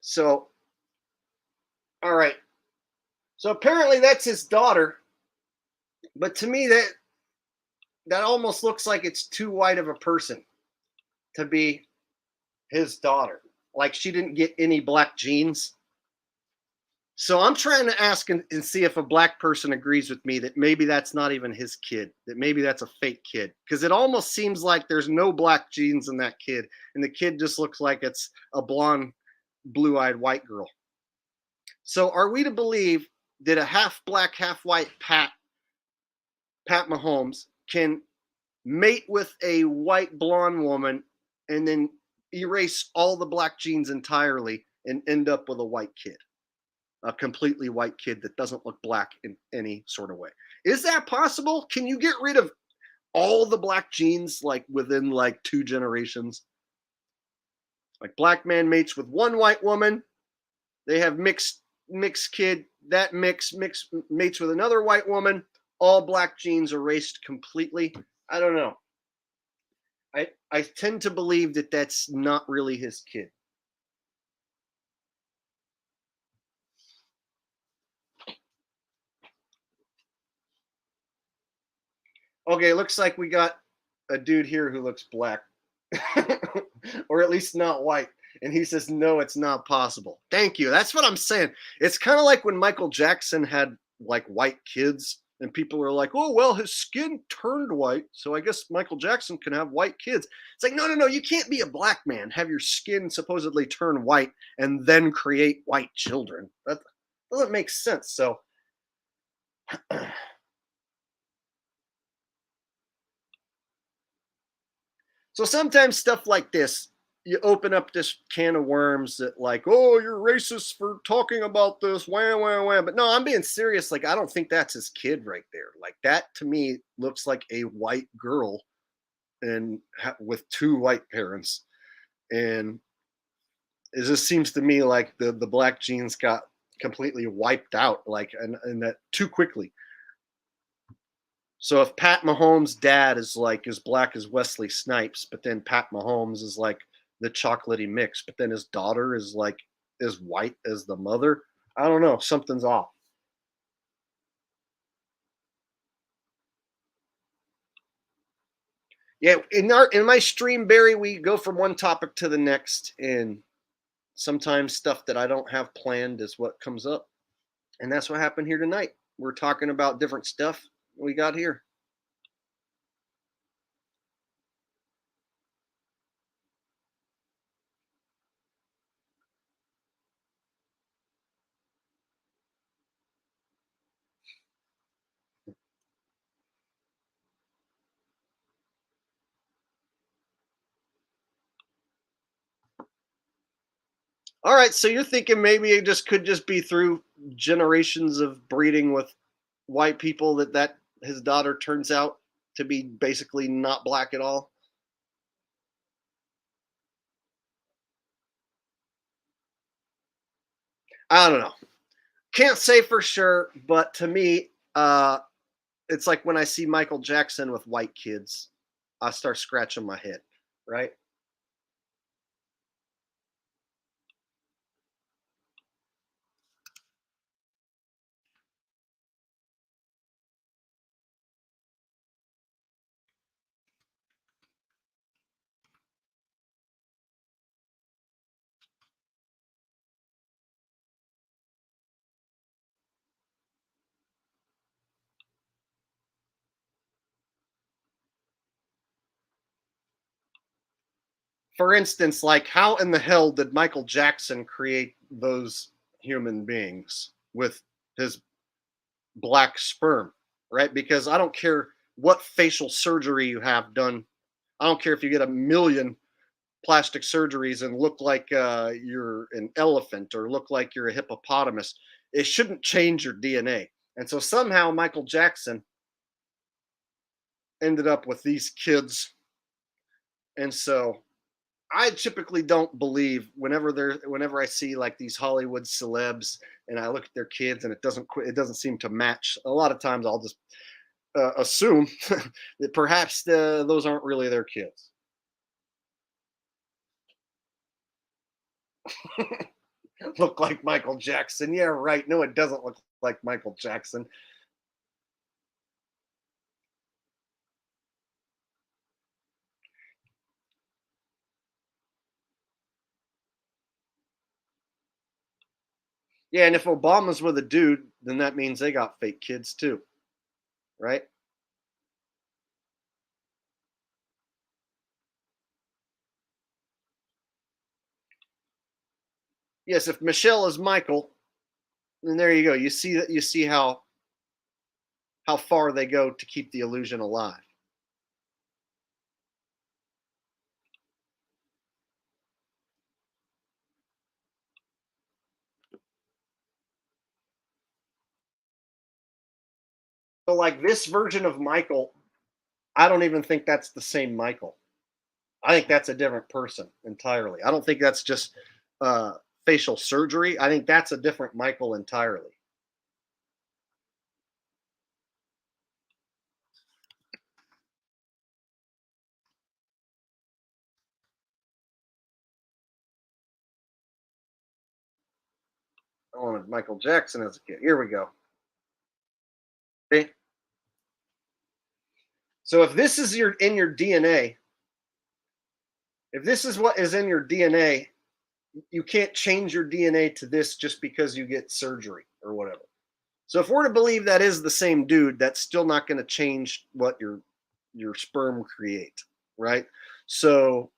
So, all right. So apparently that's his daughter. But to me, that almost looks like it's too white of a person to be his daughter. Like she didn't get any black genes. So I'm trying to ask and see if a black person agrees with me that maybe that's not even his kid, that maybe that's a fake kid. Because it almost seems like there's no black genes in that kid. And the kid just looks like it's a blonde blue-eyed white girl. So are we to believe that a half black, half white Pat Mahomes can mate with a white blonde woman and then erase all the black genes entirely and end up with a white kid, a completely white kid that doesn't look black in any sort of way? Is that possible? Can you get rid of all the black genes like within like 2 generations? Like black man mates with one white woman, they have mixed kid, that mix mates with another white woman, all black genes erased completely. I don't know. I tend to believe that that's not really his kid. Okay, looks like we got a dude here who looks black. Or at least not white. And he says, no, it's not possible. Thank you. That's what I'm saying. It's kind of like when Michael Jackson had like white kids and people were like, oh, well, his skin turned white, so I guess Michael Jackson can have white kids. It's like, no, you can't be a black man, have your skin supposedly turn white, and then create white children. That doesn't make sense. So so sometimes stuff like this, you open up this can of worms that like, oh, you're racist for talking about this, wham. But no, I'm being serious. Like, I don't think that's his kid right there. Like, that to me looks like a white girl and with 2 white parents. And it just seems to me like the black genes got completely wiped out, like, and that too quickly. So if Pat Mahomes' dad is like as black as Wesley Snipes, but then Pat Mahomes is like the chocolatey mix, but then his daughter is like as white as the mother, I don't know, something's off. Yeah, in my stream, Barry, we go from one topic to the next, and sometimes stuff that I don't have planned is what comes up. And that's what happened here tonight. We're talking about different stuff we got here. All right, so you're thinking maybe it could just be through generations of breeding with white people that his daughter turns out to be basically not black at all? I don't know. Can't say for sure, but to me, it's like when I see Michael Jackson with white kids, I start scratching my head, right? For instance, like how in the hell did Michael Jackson create those human beings with his black sperm, right? Because I don't care what facial surgery you have done. I don't care if you get 1,000,000 plastic surgeries and look like you're an elephant or look like you're a hippopotamus. It shouldn't change your DNA. And so somehow Michael Jackson ended up with these kids. And so I typically don't believe whenever I see like these Hollywood celebs and I look at their kids and it doesn't seem to match. A lot of times I'll just assume that perhaps those aren't really their kids. Look like Michael Jackson. Yeah, right. No, it doesn't look like Michael Jackson. Yeah, and if Obama's with a dude, then that means they got fake kids too, right? Yes, if Michelle is Michael, then there you go. You see that. You see how far they go to keep the illusion alive. So, like this version of Michael, I don't even think that's the same Michael. I think that's a different person entirely. I don't think that's just facial surgery. I think that's a different Michael entirely. I wanted Michael Jackson as a kid. Here we go. Okay. So if this is in your DNA, if this is what is in your DNA, you can't change your DNA to this just because you get surgery or whatever. So if we're to believe that is the same dude, that's still not going to change what your sperm create, right? So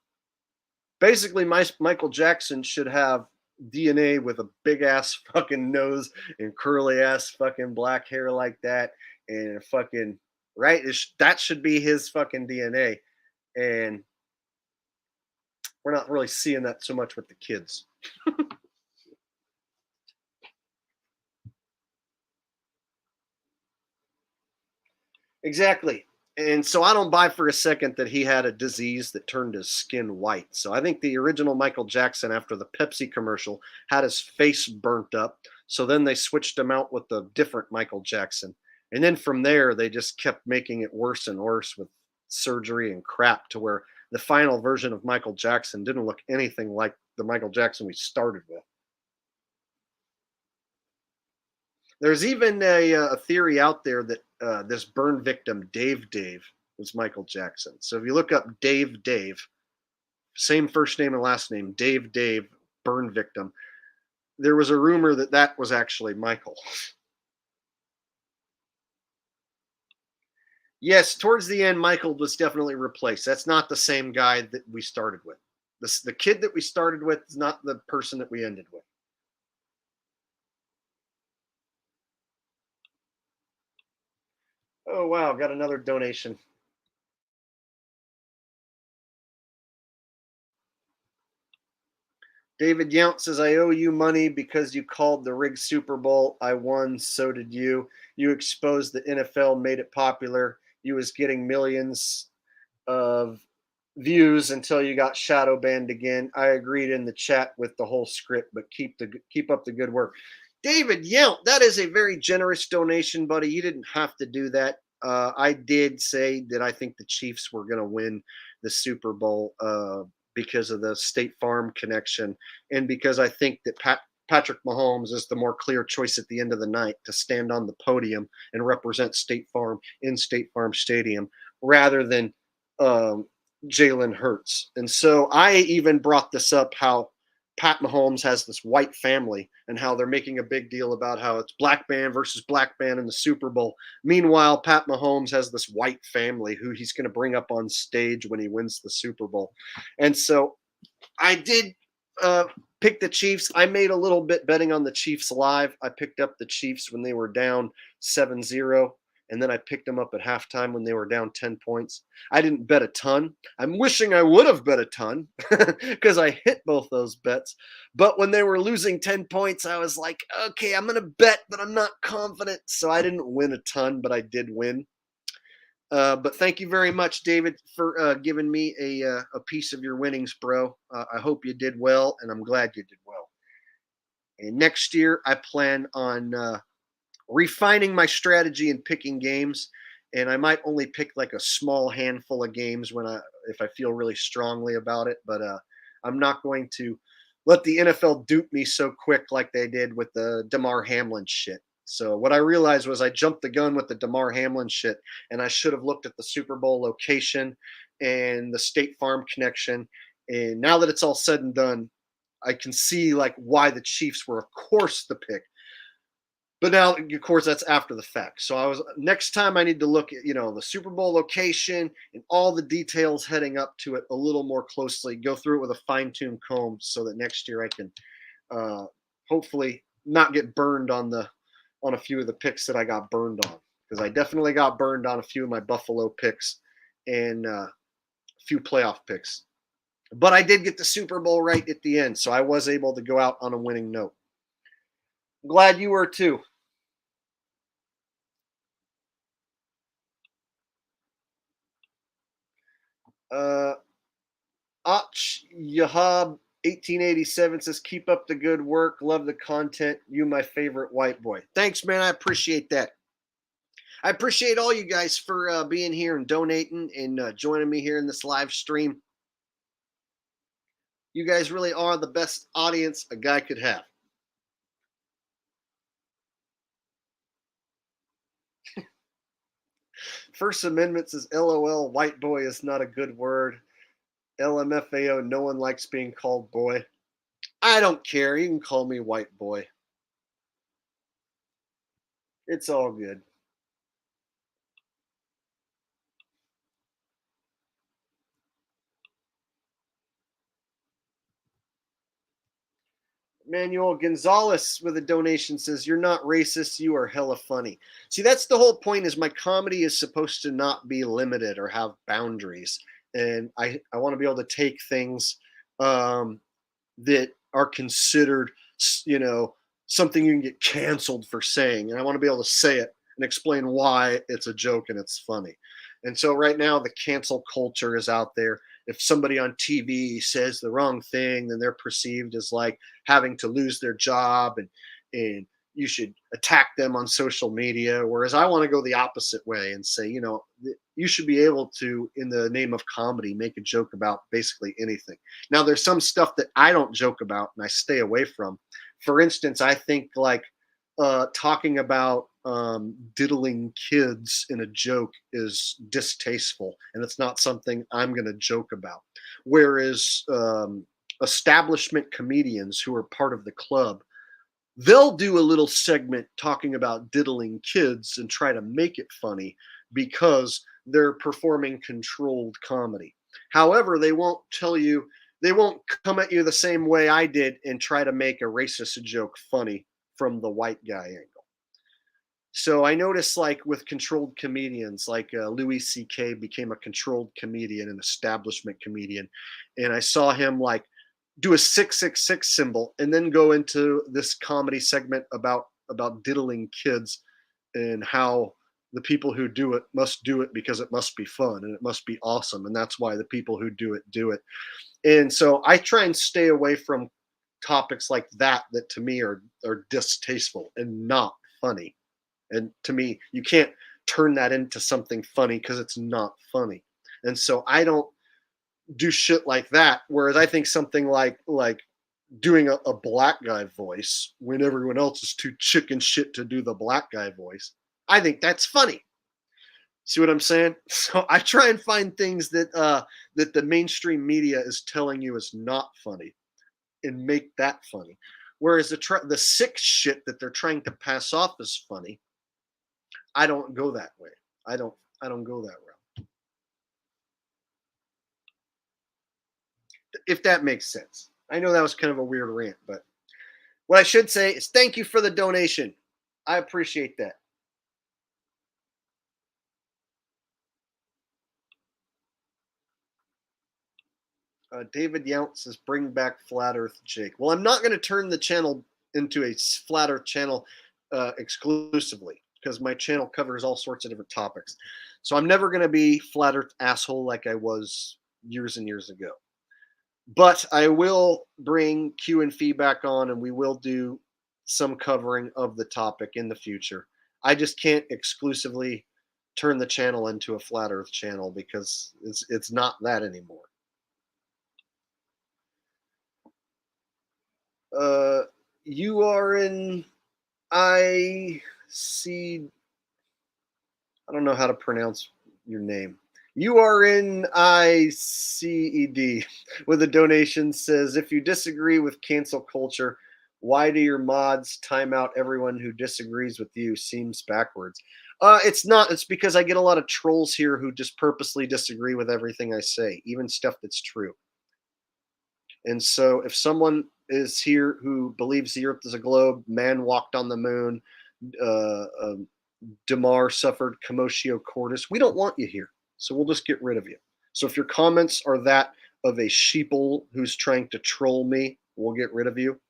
basically, Michael Jackson should have DNA with a big ass fucking nose and curly ass fucking black hair like that, and fucking right. That should be his fucking DNA, and we're not really seeing that so much with the kids. Exactly. And so I don't buy for a second that he had a disease that turned his skin white. So I think the original Michael Jackson, after the Pepsi commercial, had his face burnt up. So then they switched him out with the different Michael Jackson. And then from there, they just kept making it worse and worse with surgery and crap, to where the final version of Michael Jackson didn't look anything like the Michael Jackson we started with. There's even a theory out there that this burn victim, Dave, was Michael Jackson. So if you look up Dave, same first name and last name, Dave, burn victim, there was a rumor that that was actually Michael. Yes, towards the end, Michael was definitely replaced. That's not the same guy that we started with. The kid that we started with is not the person that we ended with. Oh, wow, got another donation. David Yount says, I owe you money because you called the rigged Super Bowl. I won, so did you. You exposed the NFL, made it popular. You was getting millions of views until you got shadow banned again. I agreed in the chat with the whole script, but keep up the good work. David Yount, that is a very generous donation, buddy. You didn't have to do that. I did say that I think the Chiefs were going to win the Super Bowl because of the State Farm connection, and because I think that Patrick Mahomes is the more clear choice at the end of the night to stand on the podium and represent State Farm in State Farm Stadium rather than Jalen Hurts. And so I even brought this up, how Pat Mahomes has this white family and how they're making a big deal about how it's black man versus black man in the Super Bowl. Meanwhile, Pat Mahomes has this white family who he's going to bring up on stage when he wins the Super Bowl. And so I did pick the Chiefs. I made a little bit betting on the Chiefs live. I picked up the Chiefs when they were down 7-0. And then I picked them up at halftime when they were down 10 points. I didn't bet a ton. I'm wishing I would have bet a ton because I hit both those bets. But when they were losing 10 points, I was like, okay, I'm going to bet, but I'm not confident. So I didn't win a ton, but I did win. But thank you very much, David, for giving me a piece of your winnings, bro. I hope you did well, and I'm glad you did well. And next year, I plan on refining my strategy and picking games, and I might only pick like a small handful of games if I feel really strongly about it. But I'm not going to let the NFL dupe me so quick like they did with the Demar Hamlin shit. So what I realized was I jumped the gun with the Demar Hamlin shit, and I should have looked at the Super Bowl location and the State Farm connection. And now that it's all said and done, I can see like why the Chiefs were, of course, the pick. But now, of course, that's after the fact. So next time I need to look at, the Super Bowl location and all the details heading up to it a little more closely, go through it with a fine-tuned comb so that next year I can hopefully not get burned on a few of the picks that I got burned on, because I definitely got burned on a few of my Buffalo picks and a few playoff picks. But I did get the Super Bowl right at the end, so I was able to go out on a winning note. I'm glad you were too. Ach Yahab 1887 says, keep up the good work. Love the content. You my favorite white boy. Thanks, man. I appreciate that. I appreciate all you guys for being here and donating and joining me here in this live stream. You guys really are the best audience a guy could have. First Amendment says, LOL, white boy is not a good word. LMFAO, no one likes being called boy. I don't care. You can call me white boy. It's all good. Manuel Gonzalez with a donation says, you're not racist, you are hella funny. See, that's the whole point, is my comedy is supposed to not be limited or have boundaries. And I want to be able to take things that are considered, something you can get canceled for saying. And I want to be able to say it and explain why it's a joke and it's funny. And so right now the cancel culture is out there. If somebody on TV says the wrong thing, then they're perceived as like having to lose their job, and you should attack them on social media. Whereas I want to go the opposite way and say, you should be able to, in the name of comedy, make a joke about basically anything. Now, there's some stuff that I don't joke about and I stay away from. For instance, I think like talking about diddling kids in a joke is distasteful, and it's not something I'm going to joke about. Whereas establishment comedians who are part of the club, they'll do a little segment talking about diddling kids and try to make it funny because they're performing controlled comedy. However, they won't come at you the same way I did and try to make a racist joke funny from the white guy angle. So I noticed, like with controlled comedians, like Louis C.K. became a controlled comedian, an establishment comedian, and I saw him like do a 666 symbol and then go into this comedy segment about diddling kids and how the people who do it must do it because it must be fun and it must be awesome, and that's why the people who do it. And so I try and stay away from topics like that to me are distasteful and not funny. And to me, you can't turn that into something funny because it's not funny. And so I don't do shit like that. Whereas I think something like doing a black guy voice when everyone else is too chicken shit to do the black guy voice, I think that's funny. See what I'm saying? So I try and find things that the mainstream media is telling you is not funny and make that funny. Whereas the sick shit that they're trying to pass off as funny, I don't go that way. I don't go that route. If that makes sense. I know that was kind of a weird rant, but what I should say is thank you for the donation. I appreciate that. David Yount says, bring back Flat Earth Jake. Well, I'm not going to turn the channel into a Flat Earth channel exclusively, because my channel covers all sorts of different topics. So I'm never going to be Flat Earth asshole like I was years and years ago. But I will bring Q and feedback on, and we will do some covering of the topic in the future. I just can't exclusively turn the channel into a Flat Earth channel because it's not that anymore. You are in I don't know how to pronounce your name. You are in ICED with a donation says, if you disagree with cancel culture, why do your mods time out everyone who disagrees with you? Seems backwards. It's not. It's because I get a lot of trolls here who just purposely disagree with everything I say, even stuff that's true. And so if someone is here who believes the Earth is a globe. Man walked on the moon. Demar suffered commotio cordis. We don't want you here, so we'll just get rid of you. So if your comments are that of a sheeple who's trying to troll me, we'll get rid of you.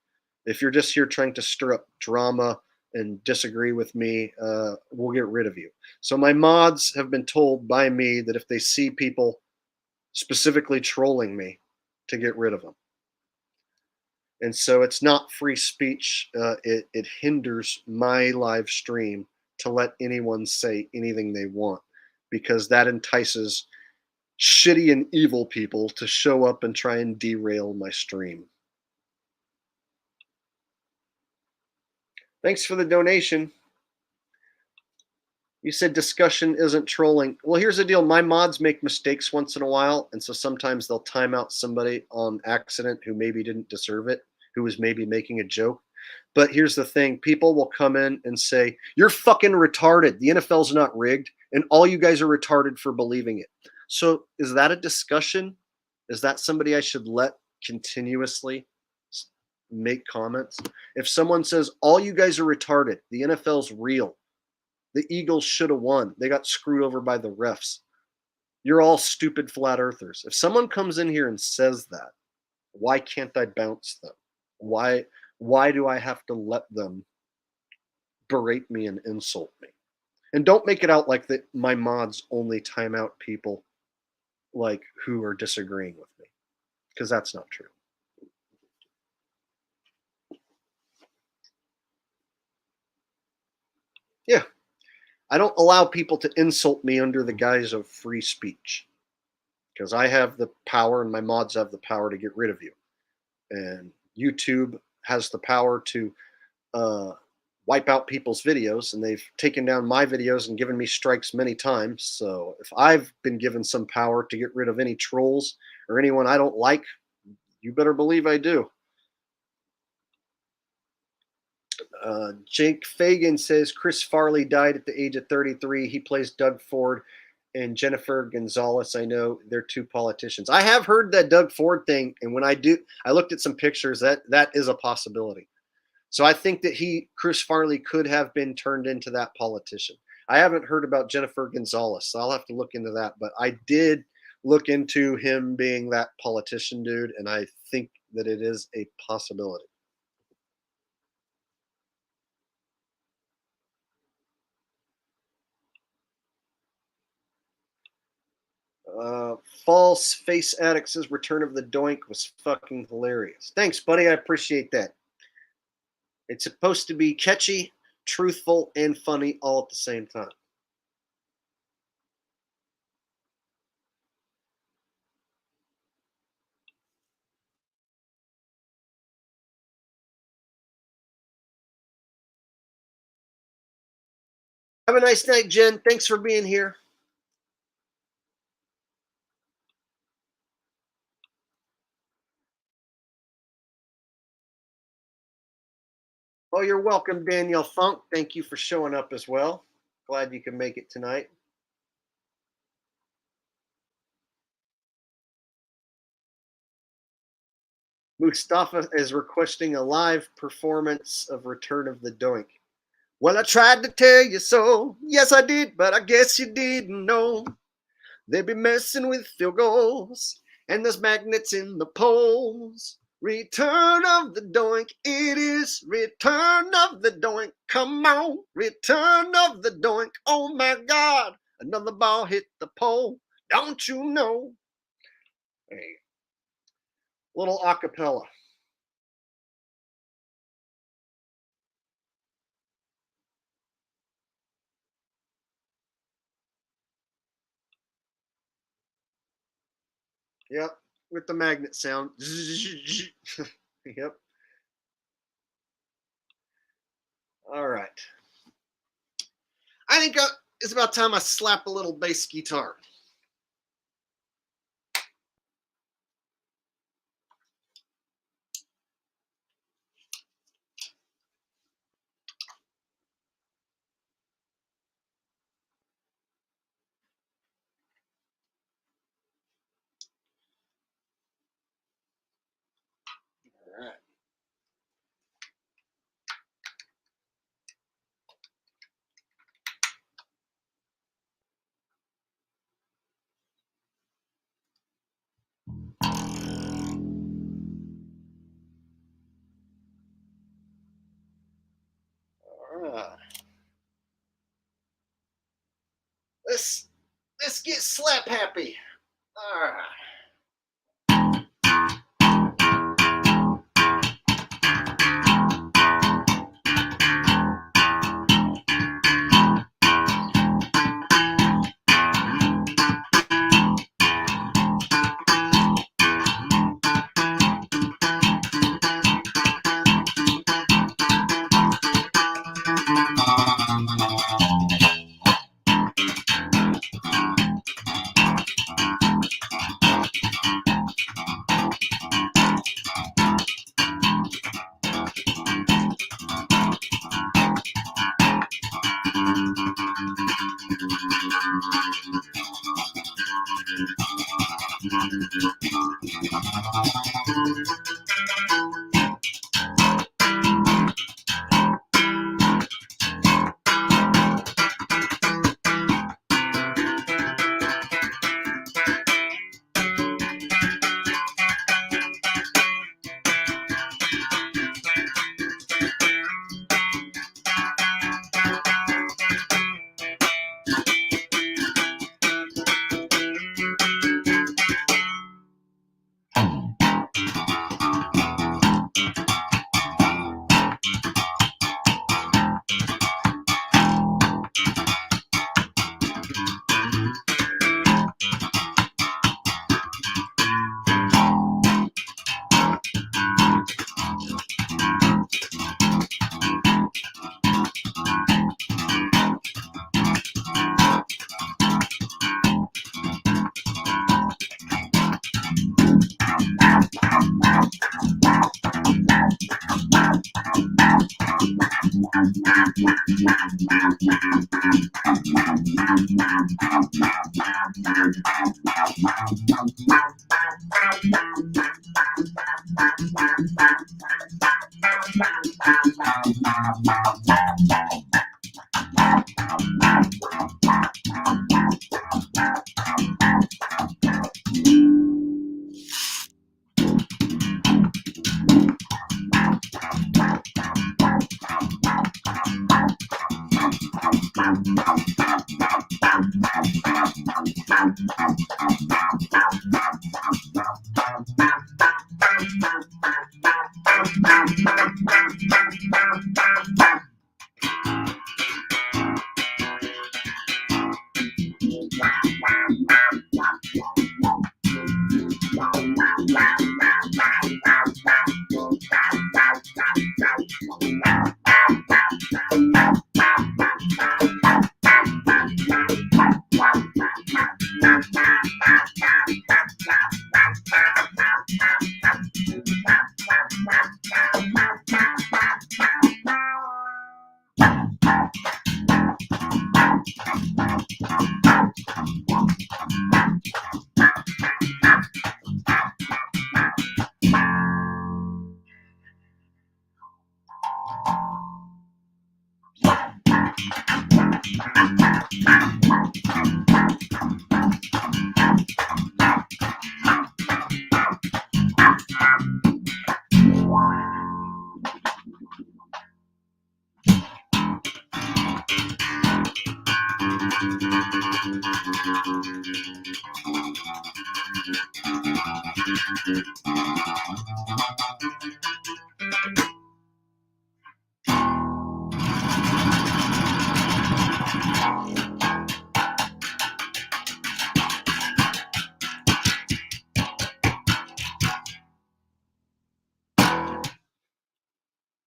If you're just here trying to stir up drama and disagree with me, we'll get rid of you. So my mods have been told by me that if they see people specifically trolling me, to get rid of them. And so it's not free speech. It hinders my live stream to let anyone say anything they want, because that entices shitty and evil people to show up and try and derail my stream. Thanks for the donation. You said discussion isn't trolling. Well, here's the deal. My mods make mistakes once in a while, and so sometimes they'll time out somebody on accident who maybe didn't deserve it, who was maybe making a joke. But here's the thing. People will come in and say, you're fucking retarded. The NFL's not rigged, and all you guys are retarded for believing it. So is that a discussion? Is that somebody I should let continuously make comments? If someone says, all you guys are retarded, the NFL's real, the Eagles should have won, they got screwed over by the refs, you're all stupid flat earthers. If someone comes in here and says that, why can't I bounce them? Why do I have to let them berate me and insult me? And don't make it out like that my mods only time out people like who are disagreeing with me, because that's not true. Yeah. I don't allow people to insult me under the guise of free speech, because I have the power and my mods have the power to get rid of you. And YouTube has the power to wipe out people's videos, and they've taken down my videos and given me strikes many times. So if I've been given some power to get rid of any trolls or anyone I don't like, you better believe I do. Jake Fagan says Chris Farley died at the age of 33. He plays Doug Ford and Jennifer Gonzalez. I know they're two politicians. I have heard that Doug Ford thing, and when I looked at some pictures. That is a possibility. So I think that Chris Farley could have been turned into that politician. I haven't heard about Jennifer Gonzalez, so I'll have to look into that. But I did look into him being that politician dude, and I think that it is a possibility. False Face Addict says Return of the Doink was fucking hilarious. Thanks, buddy. I appreciate that. It's supposed to be catchy, truthful, and funny all at the same time. Have a nice night, Jen. Thanks for being here. Oh, you're welcome, Danielle Funk. Thank you for showing up as well. Glad you can make it tonight. Mustafa is requesting a live performance of Return of the Doink. Well, I tried to tell you so. Yes, I did, but I guess you didn't know. They be messing with field goals, and there's magnets in the poles. Return of the Doink, it is Return of the Doink. Come on, Return of the Doink. Oh my God, another ball hit the pole. Don't you know? Hey, little acapella. Yep, with the magnet sound. Yep. All right. I think it's about time I slap a little bass guitar. All right. Let's get slap happy. All right.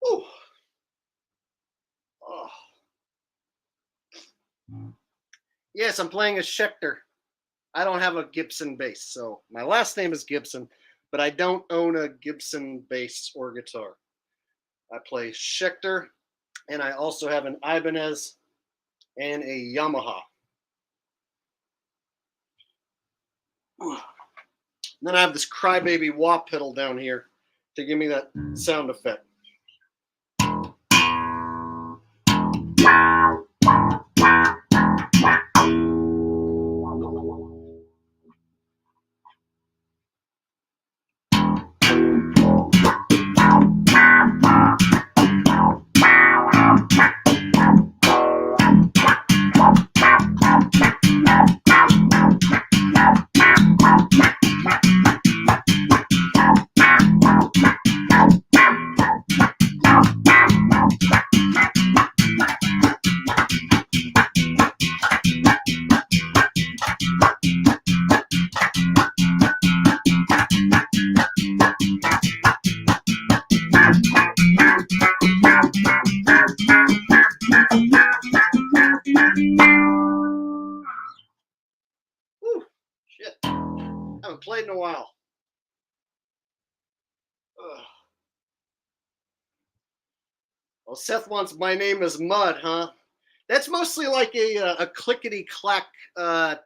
Ooh. Oh. Yes, I'm playing a Schecter. I don't have a Gibson bass, so my last name is Gibson, but I don't own a Gibson bass or guitar. I play Schecter, and I also have an Ibanez and a Yamaha. Then I have this crybaby wah pedal down here to give me that sound effect. a while. Ugh. Well, Seth wants "My Name is Mud," huh? That's mostly like a clickety-clack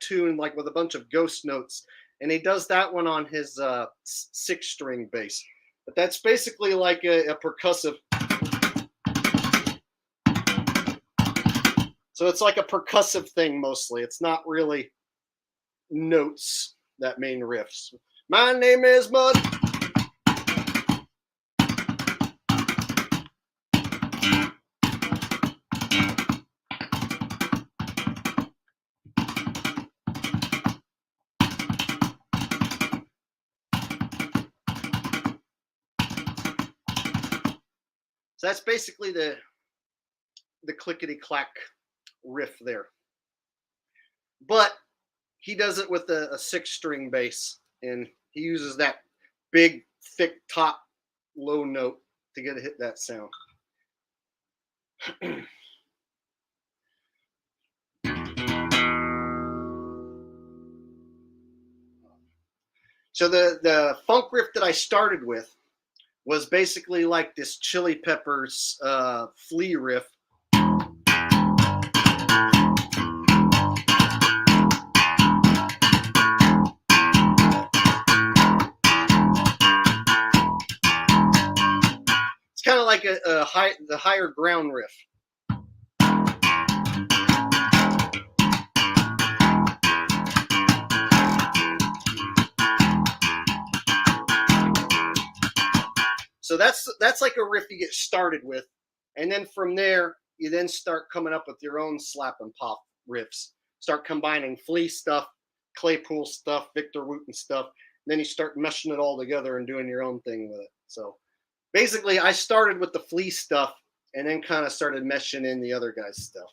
tune, like with a bunch of ghost notes. And he does that one on his 6-string bass. But that's basically like a percussive. So it's like a percussive thing mostly. It's not really notes, that main riffs. My name is Mud. So that's basically the clickety-clack riff there. But he does it with a 6-string bass, and he uses that big, thick top, low note to get to hit that sound. So the funk riff that I started with was basically like this Chili Peppers flea riff. It's kind of like the higher ground riff. So that's like a riff you get started with, and then from there you then start coming up with your own slap and pop riffs. Start combining Flea stuff, Claypool stuff, Victor Wooten stuff, and then you start meshing it all together and doing your own thing with it. So basically, I started with the Flea stuff and then kind of started meshing in the other guys' stuff.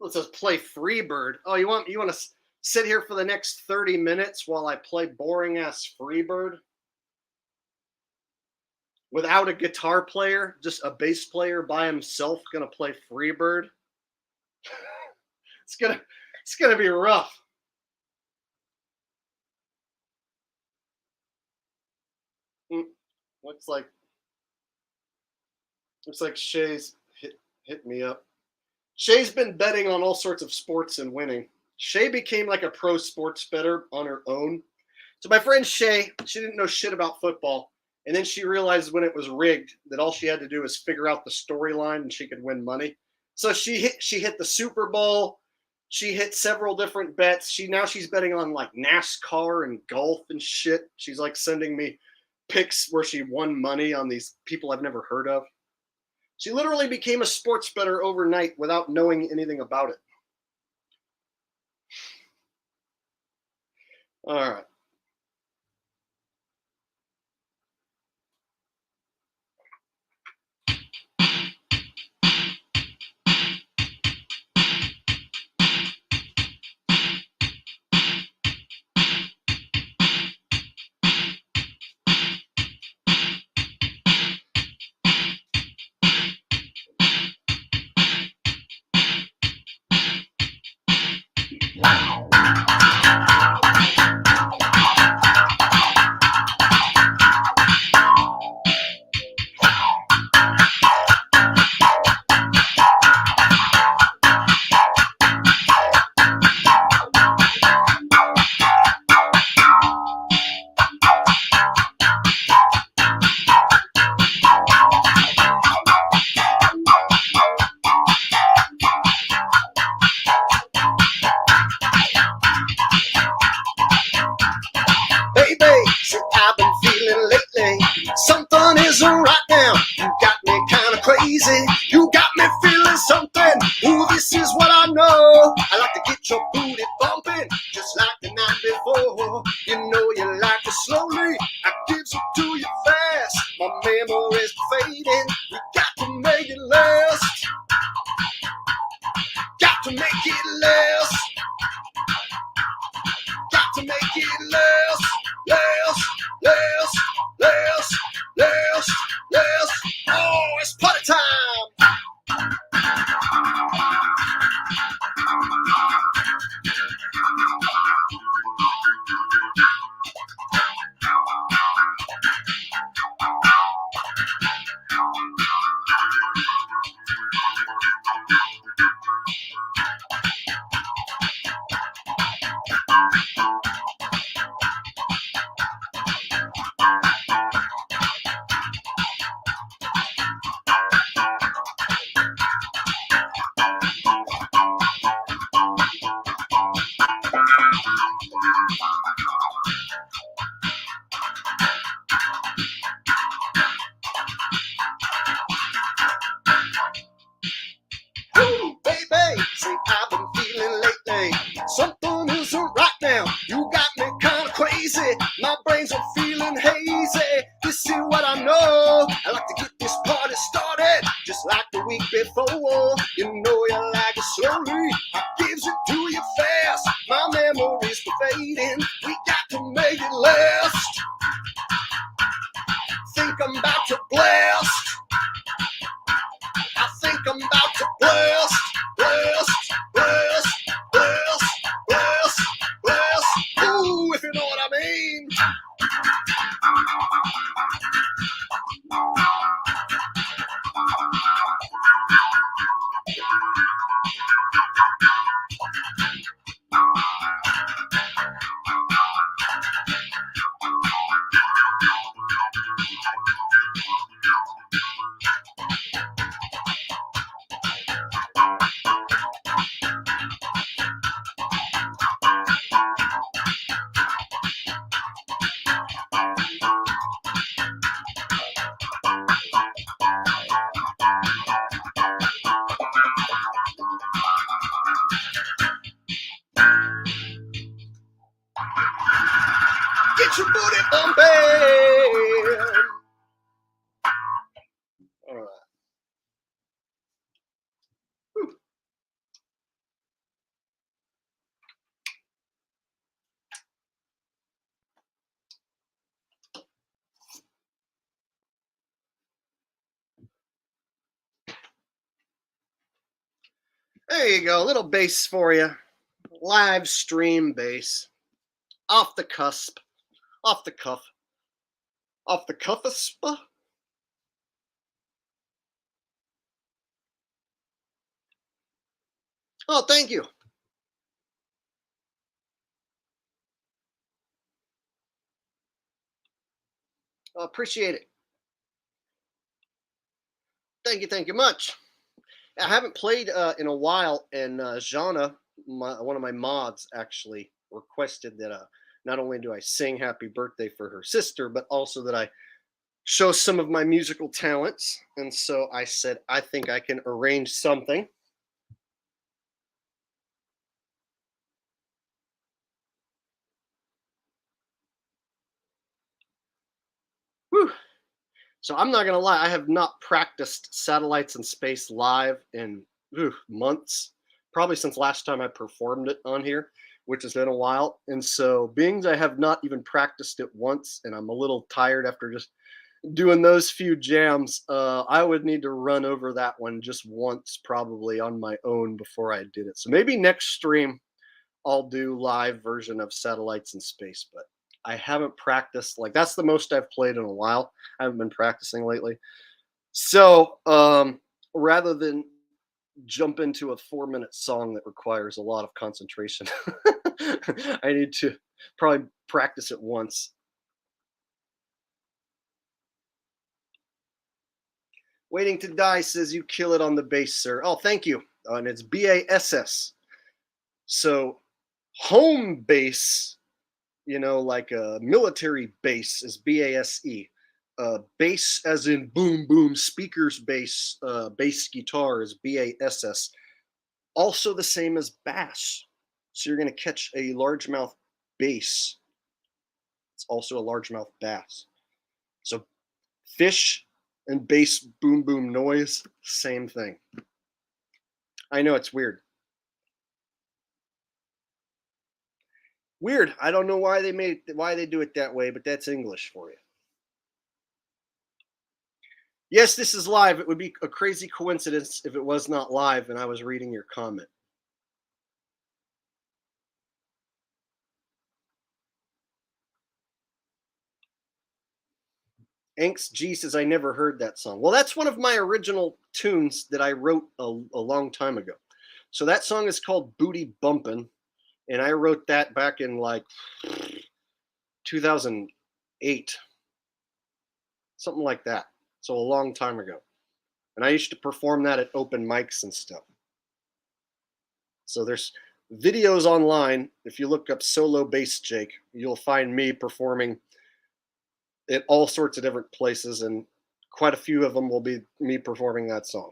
Let's just play Freebird. Oh, you want to sit here for the next 30 minutes while I play boring ass Freebird without a guitar player, just a bass player by himself gonna play Freebird? It's gonna be rough. Looks like Shay's hit me up. Shay's been betting on all sorts of sports and winning. Shay became like a pro sports bettor on her own. So my friend Shay, she didn't know shit about football. And then she realized when it was rigged that all she had to do was figure out the storyline and she could win money. So she hit the Super Bowl. She hit several different bets. She's betting on like NASCAR and golf and shit. She's like sending me pics where she won money on these people I've never heard of. She literally became a sports bettor overnight without knowing anything about it. All right. know you like it slowly, I gives it to you fast. My memory's fading, we got to make it last. Got to make it last. Got to make it last. Last, last, last, last, last. Oh, it's party time. Ooh, baby, see, I've been feeling lately something isn't right now. You got me kind of crazy. My brains are feeling hazy. This is what I know. I like to get this party started just like the week before. You know you like it slowly, I gives it to you fast. My memory's fading, we got to make it last. Think I'm about to blast. I think I'm about to blast, blast, blast, blast, blast, blast. Ooh, if you know what I mean. Get your booty bumping. All right. Whew. There you go, a little bass for you. Live stream bass. Off the cusp. Off the cuff. Off the cuffisp. Oh, thank you. I appreciate it. Thank you much. I haven't played in a while, and Jana, one of my mods, actually requested that not only do I sing happy birthday for her sister, but also that I show some of my musical talents. And so I said, I think I can arrange something. Whew. So I'm not going to lie, I have not practiced Satellites in Space live in months, probably since last time I performed it on here, which has been a while. And so being I have not even practiced it once, and I'm a little tired after just doing those few jams, I would need to run over that one just once probably on my own before I did it. So maybe next stream I'll do live version of Satellites in Space, but I haven't practiced. Like, that's the most I've played in a while. I haven't been practicing lately. So rather than jump into a 4-minute song that requires a lot of concentration, I need to probably practice it once. Waiting to Die says you kill it on the bass, sir. Oh, thank you. And it's BASS. So home base, like a military base is BASE. Bass as in boom, boom, speakers bass, bass guitar is BASS. Also the same as bass. So you're going to catch a largemouth bass also a largemouth bass. So fish and bass boom boom noise, same thing. I know it's weird. Weird. I don't know why they do it that way, but that's English for you. Yes, this is live. It would be a crazy coincidence if it was not live and I was reading your comment. Anks G says, I never heard that song. Well, that's one of my original tunes that I wrote a long time ago. So that song is called Booty Bumpin', and I wrote that back in like 2008, something like that. So a long time ago. And I used to perform that at open mics and stuff. So there's videos online. If you look up Solo Bass Jake, you'll find me performing at all sorts of different places, and quite a few of them will be me performing that song.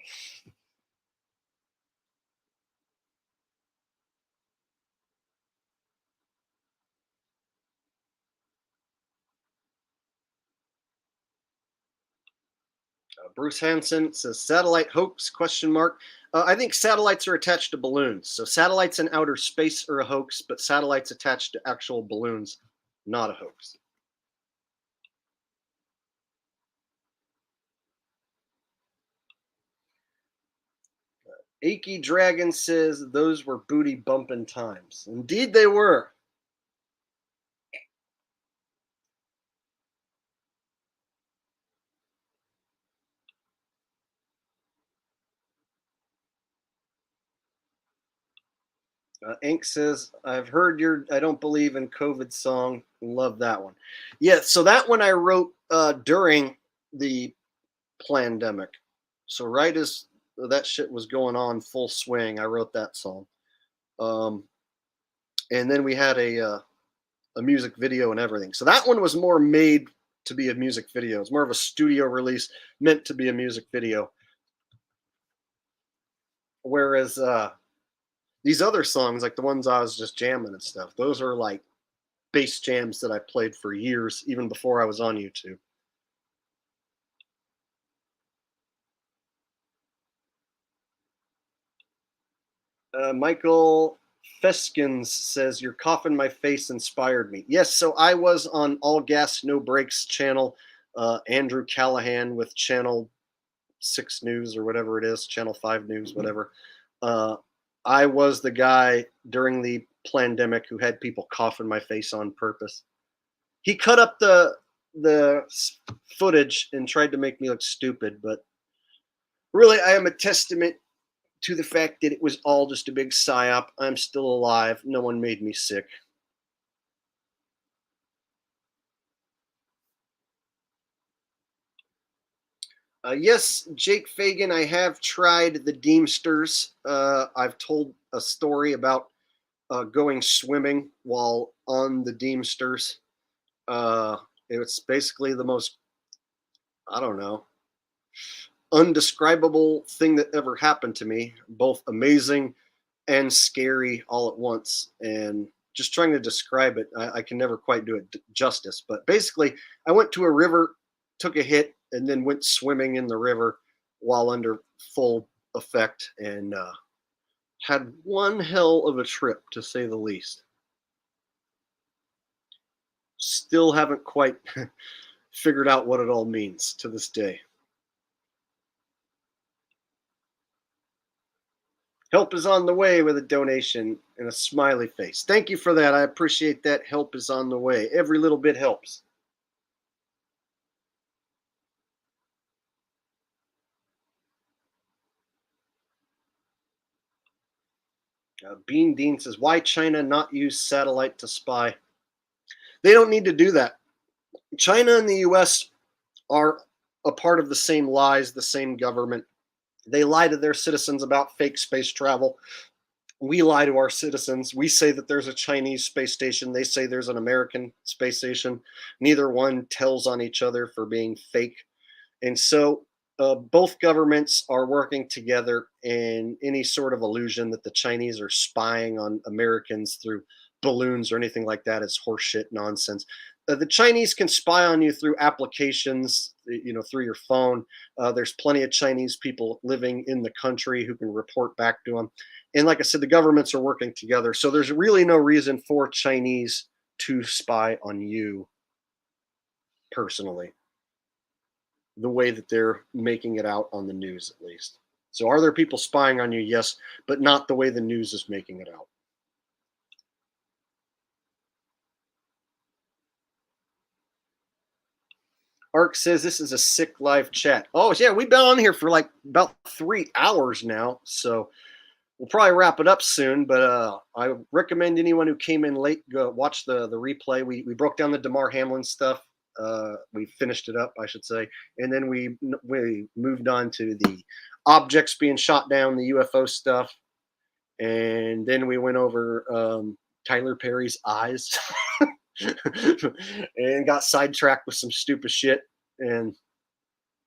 Bruce Hansen says, satellite hoax, question mark. I think satellites are attached to balloons. So satellites in outer space are a hoax, but satellites attached to actual balloons, not a hoax. Achy Dragon says, those were booty bumping times. Indeed they were. Ink says, I've heard your I Don't Believe in COVID song. Love that one. Yeah, so that one I wrote during the pandemic. So right as that shit was going on full swing, I wrote that song. And then we had a music video and everything. So that one was more made to be a music video. It's more of a studio release meant to be a music video. Whereas these other songs, like the ones I was just jamming and stuff, those are like bass jams that I played for years, even before I was on YouTube. Michael Feskins says, your cough in my face inspired me. Yes, so I was on All Gas No Breaks channel, Andrew Callahan with Channel 6 News or whatever it is, Channel 5 News, whatever. I was the guy during the pandemic who had people cough in my face on purpose. He cut up the footage and tried to make me look stupid, but really I am a testament to the fact that it was all just a big psyop. I'm still alive. No one made me sick. Yes, Jake Fagan, I have tried the Deemsters. I've told a story about going swimming while on the Deemsters. It's basically the most, I don't know, undescribable thing that ever happened to me, both amazing and scary all at once. And just trying to describe it, I can never quite do it justice. But basically, I went to a river, took a hit, and then went swimming in the river while under full effect, and had one hell of a trip, to say the least. Still haven't quite figured out what it all means to this day. Help is on the way with a donation and a smiley face. Thank you for that. I appreciate that. Help is on the way. Every little bit helps. Bean Dean says, why China not use satellite to spy? They don't need to do that. China and the US are a part of the same lies, the same government. They lie to their citizens about fake space travel. We lie to our citizens. We say that there's a Chinese space station. They say there's an American space station. Neither one tells on each other for being fake. And so both governments are working together in any sort of illusion that the Chinese are spying on Americans through balloons or anything like that. It's horseshit nonsense. The Chinese can spy on you through applications, through your phone. There's plenty of Chinese people living in the country who can report back to them. And like I said, the governments are working together. So there's really no reason for Chinese to spy on you personally, the way that they're making it out on the news, at least. So are there people spying on you? Yes, but not the way the news is making it out. Ark says this is a sick live chat. Oh, yeah, we've been on here for like about 3 hours now. So we'll probably wrap it up soon. But I recommend anyone who came in late go watch the replay. We broke down the Demar Hamlin stuff. We finished it up, I should say. And then we moved on to the objects being shot down, the UFO stuff. And then we went over Tyler Perry's eyes. And got sidetracked with some stupid shit. And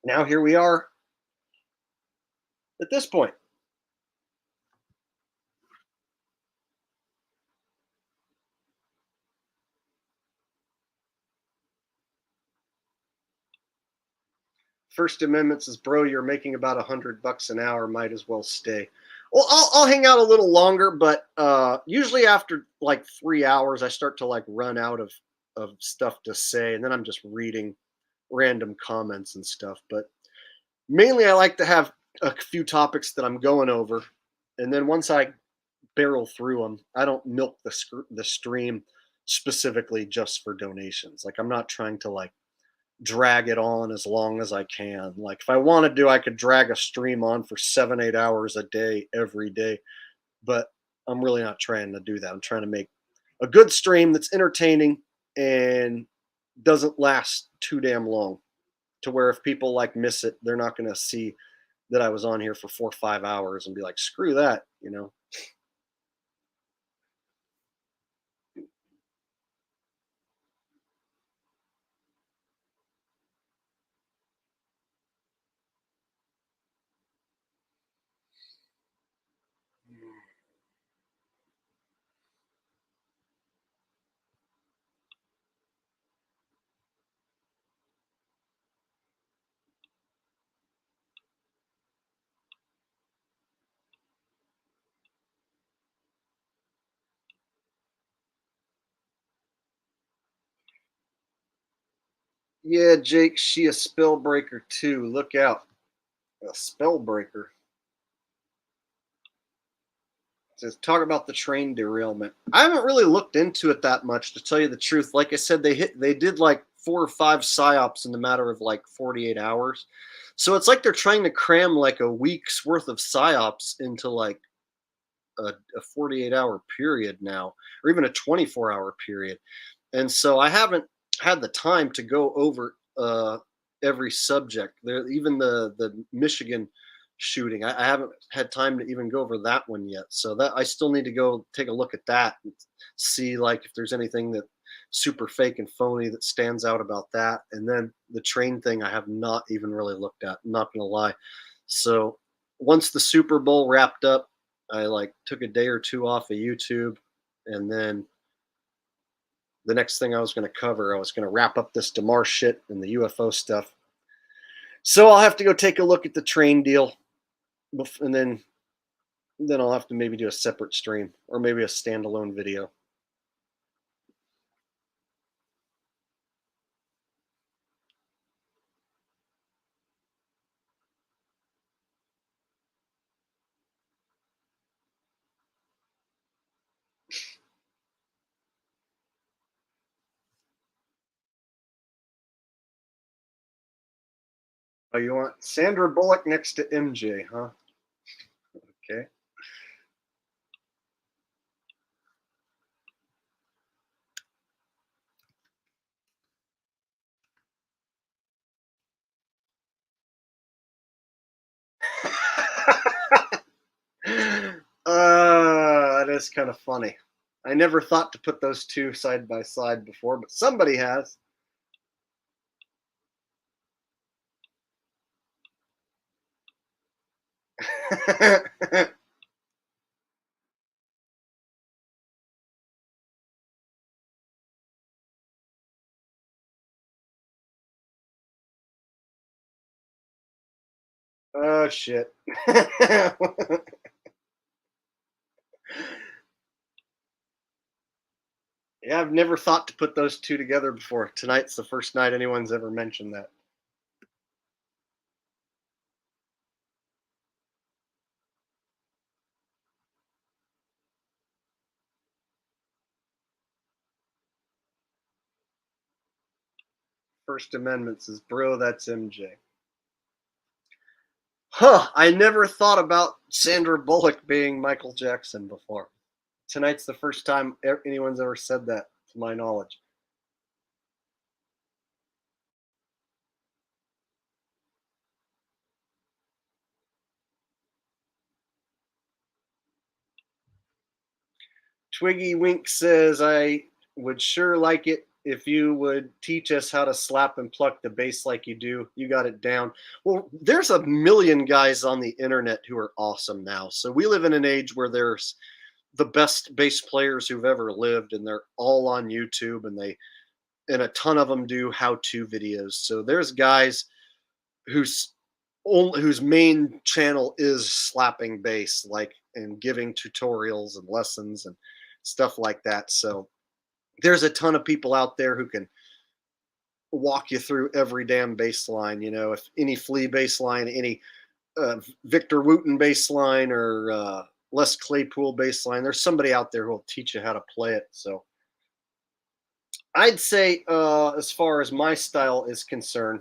now here we are at this point. First Amendment says, bro, you're making about $100 an hour. Might as well stay. Well, I'll hang out a little longer, but usually after like 3 hours, I start to like run out of stuff to say, and then I'm just reading random comments and stuff. But mainly, I like to have a few topics that I'm going over, and then once I barrel through them, I don't milk the stream specifically just for donations. Like I'm not trying to like drag it on as long as I can. Like if I wanted to, I could drag a stream on for 7-8 hours a day every day, but I'm really not trying to do that. I'm trying to make a good stream that's entertaining and doesn't last too damn long, to where if people like miss it, they're not going to see that I was on here for 4 or 5 hours and be like, screw that, Yeah, Jake, she a spell breaker too. Look out. A spell breaker. Says talk about the train derailment. I haven't really looked into it that much, to tell you the truth. Like I said, they did like 4 or 5 psyops in the matter of like 48 hours. So it's like they're trying to cram like a week's worth of psyops into like a 48-hour period now, or even a 24-hour period. And so I haven't had the time to go over every subject. There, even the Michigan shooting, I haven't had time to even go over that one yet. So that I still need to go take a look at that and see like if there's anything that super fake and phony that stands out about that. And then the train thing, I have not even really looked at. I'm not gonna lie. So once the Super Bowl wrapped up, I like took a day or two off of YouTube, and then the next thing I was going to cover, I was going to wrap up this Demar shit and the UFO stuff. So I'll have to go take a look at the train deal, and then I'll have to maybe do a separate stream or maybe a standalone video. Oh, you want Sandra Bullock next to MJ, huh? Okay. That is kind of funny. I never thought to put those two side by side before, but somebody has. Oh, shit. Yeah, I've never thought to put those two together before. Tonight's the first night anyone's ever mentioned that. First Amendment says, bro, that's MJ. Huh, I never thought about Sandra Bullock being Michael Jackson before. Tonight's the first time anyone's ever said that, to my knowledge. Twiggy Wink says, I would sure like it if you would teach us how to slap and pluck the bass like you do. You got it down. Well, there's a million guys on the internet who are awesome now. So we live in an age where there's the best bass players who've ever lived, and they're all on YouTube, and a ton of them do how-to videos. So there's guys whose main channel is slapping bass, like, and giving tutorials and lessons and stuff like that. So there's a ton of people out there who can walk you through every damn bass line. You know, if any Flea bass line, any Victor Wooten bass line, or Les Claypool bass line, there's somebody out there who will teach you how to play it. So I'd say, as far as my style is concerned,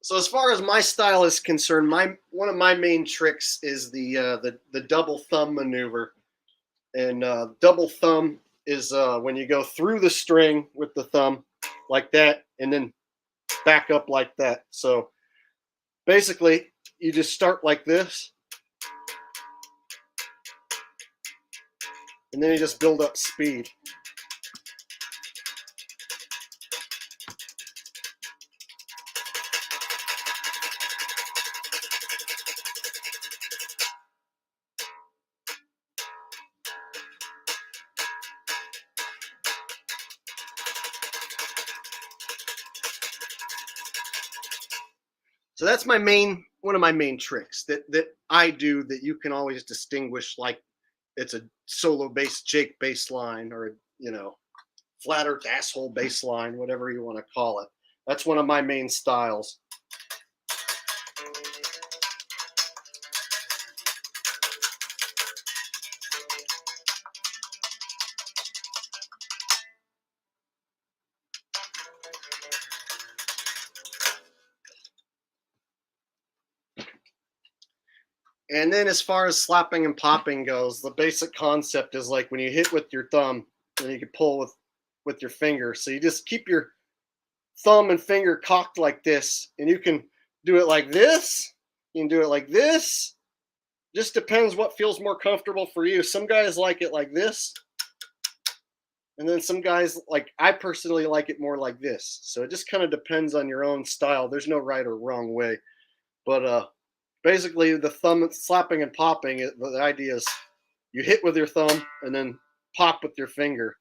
so as far as my style is concerned, one of my main tricks is the double thumb maneuver. And double thumb is when you go through the string with the thumb like that, and then back up like that. So basically, you just start like this, and then you just build up speed. So that's one of my main tricks that I do, that you can always distinguish, like it's a solo bass Jake bass line, or flat earth asshole bass line, whatever you want to call it. That's one of my main styles. And then as far as slapping and popping goes, the basic concept is like when you hit with your thumb, then you can pull with your finger. So you just keep your thumb and finger cocked like this, and you can do it like this. You can do it like this. Just depends what feels more comfortable for you. Some guys like it like this, and then some guys, like I personally like it more like this. So it just kind of depends on your own style. There's no right or wrong way, but basically the thumb slapping and popping, the idea is you hit with your thumb and then pop with your finger.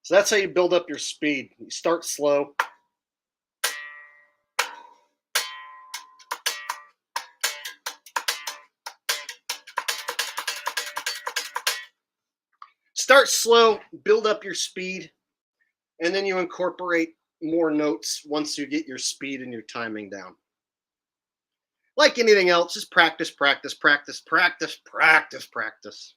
So that's how you build up your speed. You start slow. Start slow, build up your speed, and then you incorporate more notes once you get your speed and your timing down. Like anything else, just practice, practice, practice, practice, practice, practice.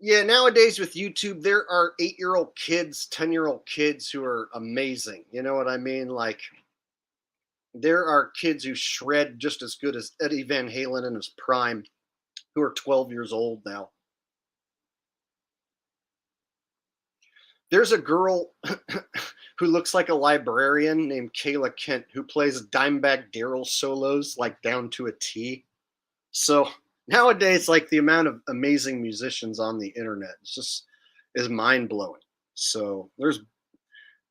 Yeah, nowadays with YouTube, there are 8-year-old kids, 10-year-old kids who are amazing. You know what I mean? Like, there are kids who shred just as good as Eddie Van Halen in his prime, who are 12 years old now. There's a girl who looks like a librarian named Kayla Kent who plays Dimebag Daryl solos like down to a T. So nowadays, like the amount of amazing musicians on the internet is mind blowing. So there's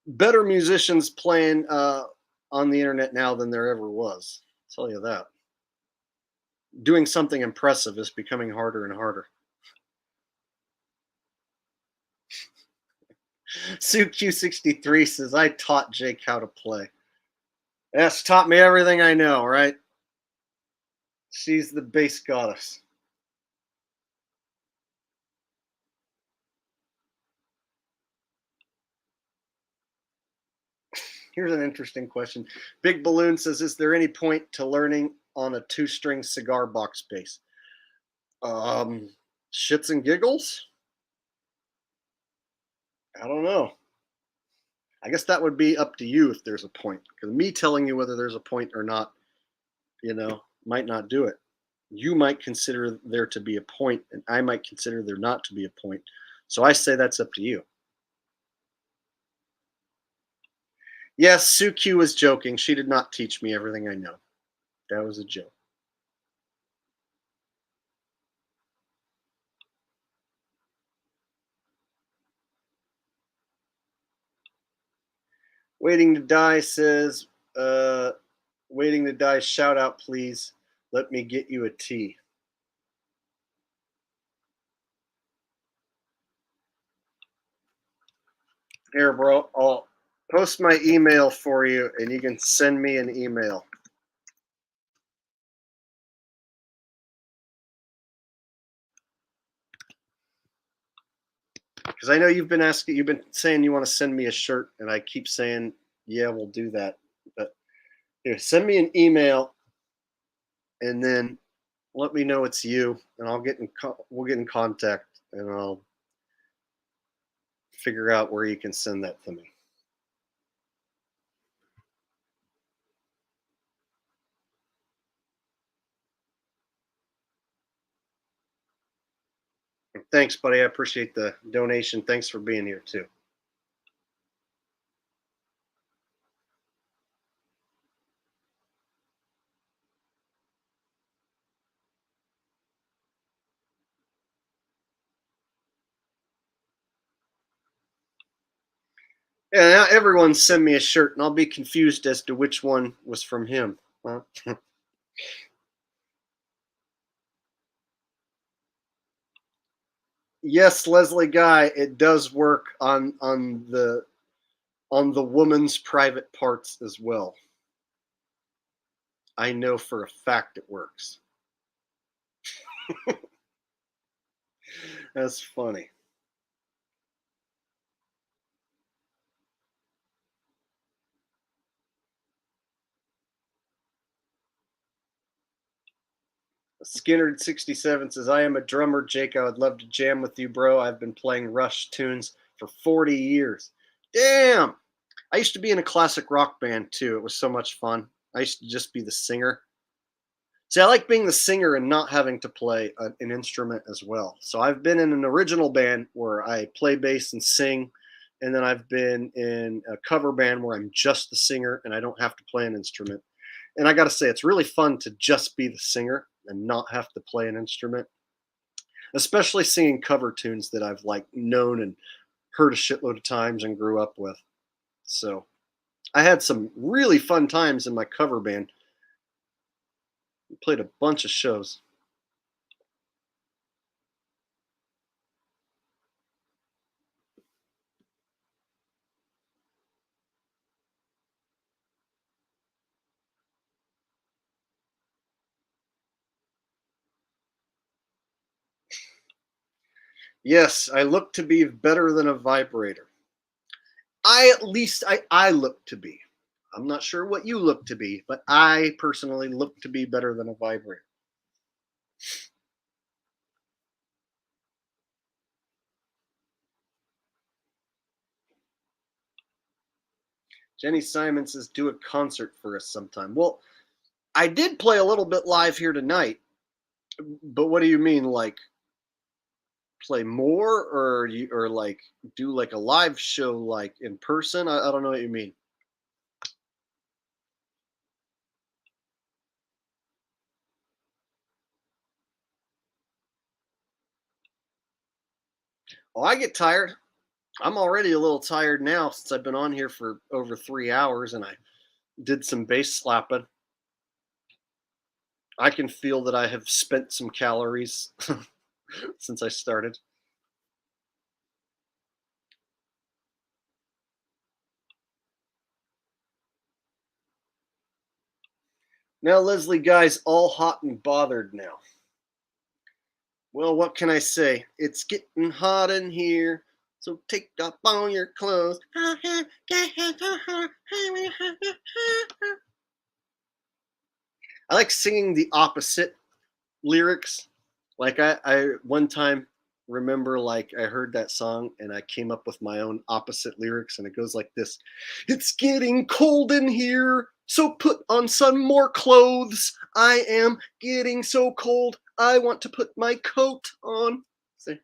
better musicians playing on the internet now than there ever was. I'll tell you that. Doing something impressive is becoming harder and harder. Sue Q63 says, I taught Jake how to play. Yes, taught me everything I know, right? She's the bass goddess. Here's an interesting question. Big Balloon says, is there any point to learning on a 2-string cigar box bass? Shits and giggles? I don't know. I guess that would be up to you if there's a point. Because me telling you whether there's a point or not, might not do it. You might consider there to be a point, and I might consider there not to be a point. So I say that's up to you. Yes, Sue Q was joking. She did not teach me everything I know. That was a joke. Waiting to Die says, Waiting to Die, shout out, please. Let me get you a tea. Here, bro, I'll post my email for you, and you can send me an email. Because I know you've been saying you want to send me a shirt, and I keep saying, yeah, we'll do that. But here, send me an email, and then let me know it's you, and we'll get in contact, and I'll figure out where you can send that to me. Thanks, buddy. I appreciate the donation. Thanks for being here, too. Yeah, now everyone send me a shirt, and I'll be confused as to which one was from him. Huh? Yes, Leslie Guy, it does work on the woman's private parts as well. I know for a fact it works. That's funny. Skinner67 says, I am a drummer, Jake. I would love to jam with you, bro. I've been playing Rush tunes for 40 years. Damn! I used to be in a classic rock band, too. It was so much fun. I used to just be the singer. See, I like being the singer and not having to play an instrument as well. So I've been in an original band where I play bass and sing, and then I've been in a cover band where I'm just the singer and I don't have to play an instrument. And I got to say, it's really fun to just be the singer and not have to play an instrument, especially singing cover tunes that I've known and heard a shitload of times and grew up with. So I had some really fun times in my cover band. We played a bunch of shows. Yes, I look to be better than a vibrator. I look to be. I'm not sure what you look to be, but I personally look to be better than a vibrator. Jenny Simon says, do a concert for us sometime. Well, I did play a little bit live here tonight, but what do you mean, like play more, or like do like a live show like in person? I don't know what you mean. Oh, I get tired. I'm already a little tired now since I've been on here for over 3 hours and I did some bass slapping. I can feel that I have spent some calories since I started. Now, Leslie Guy's all hot and bothered now. Well, what can I say? It's getting hot in here, so take off all your clothes. I like singing the opposite lyrics. Like I one time remember, like, I heard that song and I came up with my own opposite lyrics, and it goes like this: it's getting cold in here, so put on some more clothes. I am getting so cold, I want to put my coat on. See?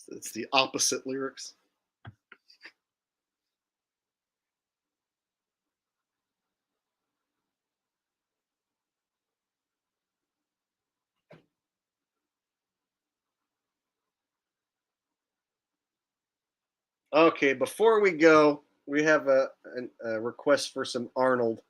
It's the opposite lyrics. Okay, before we go, we have a request for some Arnold.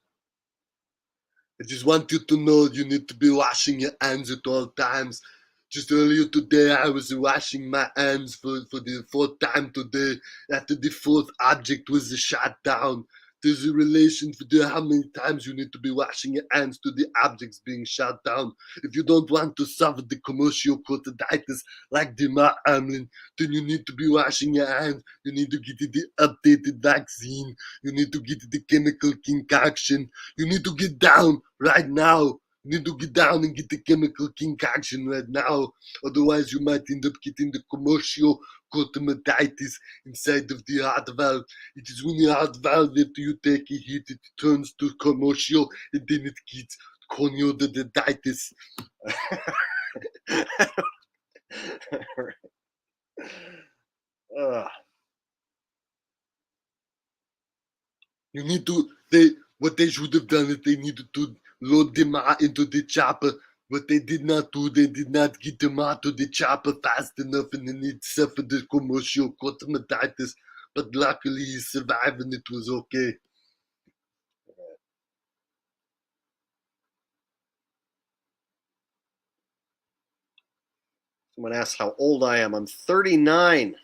I just want you to know you need to be washing your hands at all times. Just earlier today, I was washing my hands for the fourth time today after the fourth object was shot down. There's a relation to how many times you need to be washing your hands to the objects being shot down. If you don't want to suffer the commercial cortiditis like Demar Hamlin, then you need to be washing your hands. You need to get the updated vaccine. You need to get the chemical concoction. You need to get down right now. You need to get down and get the chemical concoction right now. Otherwise, you might end up getting the commercial cortiditis inside of the heart valve. It is when the heart valve, after you take a hit, it turns to commercial, and then it gets corneoiditis. You need to, what they should have done is they needed to load Demar into the chopper. What they did not do, they did not get Demar to the chopper fast enough, and then he suffered the commercial cortiditis. But luckily he survived and it was okay. Someone asked how old I am. I'm 39.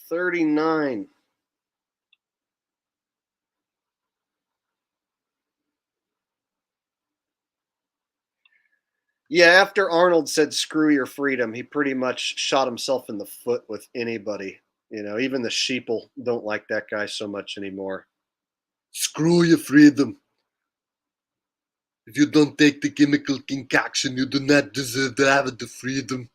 39. Yeah, after Arnold said screw your freedom, he pretty much shot himself in the foot with anybody. You know, even the sheeple don't like that guy so much anymore. Screw your freedom. If you don't take the chemical concoction, you do not deserve to have the freedom.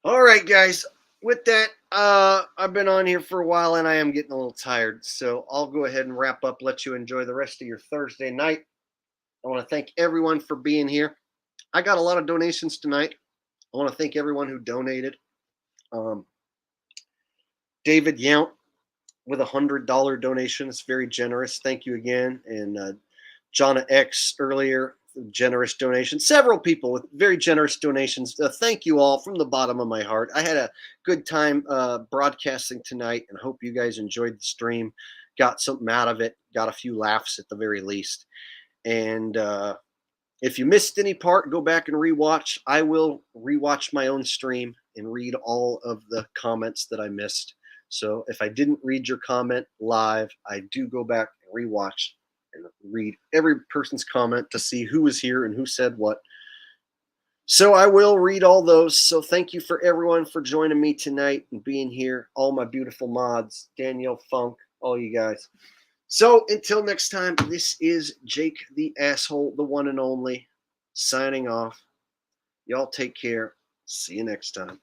All right, guys. With that, I've been on here for a while and I am getting a little tired. So I'll go ahead and wrap up, let you enjoy the rest of your Thursday night. I want to thank everyone for being here. I got a lot of donations tonight. I want to thank everyone who donated. David Yount with $100 donation. It's very generous. Thank you again. And Jonna X earlier, generous donation. Several people with very generous donations. Thank you all from the bottom of my heart. I had a good time broadcasting tonight and hope you guys enjoyed the stream. Got something out of it. Got a few laughs at the very least. And if you missed any part, go back and rewatch. I will rewatch my own stream and read all of the comments that I missed. So if I didn't read your comment live, I do go back and rewatch and read every person's comment to see who was here and who said what. So I will read all those. So thank you for everyone for joining me tonight and being here. All my beautiful mods, Danielle Funk, all you guys. So until next time, this is Jake the Asshole, the one and only, signing off. Y'all take care. See you next time.